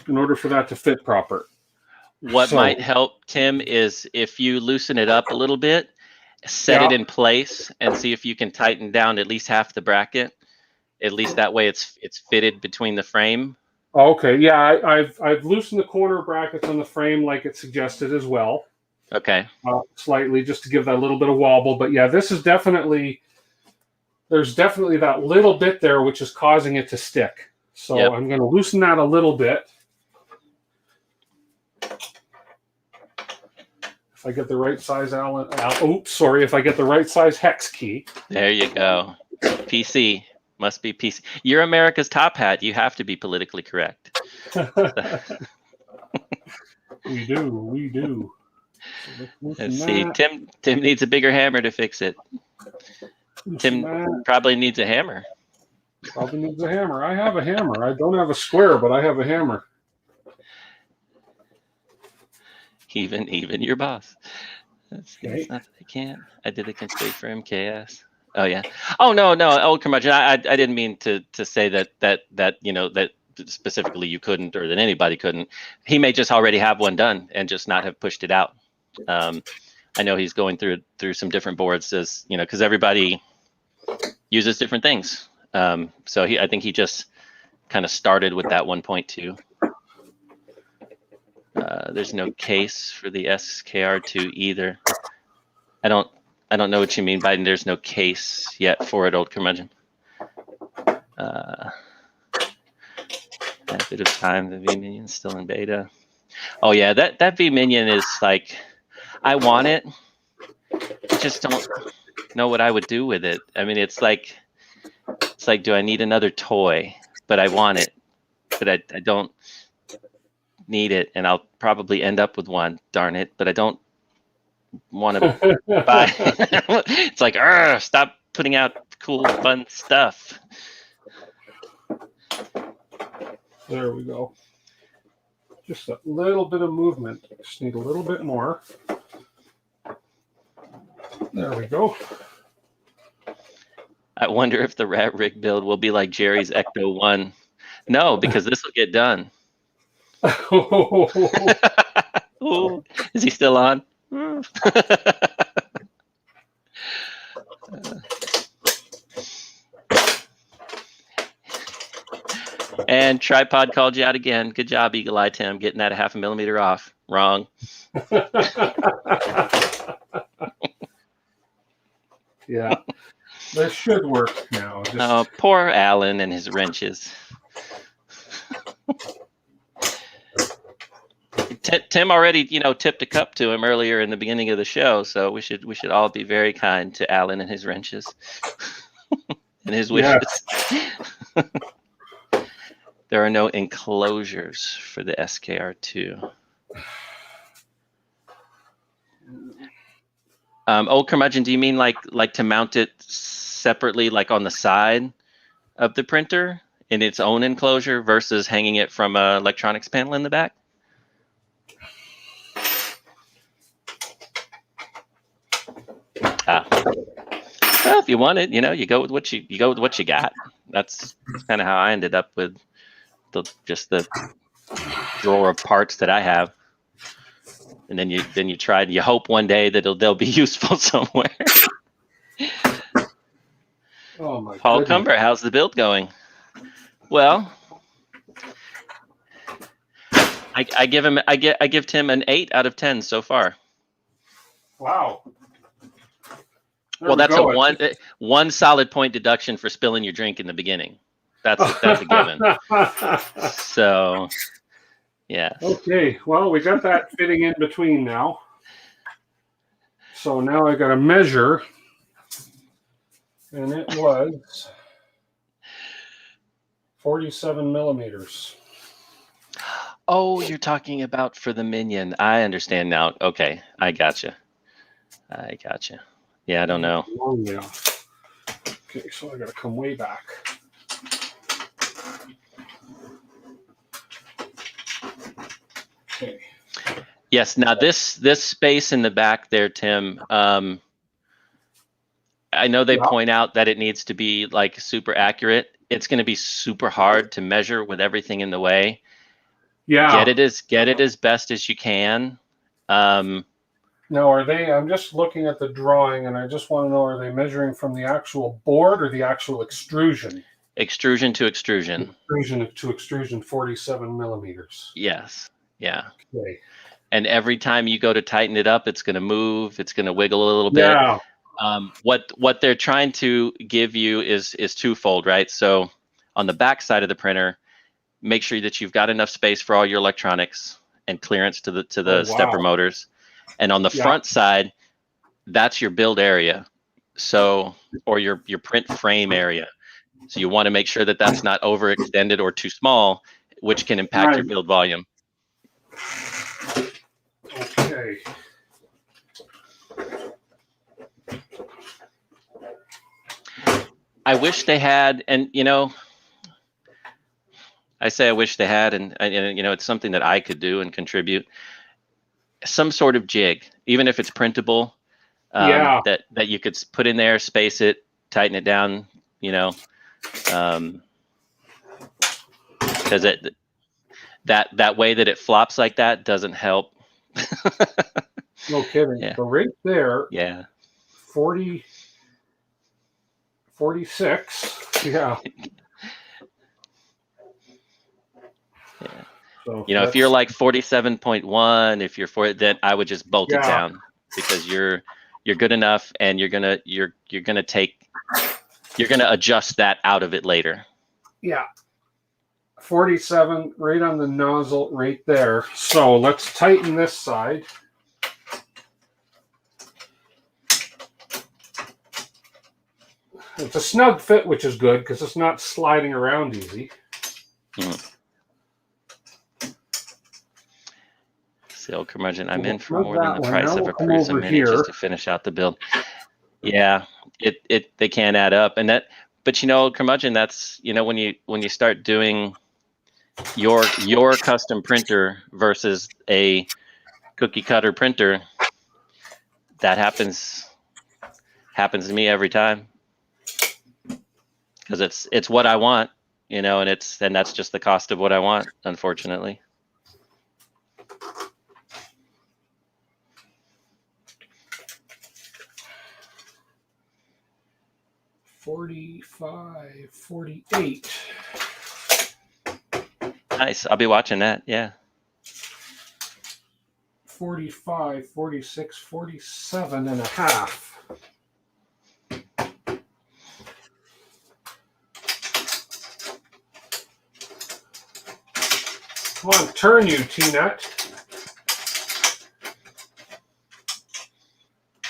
in order for that to fit proper. What might help, Tim, is if you loosen it up a little bit, set it in place, and see if you can tighten down at least half the bracket. At least that way it's fitted between the frame. Okay, yeah, I've loosened the corner brackets on the frame like it suggested as well. Okay. Slightly, just to give that little bit of wobble. But yeah, this is definitely, there's definitely that little bit there which is causing it to stick. So I'm going to loosen that a little bit. If I get the right size if I get the right size hex key. There you go. PC. Must be PC. You're America's top hat. You have to be politically correct. We do. Let's see. Tim needs a bigger hammer to fix it. Tim probably needs a hammer. Probably needs a hammer. I have a hammer. I don't have a square, but I have a hammer. Even your boss. Okay. It's not that I can't. I did a config for MKS. Oh yeah. Oh no, old curmudgeon. I didn't mean to say that that specifically you couldn't, or that anybody couldn't. He may just already have one done and just not have pushed it out. I know he's going through some different boards, as because everybody uses different things. So I think he just kind of started with that 1.2. There's no case for the SKR2 either. I don't know what you mean by there's no case yet for it, old curmudgeon. A bit of time, the V-Minion's still in beta. Oh yeah, that V-Minion is like, I want it. I just don't know what I would do with it. I mean, it's like, do I need another toy? But I want it, but I don't need it, and I'll probably end up with one, darn it, but I don't want to buy. It's like, stop putting out cool, fun stuff. There we go. Just a little bit of movement. Just need a little bit more. There we go. I wonder if the RatRig build will be like Jerry's Ecto 1. No, because this will get done. Ooh, is he still on? And Tripod called you out again. Good job, Eagle Eye Tim, getting that 0.5 millimeter off. Wrong. Yeah, this should work now. Oh, poor Alan and his wrenches. Tim already, tipped a cup to him earlier in the beginning of the show, so we should all be very kind to Alan and his wrenches and his wishes. Yeah. There are no enclosures for the SKR2. Old curmudgeon, do you mean like to mount it separately, like on the side of the printer in its own enclosure versus hanging it from a electronics panel in the back? Well, if you want it, you go with what you got. That's kind of how I ended up with just the drawer of parts that I have. And then you try. You hope one day that they'll be useful somewhere. Oh my! Paul goodness. Cumber, how's the build going? Well, I give Tim an 8 out of 10 so far. Wow. Well, that's one solid point deduction for spilling your drink in the beginning. That's a given. So, yeah. Okay. Well, we got that fitting in between now. So now I got to measure, and it was 47 millimeters. Oh, you're talking about for the Minion. I understand now. Okay, I gotcha. Yeah, I don't know. Okay, so I got to come way back. Okay. Yes. Now this space in the back there, Tim. I know they point out that it needs to be like super accurate. It's going to be super hard to measure with everything in the way. Yeah. Get it as best as you can. Now, I'm just looking at the drawing, and I just want to know, are they measuring from the actual board or the actual extrusion? Extrusion to extrusion. Extrusion to extrusion, 47 millimeters. Yes. Yeah. Okay. And every time you go to tighten it up, it's going to move. It's going to wiggle a little bit. Yeah. What they're trying to give you is twofold, right? So on the back side of the printer, make sure that you've got enough space for all your electronics and clearance to the stepper motors. And on the front side, that's your build area. So, or your print frame area. So you want to make sure that that's not overextended or too small, which can impact your build volume. Okay. I wish they had, and I say I wish they had, and it's something that I could do and contribute. Some sort of jig, even if it's printable, that you could put in there, space it, tighten it down, because that way that it flops like that doesn't help. No kidding. Yeah. So right there, yeah, 46. Yeah. Yeah. So You know, if you're like 47.1, if you're for it, then I would just bolt it Yeah. down, because you're good enough, and you're gonna adjust that out of it later. Yeah. 47 right on the nozzle right there. So let's tighten this side. It's a snug fit, which is good because it's not sliding around easy. See, old curmudgeon, I'm in for Plug more than that the one. price Now of we'll a come Prusa over Mini here. just to finish out the build. Yeah, they can add up, and that. But you know, old curmudgeon, that's, you know, when you start doing your custom printer versus a cookie cutter printer, that happens to me every time, because it's what I want, you know, and that's just the cost of what I want, unfortunately. $45, $48. Nice. I'll be watching that. Yeah. 45, 46, 47 and a half. Come on, turn you, T-Nut.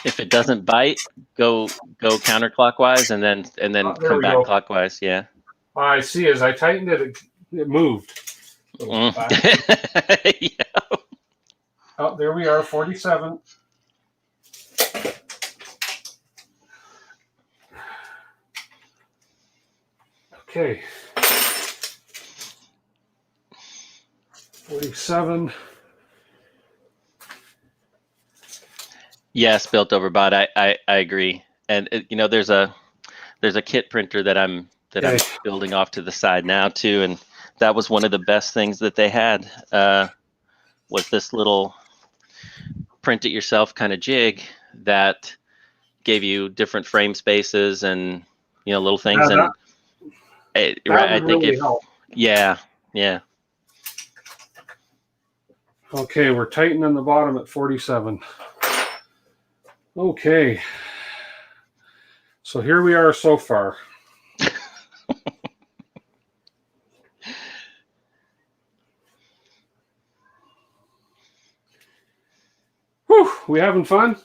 If it doesn't bite, go counterclockwise, and then There come we back go. clockwise. Yeah. I see. As I tightened it, it moved. Yeah. Oh, there we are, 47. Okay. 47. Yes, built over bot. I agree. And you know, there's a kit printer that I'm building off to the side now too, and that was one of the best things that they had, was this little print it yourself kind of jig that gave you different frame spaces and, you know, little things. Yeah, and that I would think really help. yeah. Okay, we're tightening the bottom at 47. Okay. So here we are so far. Whew, we having fun?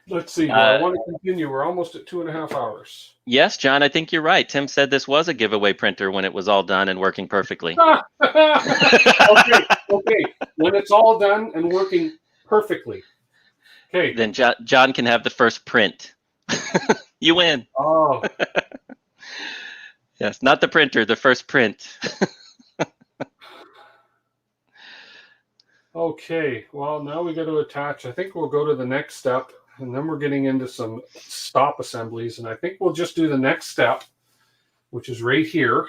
Let's see. I want to continue. We're almost at 2.5 hours. Yes, John, I think you're right. Tim said this was a giveaway printer when it was all done and working perfectly. Okay. When it's all done and working perfectly. Okay. Then John can have the first print. You win. Oh. Yes, not the printer, the first print. Okay. Well, now we got to attach. I think we'll go to the next step, and then we're getting into some stop assemblies. And I think we'll just do the next step, which is right here.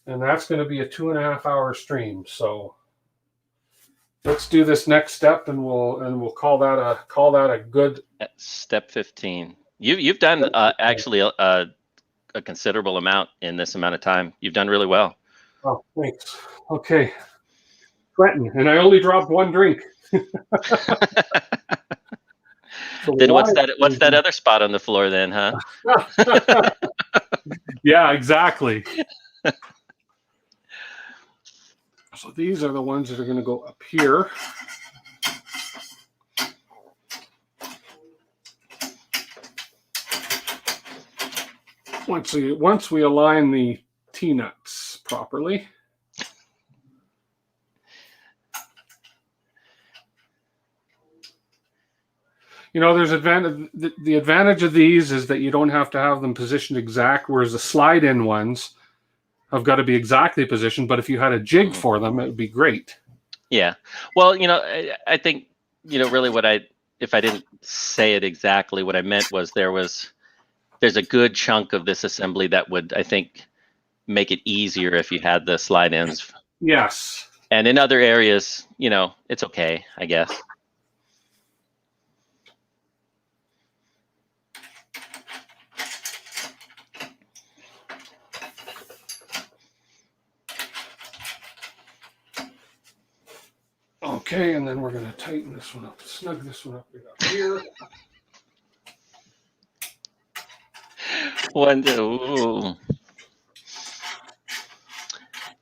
And that's going to be a 2.5 hour stream. So let's do this next step, and we'll call that a good step 15. You've done actually a considerable amount in this amount of time. You've done really well. Oh, thanks. Okay. Sweating, and I only dropped one drink. So then what's that other spot on the floor then, huh? Yeah, exactly. So these are the ones that are going to go up here. Once we align the T-nuts properly. You know, there's the advantage of these is that you don't have to have them positioned exact, whereas the slide-in ones have got to be exactly positioned. But if you had a jig for them, it would be great. Yeah. Well, you know, I think, you know, really if I didn't say it exactly, what I meant was there's a good chunk of this assembly that would, I think, make it easier if you had the slide-ins. Yes. And in other areas, you know, it's okay, I guess. Okay, and then we're going to tighten this one up, snug this one up here.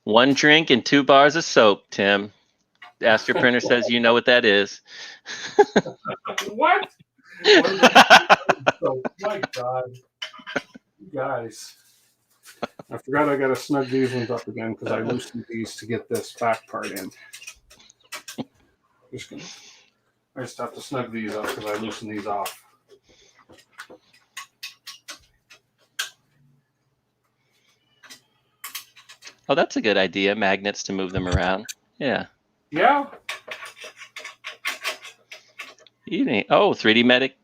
One drink and 2 bars of soap, Tim. Astro Printer says you know what that is. What? Oh, my God. You guys. I forgot I got to snug these ones up again because I loosened these to get this back part in. I just have to snug these up because I loosened these off. Oh, that's a good idea. Magnets to move them around. Yeah. Yeah. Evening. Oh, 3D Medic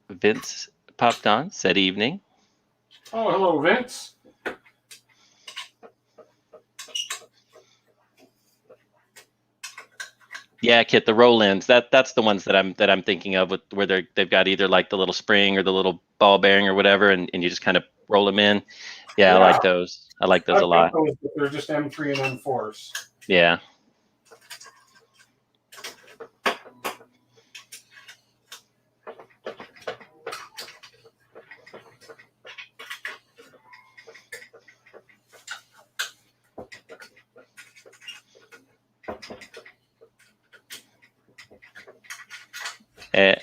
Vince popped on. Said evening. Oh, hello, Vince. Yeah, Kit, the roll-ins. That's the ones that I'm thinking of, where they've got either like the little spring or the little ball bearing or whatever, and you just kind of roll them in. Yeah, I like those. I like those a lot. Those, but they're just M3 and M4s. Yeah.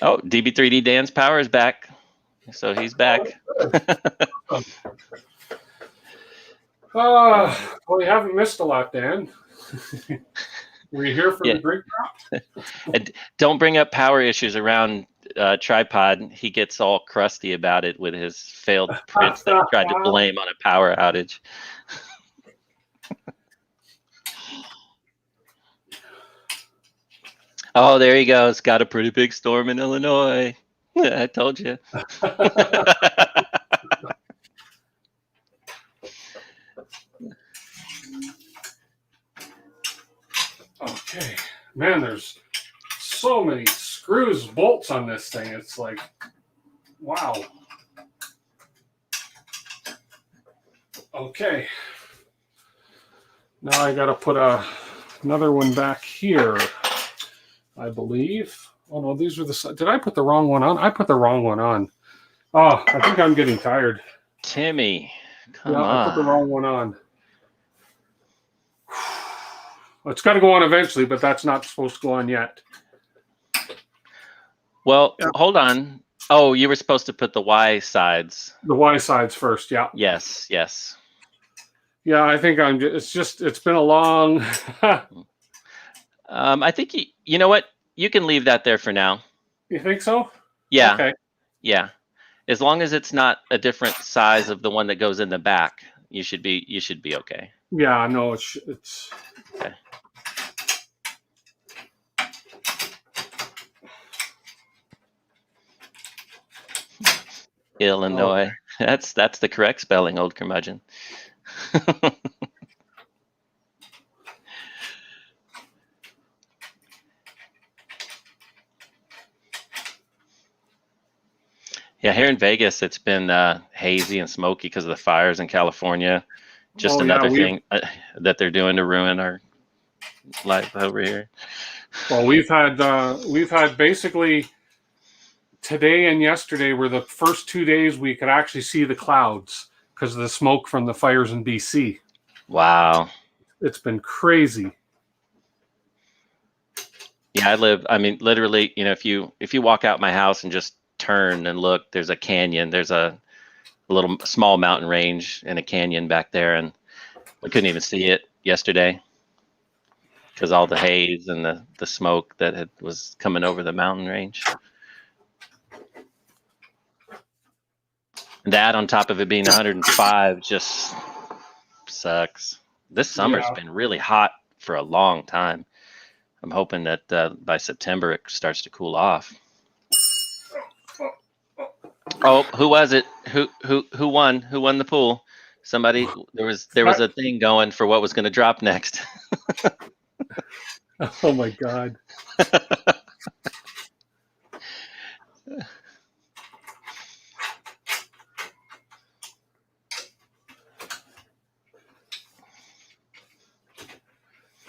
Oh, DB3D Dan's power is back. So he's back. Well, you haven't missed a lot, Dan. Were you here for the drink drop? And don't bring up power issues around Tripod. He gets all crusty about it with his failed prints that he tried to blame on a power outage. Oh, there he goes. Got a pretty big storm in Illinois. I told you. Okay. Man, there's so many screws, bolts on this thing. It's like, wow. Okay. Now I got to put another one back here, I believe. Oh, no, these are the... Did I put the wrong one on? I put the wrong one on. Oh, I think I'm getting tired. Timmy, come on. I put the wrong one on. It's got to go on eventually, but that's not supposed to go on yet. Well, hold on. Oh, you were supposed to put the Y sides. The Y sides first, yeah. Yes, yes. Yeah, I think it's been a long... I think you know what? You can leave that there for now. You think so? Yeah. Okay. Yeah. As long as it's not a different size of the one that goes in the back, you should be okay. Yeah, no, it's okay. Illinois. Oh. That's the correct spelling, old curmudgeon. Yeah, here in Vegas, it's been hazy and smoky because of the fires in California. Just another thing that they're doing to ruin our life over here. Well, we've had basically today and yesterday were the first 2 days we could actually see the clouds because of the smoke from the fires in BC. Wow. It's been crazy. Yeah, literally, if you walk out my house and just turn and look, there's a canyon. There's a little small mountain range and a canyon back there, and we couldn't even see it yesterday because all the haze and the smoke that was coming over the mountain range. And that on top of it being 105 just sucks. This summer's been really hot for a long time. I'm hoping that by September it starts to cool off. Oh, who was it? Who won? Who won the pool? Somebody. There was a thing going for what was going to drop next. Oh my God.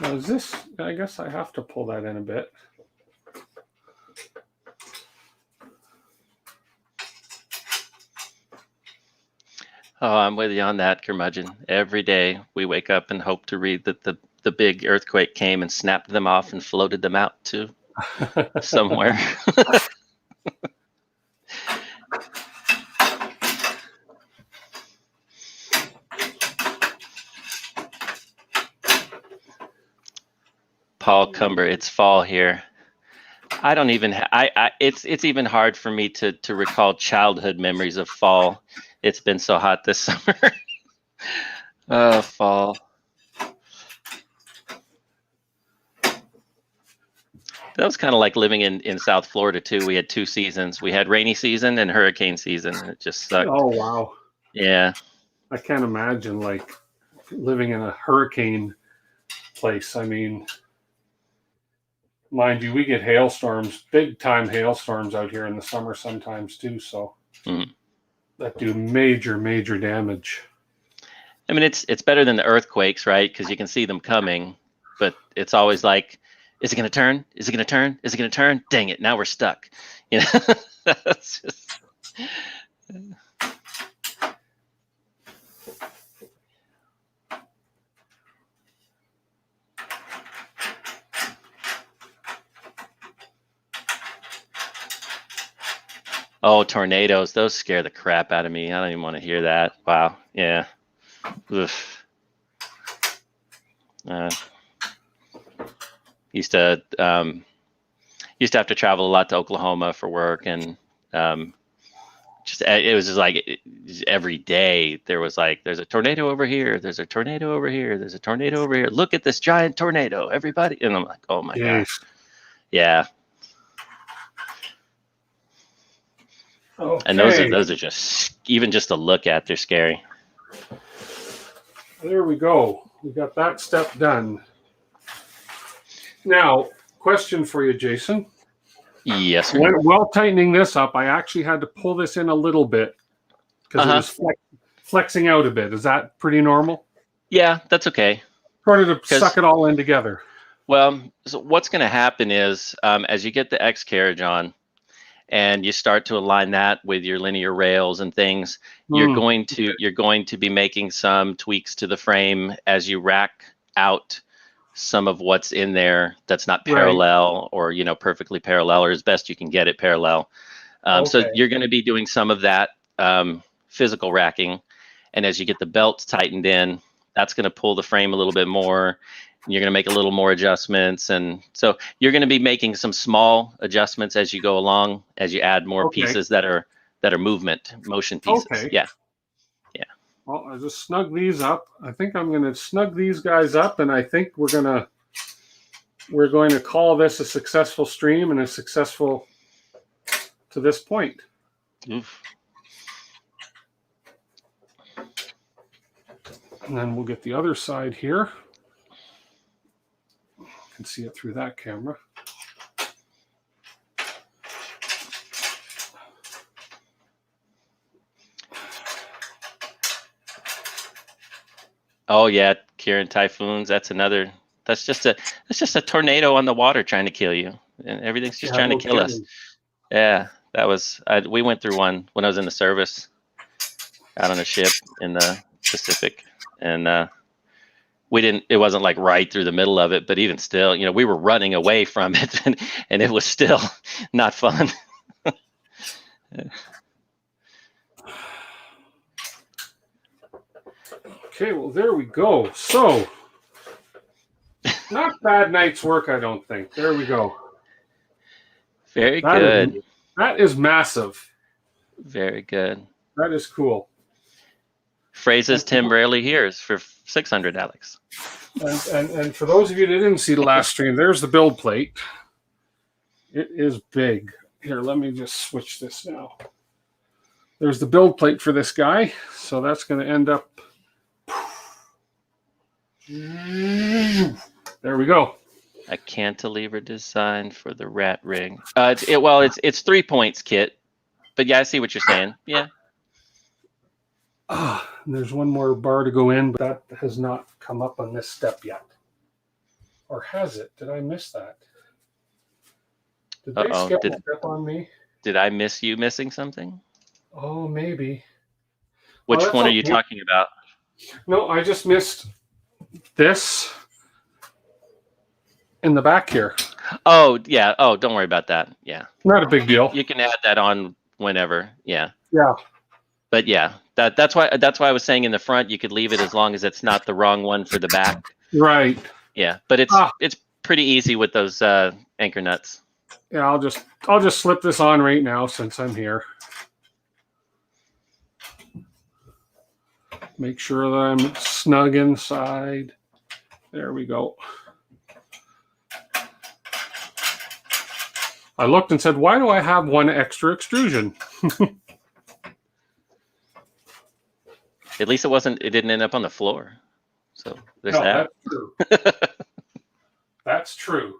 Now is this, I guess I have to pull that in a bit. Oh, I'm with you on that, curmudgeon. Every day we wake up and hope to read that the big earthquake came and snapped them off and floated them out to somewhere. Paul Cumber, it's fall here. I don't even. It's even hard for me to recall childhood memories of fall. It's been so hot this summer. Oh, fall. That was kind of like living in South Florida too. We had 2 seasons. We had rainy season and hurricane season. It just sucked. Oh wow. Yeah. I can't imagine like living in a hurricane place. I mean, mind you, we get hailstorms, big time hailstorms out here in the summer sometimes too. So that do major damage. I mean, it's better than the earthquakes, right? Because you can see them coming, but it's always like, is it going to turn? Is it going to turn? Is it going to turn? Dang it! Now we're stuck. You know, that's just. Oh, tornadoes! Those scare the crap out of me. I don't even want to hear that. Wow. Yeah. Oof. Used to have to travel a lot to Oklahoma for work, and it was just like every day there was like, there's a tornado over here, there's a tornado over here, there's a tornado over here. Look at this giant tornado, everybody! And I'm like, oh my gosh, yeah. Okay. And those are just, even just to look at, they're scary. There we go. We got that step done. Now, question for you, Jason. Yes, sir. While tightening this up, I actually had to pull this in a little bit because it was flexing out a bit. Is that pretty normal? Yeah, that's okay. Trying to suck it all in together. Well, so what's going to happen is as you get the X carriage on, and you start to align that with your linear rails and things, you're going to be making some tweaks to the frame as you rack out some of what's in there that's not parallel, or perfectly parallel, or as best you can get it parallel. So you're going to be doing some of that physical racking, and as you get the belts tightened in, that's going to pull the frame a little bit more. You're going to make a little more adjustments, and so you're going to be making some small adjustments as you go along, as you add more pieces that are motion pieces. Yeah. Well, I just snug these up. I think I'm going to snug these guys up, and I think we're going to call this a successful stream and a successful to this point. Oof. And then we'll get the other side here. Can see it through that camera. Oh yeah, Kieran, typhoons. That's just a tornado on the water trying to kill you, and everything's just trying to kill us. Yeah, we went through one when I was in the service, out on a ship in the Pacific, and it wasn't like right through the middle of it, but even still, we were running away from it, and it was still not fun. Okay, well, there we go. So, not bad night's work, I don't think. There we go. Very good. That is massive. Very good. That is cool. Phrases Tim rarely hears for 600, Alex. And for those of you that didn't see the last stream, there's the build plate. It is big. Here, let me just switch this now. There's the build plate for this guy. So that's going to end up. There we go. A cantilever design for the RatRig. It's 3 points kit, but yeah, I see what you're saying. Yeah. There's one more bar to go in, but that has not come up on this step yet. Or has it? Did I miss that? Did they Uh-oh. skip a step on me? Did I miss you missing something? Oh, maybe. Which that's one are you okay. talking about? No, I just missed this in the back here. Oh, yeah. Oh, don't worry about that. Yeah. Not a big deal. You can add that on whenever. Yeah. Yeah. But yeah, that's why I was saying in the front you could leave it as long as it's not the wrong one for the back. Right. Yeah, but it's pretty easy with those anchor nuts. Yeah, I'll just slip this on right now since I'm here. Make sure that I'm snug inside. There we go. I looked and said, why do I have one extra extrusion? At least it didn't end up on the floor. So there's that. That's true. That's true.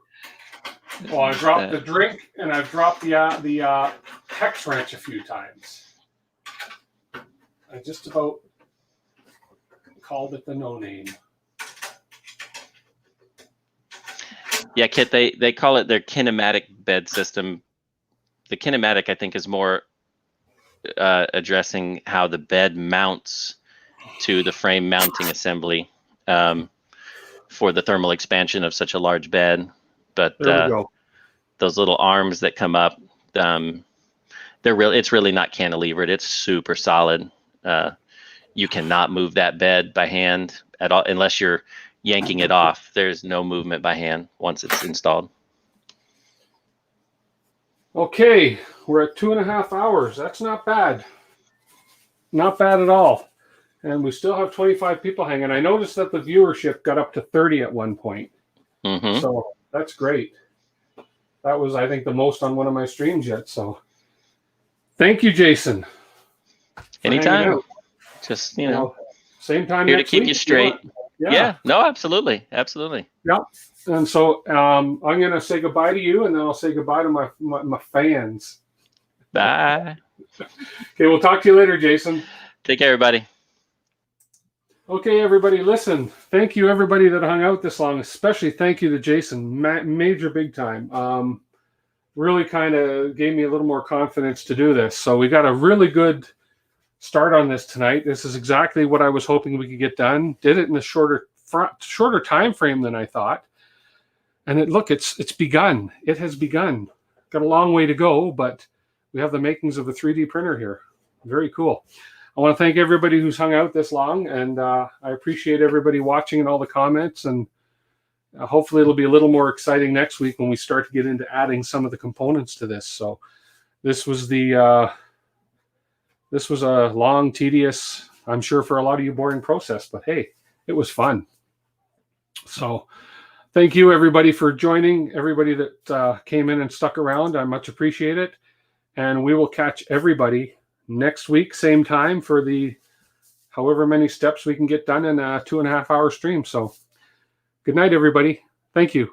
Well, I dropped the drink and I've dropped the hex wrench a few times. I just about called it the no name. Yeah, Kit, they call it their kinematic bed system. The kinematic, I think, is more addressing how the bed mounts to the frame mounting assembly for the thermal expansion of such a large bed. But there we go. Those little arms that come up, it's really not cantilevered. It's super solid. You cannot move that bed by hand at all unless you're yanking it off. There's no movement by hand once it's installed. Okay, we're at 2.5 hours. That's not bad. Not bad at all. And we still have 25 people hanging. I noticed that the viewership got up to 30 at one point. Mm-hmm. So that's great. That was, I think, the most on one of my streams yet. So thank you, Jason. Anytime. Just, same time here to next keep week, you straight. Yeah. No, absolutely. Absolutely. Yeah. And so I'm going to say goodbye to you, and then I'll say goodbye to my fans. Bye. Okay, we'll talk to you later, Jason. Take care, everybody. Okay, everybody, listen. Thank you, everybody that hung out this long. Especially thank you to Jason. Major big time. Really kind of gave me a little more confidence to do this. So we got a really good start on this tonight. This is exactly what I was hoping we could get done. Did it in a shorter time frame than I thought. And it's begun. It has begun. Got a long way to go, but we have the makings of a 3D printer here. Very cool. I want to thank everybody who's hung out this long, and I appreciate everybody watching and all the comments. And hopefully it'll be a little more exciting next week when we start to get into adding some of the components to this. So this was this was a long, tedious, I'm sure for a lot of you, boring process, but hey, it was fun. So thank you, everybody, for joining. Everybody that came in and stuck around, I much appreciate it. And we will catch everybody next week, same time, for the however many steps we can get done in a 2.5 hour stream. So good night, everybody. Thank you.